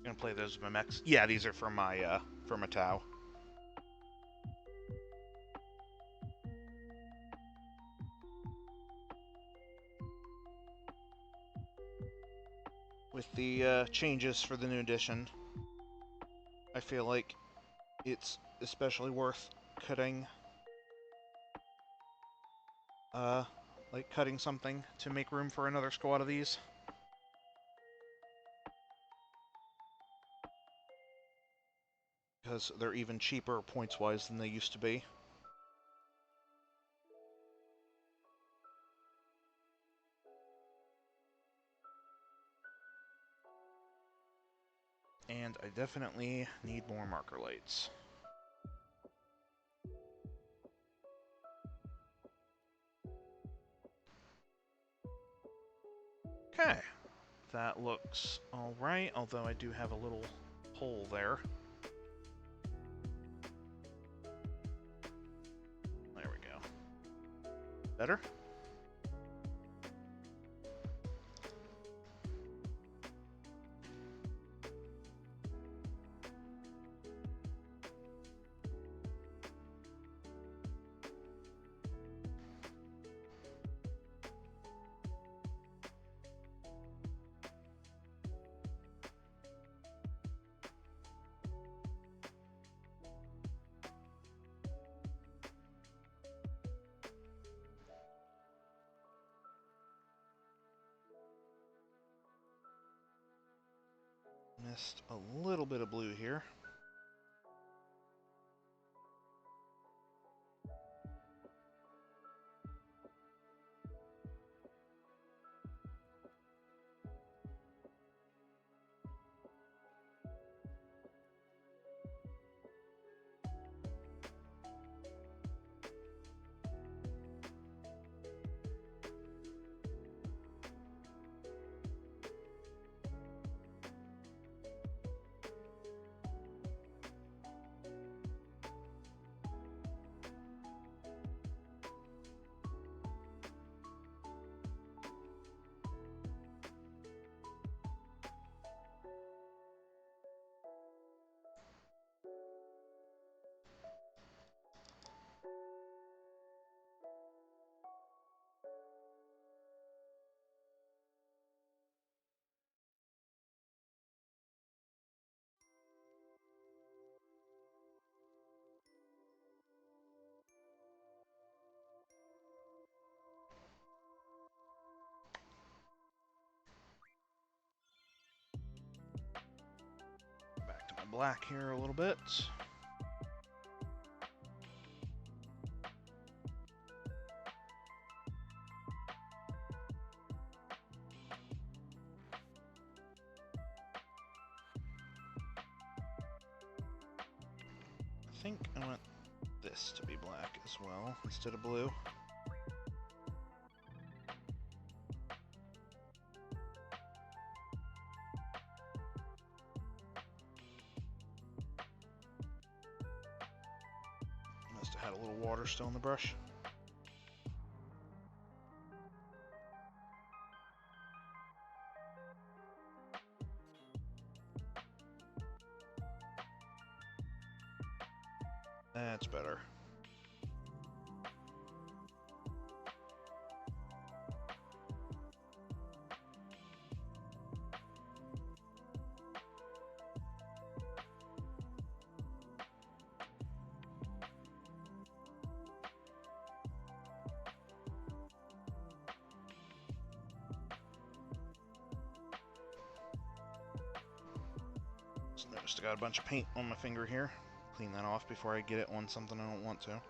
Gonna play those with my mechs. Yeah, these are from my Tau. With the changes for the new edition, I feel like it's especially worth cutting, like cutting something to make room for another squad of these. Because they're even cheaper points-wise than they used to be. And I definitely need more marker lights. Okay, that looks alright, although I do have a little hole there. There we go. Better? Missed a little bit of blue here. Back to my black here a little bit. I think I went this to be black as well, instead of blue. Must have had a little water still in the brush. That's better. Just noticed I got a bunch of paint on my finger here. Clean that off before I get it on something I don't want to.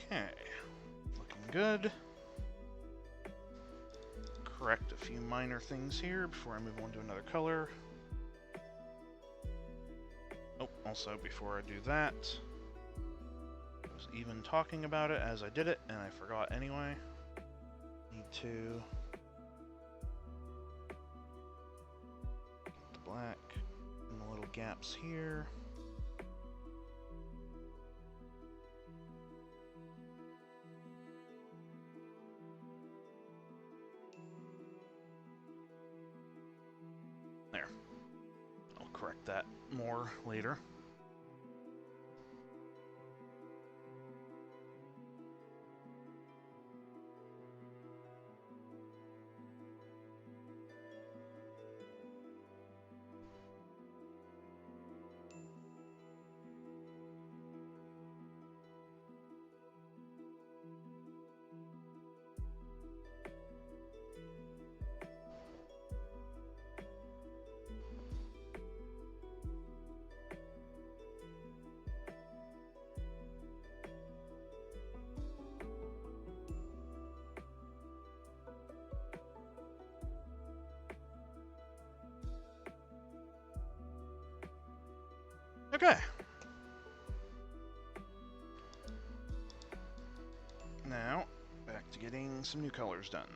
Okay, looking good. Correct a few minor things here before I move on to another color. Oh, also before I do that, I was even talking about it as I did it, and I forgot anyway. Need to get the black and the little gaps here. There. I'll correct that more later. Okay. Now, back to getting some new colors done.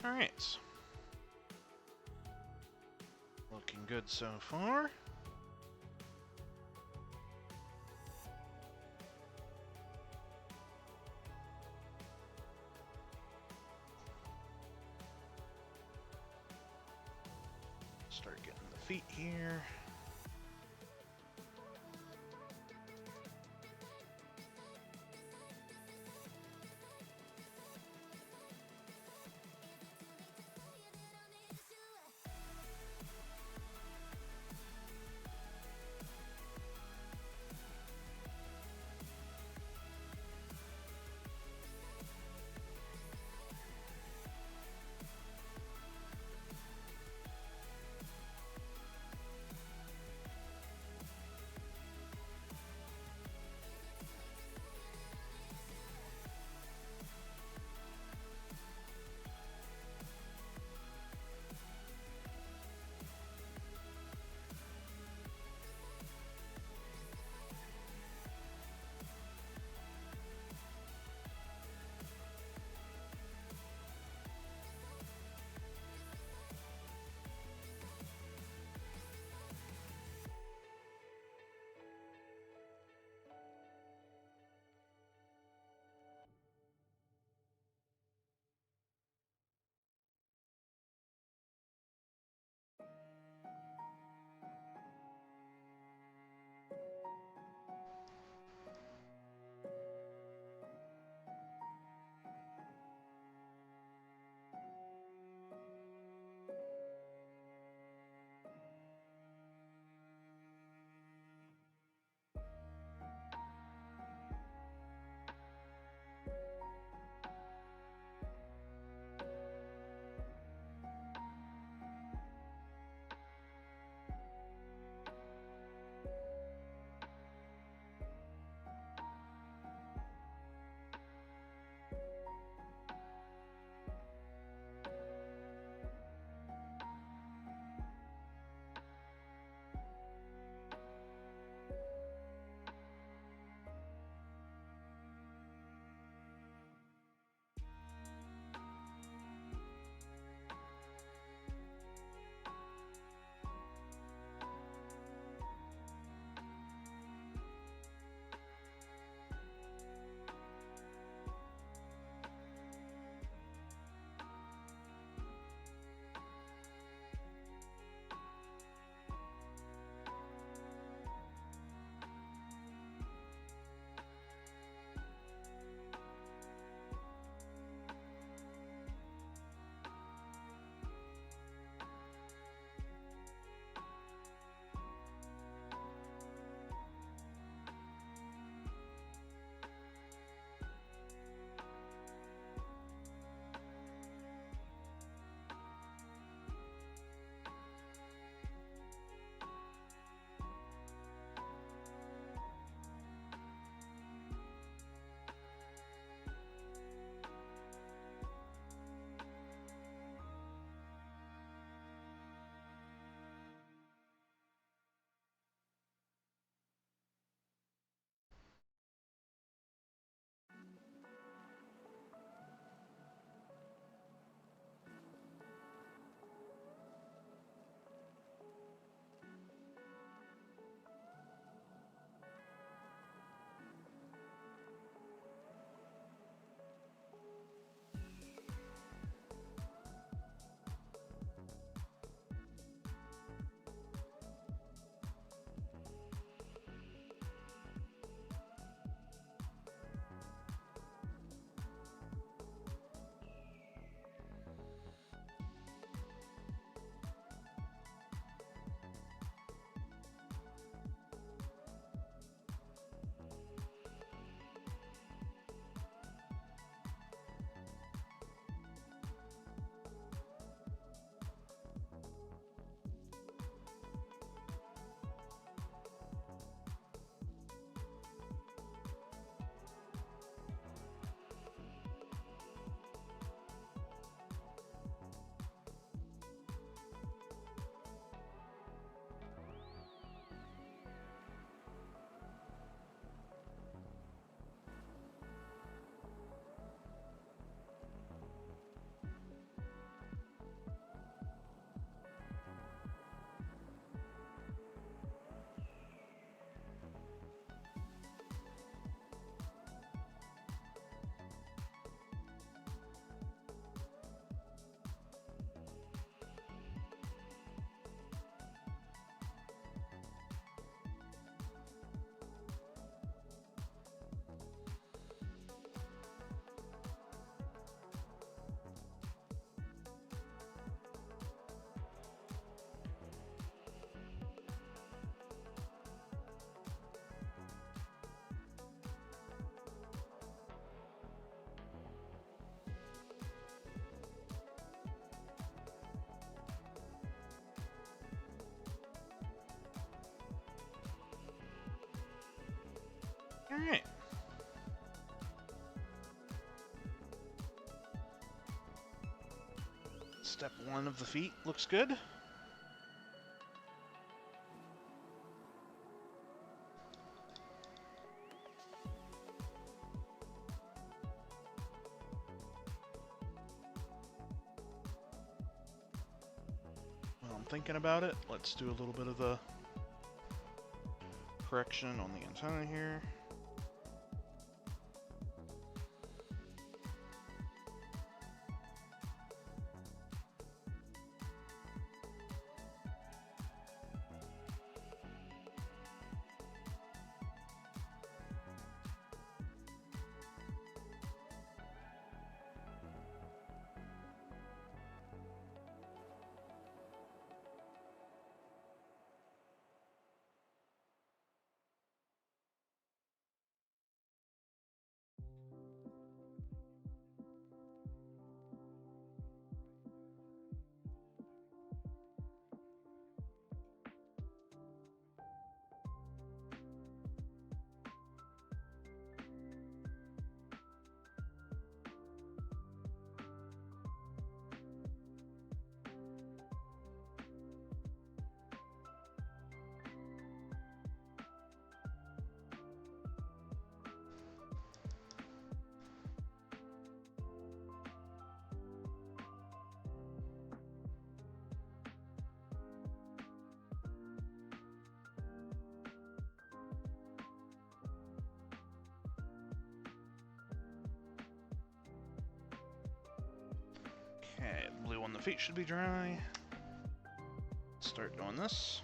Alright. Looking good so far. Start getting the feet here. Alright. Step 1 of the feat looks good. While I'm thinking about it, let's do a little bit of the correction on the antenna here. Okay, blue on the feet should be dry. Start doing this.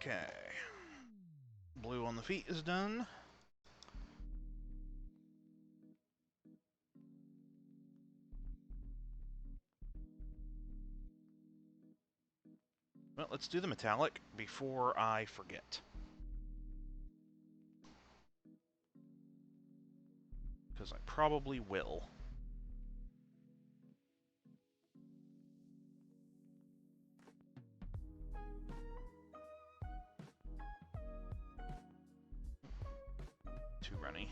Okay. Blue on the feet is done. Well, let's do the metallic before I forget. Because I probably will. Too runny.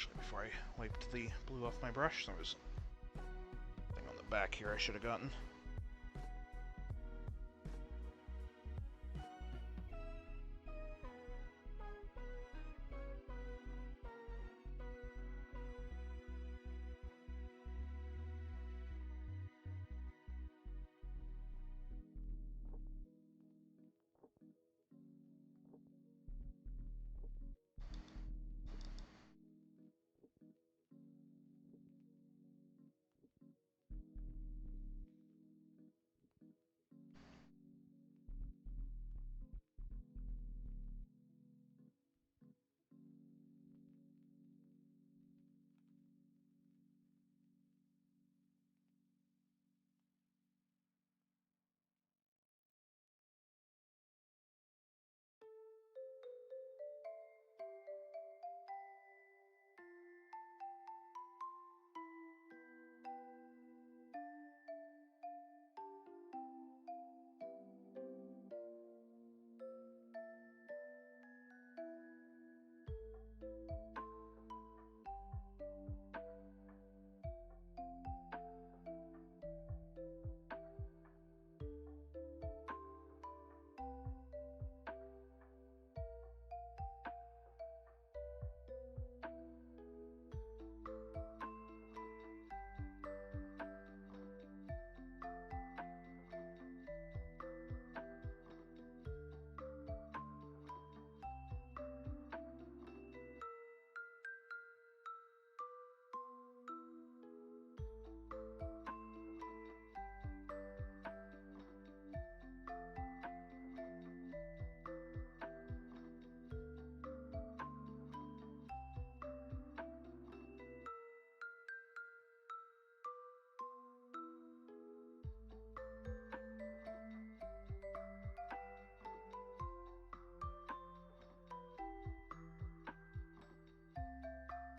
Actually, before I wiped the blue off my brush, there was a thing on the back here I should have gotten.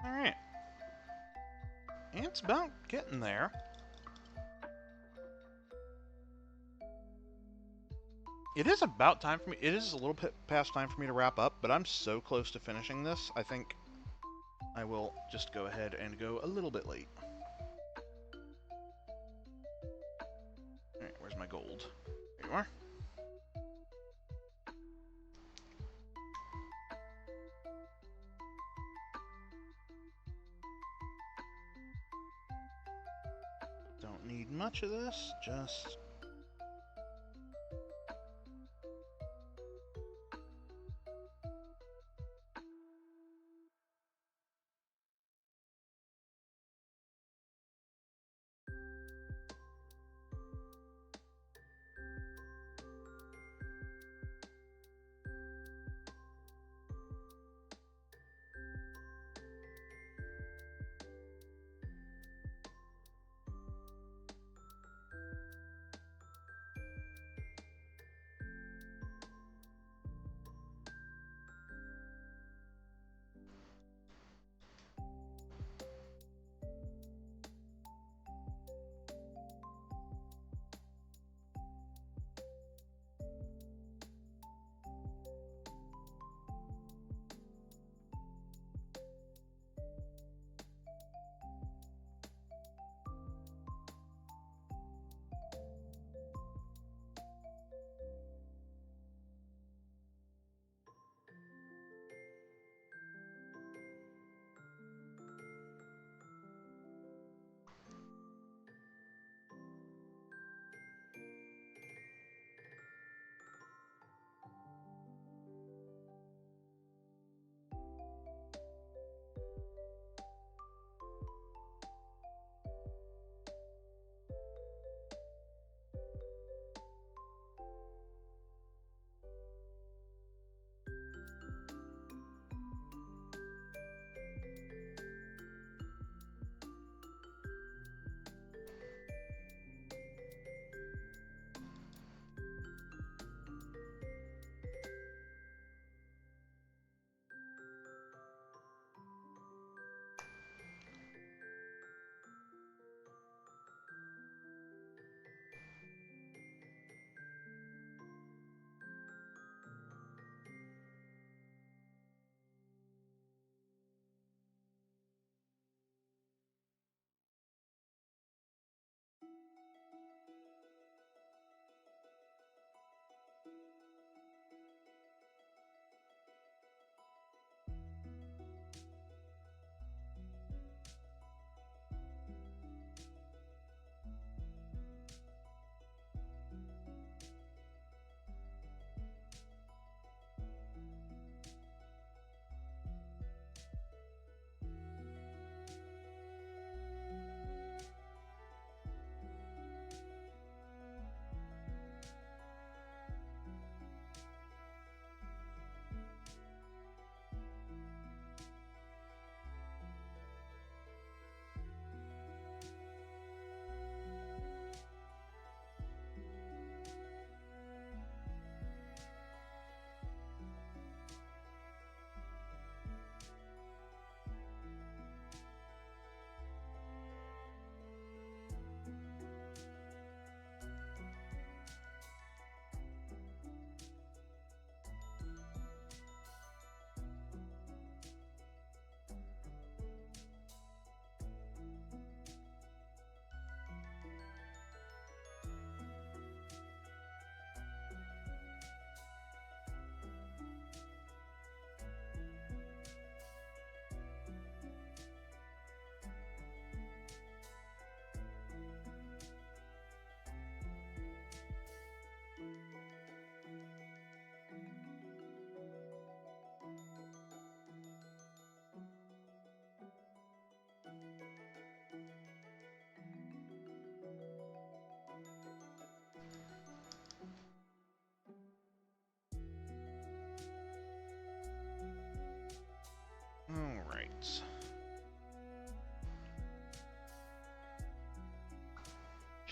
Alright. And it's about getting there. It is about time for me. It is a little bit past time for me to wrap up, but I'm so close to finishing this, I think I will just go ahead and go a little bit late. Alright, where's my gold? There you are. Don't need much of this, just...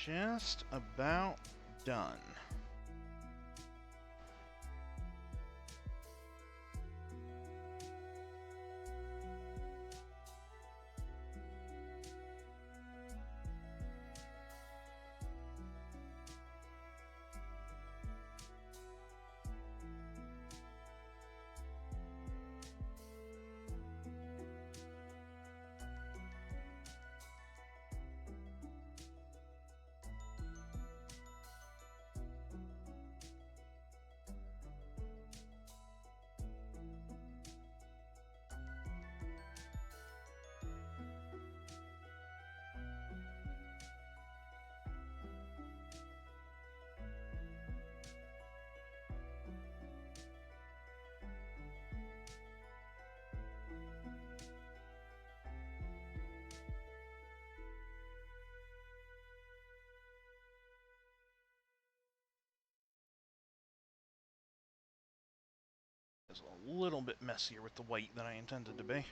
just about done. It's a little bit messier with the white than I intended to be.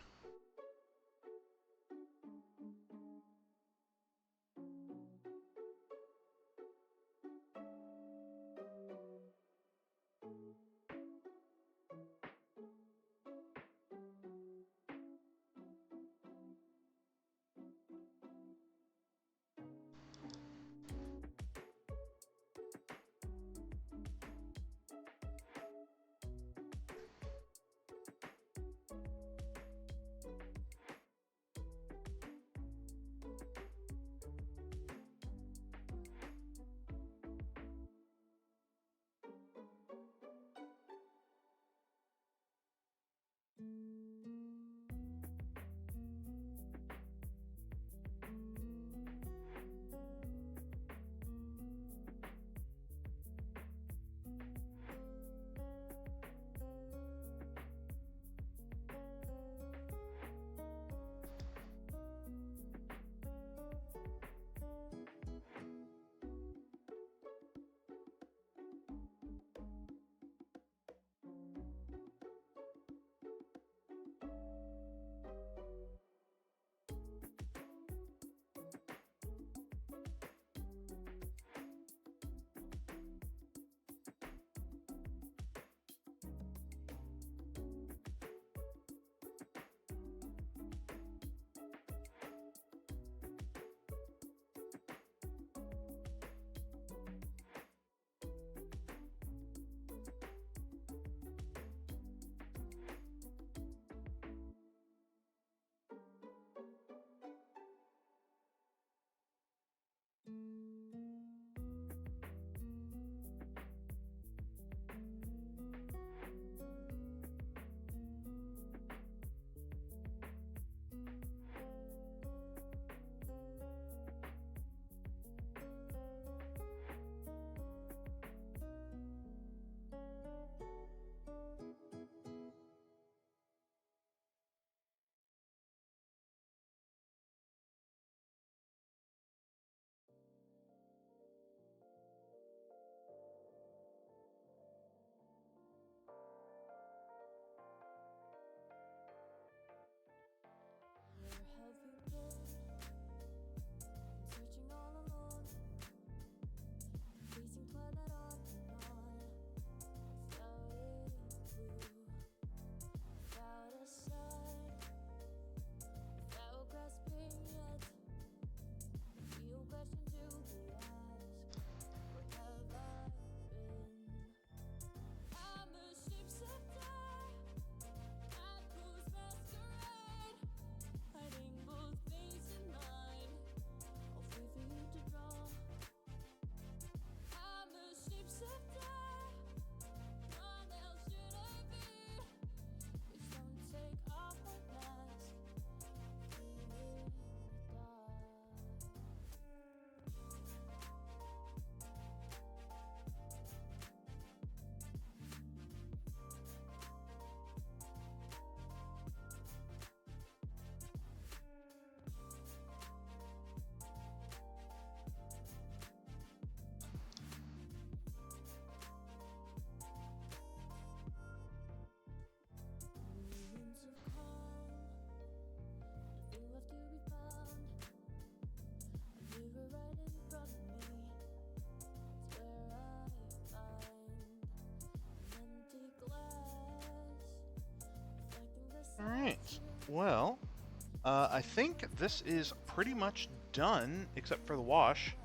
I think this is pretty much done, except for the wash.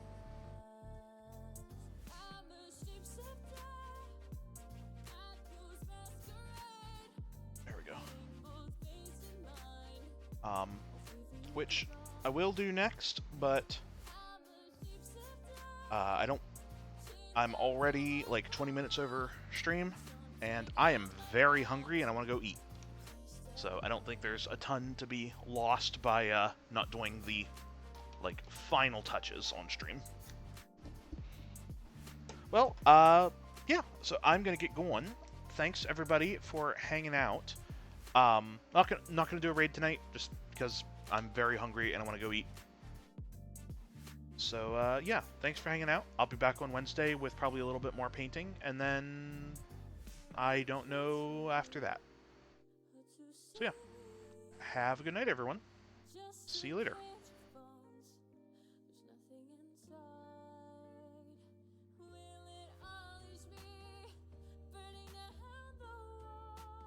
There we go. Which I will do next, but I don't. I'm already like 20 minutes over stream, and I am very hungry, and I want to go eat. So I don't think there's a ton to be lost by not doing the like final touches on stream. Well, yeah. So I'm gonna get going. Thanks everybody for hanging out. Not gonna do a raid tonight, just because I'm very hungry and I want to go eat. So yeah, thanks for hanging out. I'll be back on Wednesday with probably a little bit more painting, and then I don't know after that. So yeah, have a good night, everyone. See you later.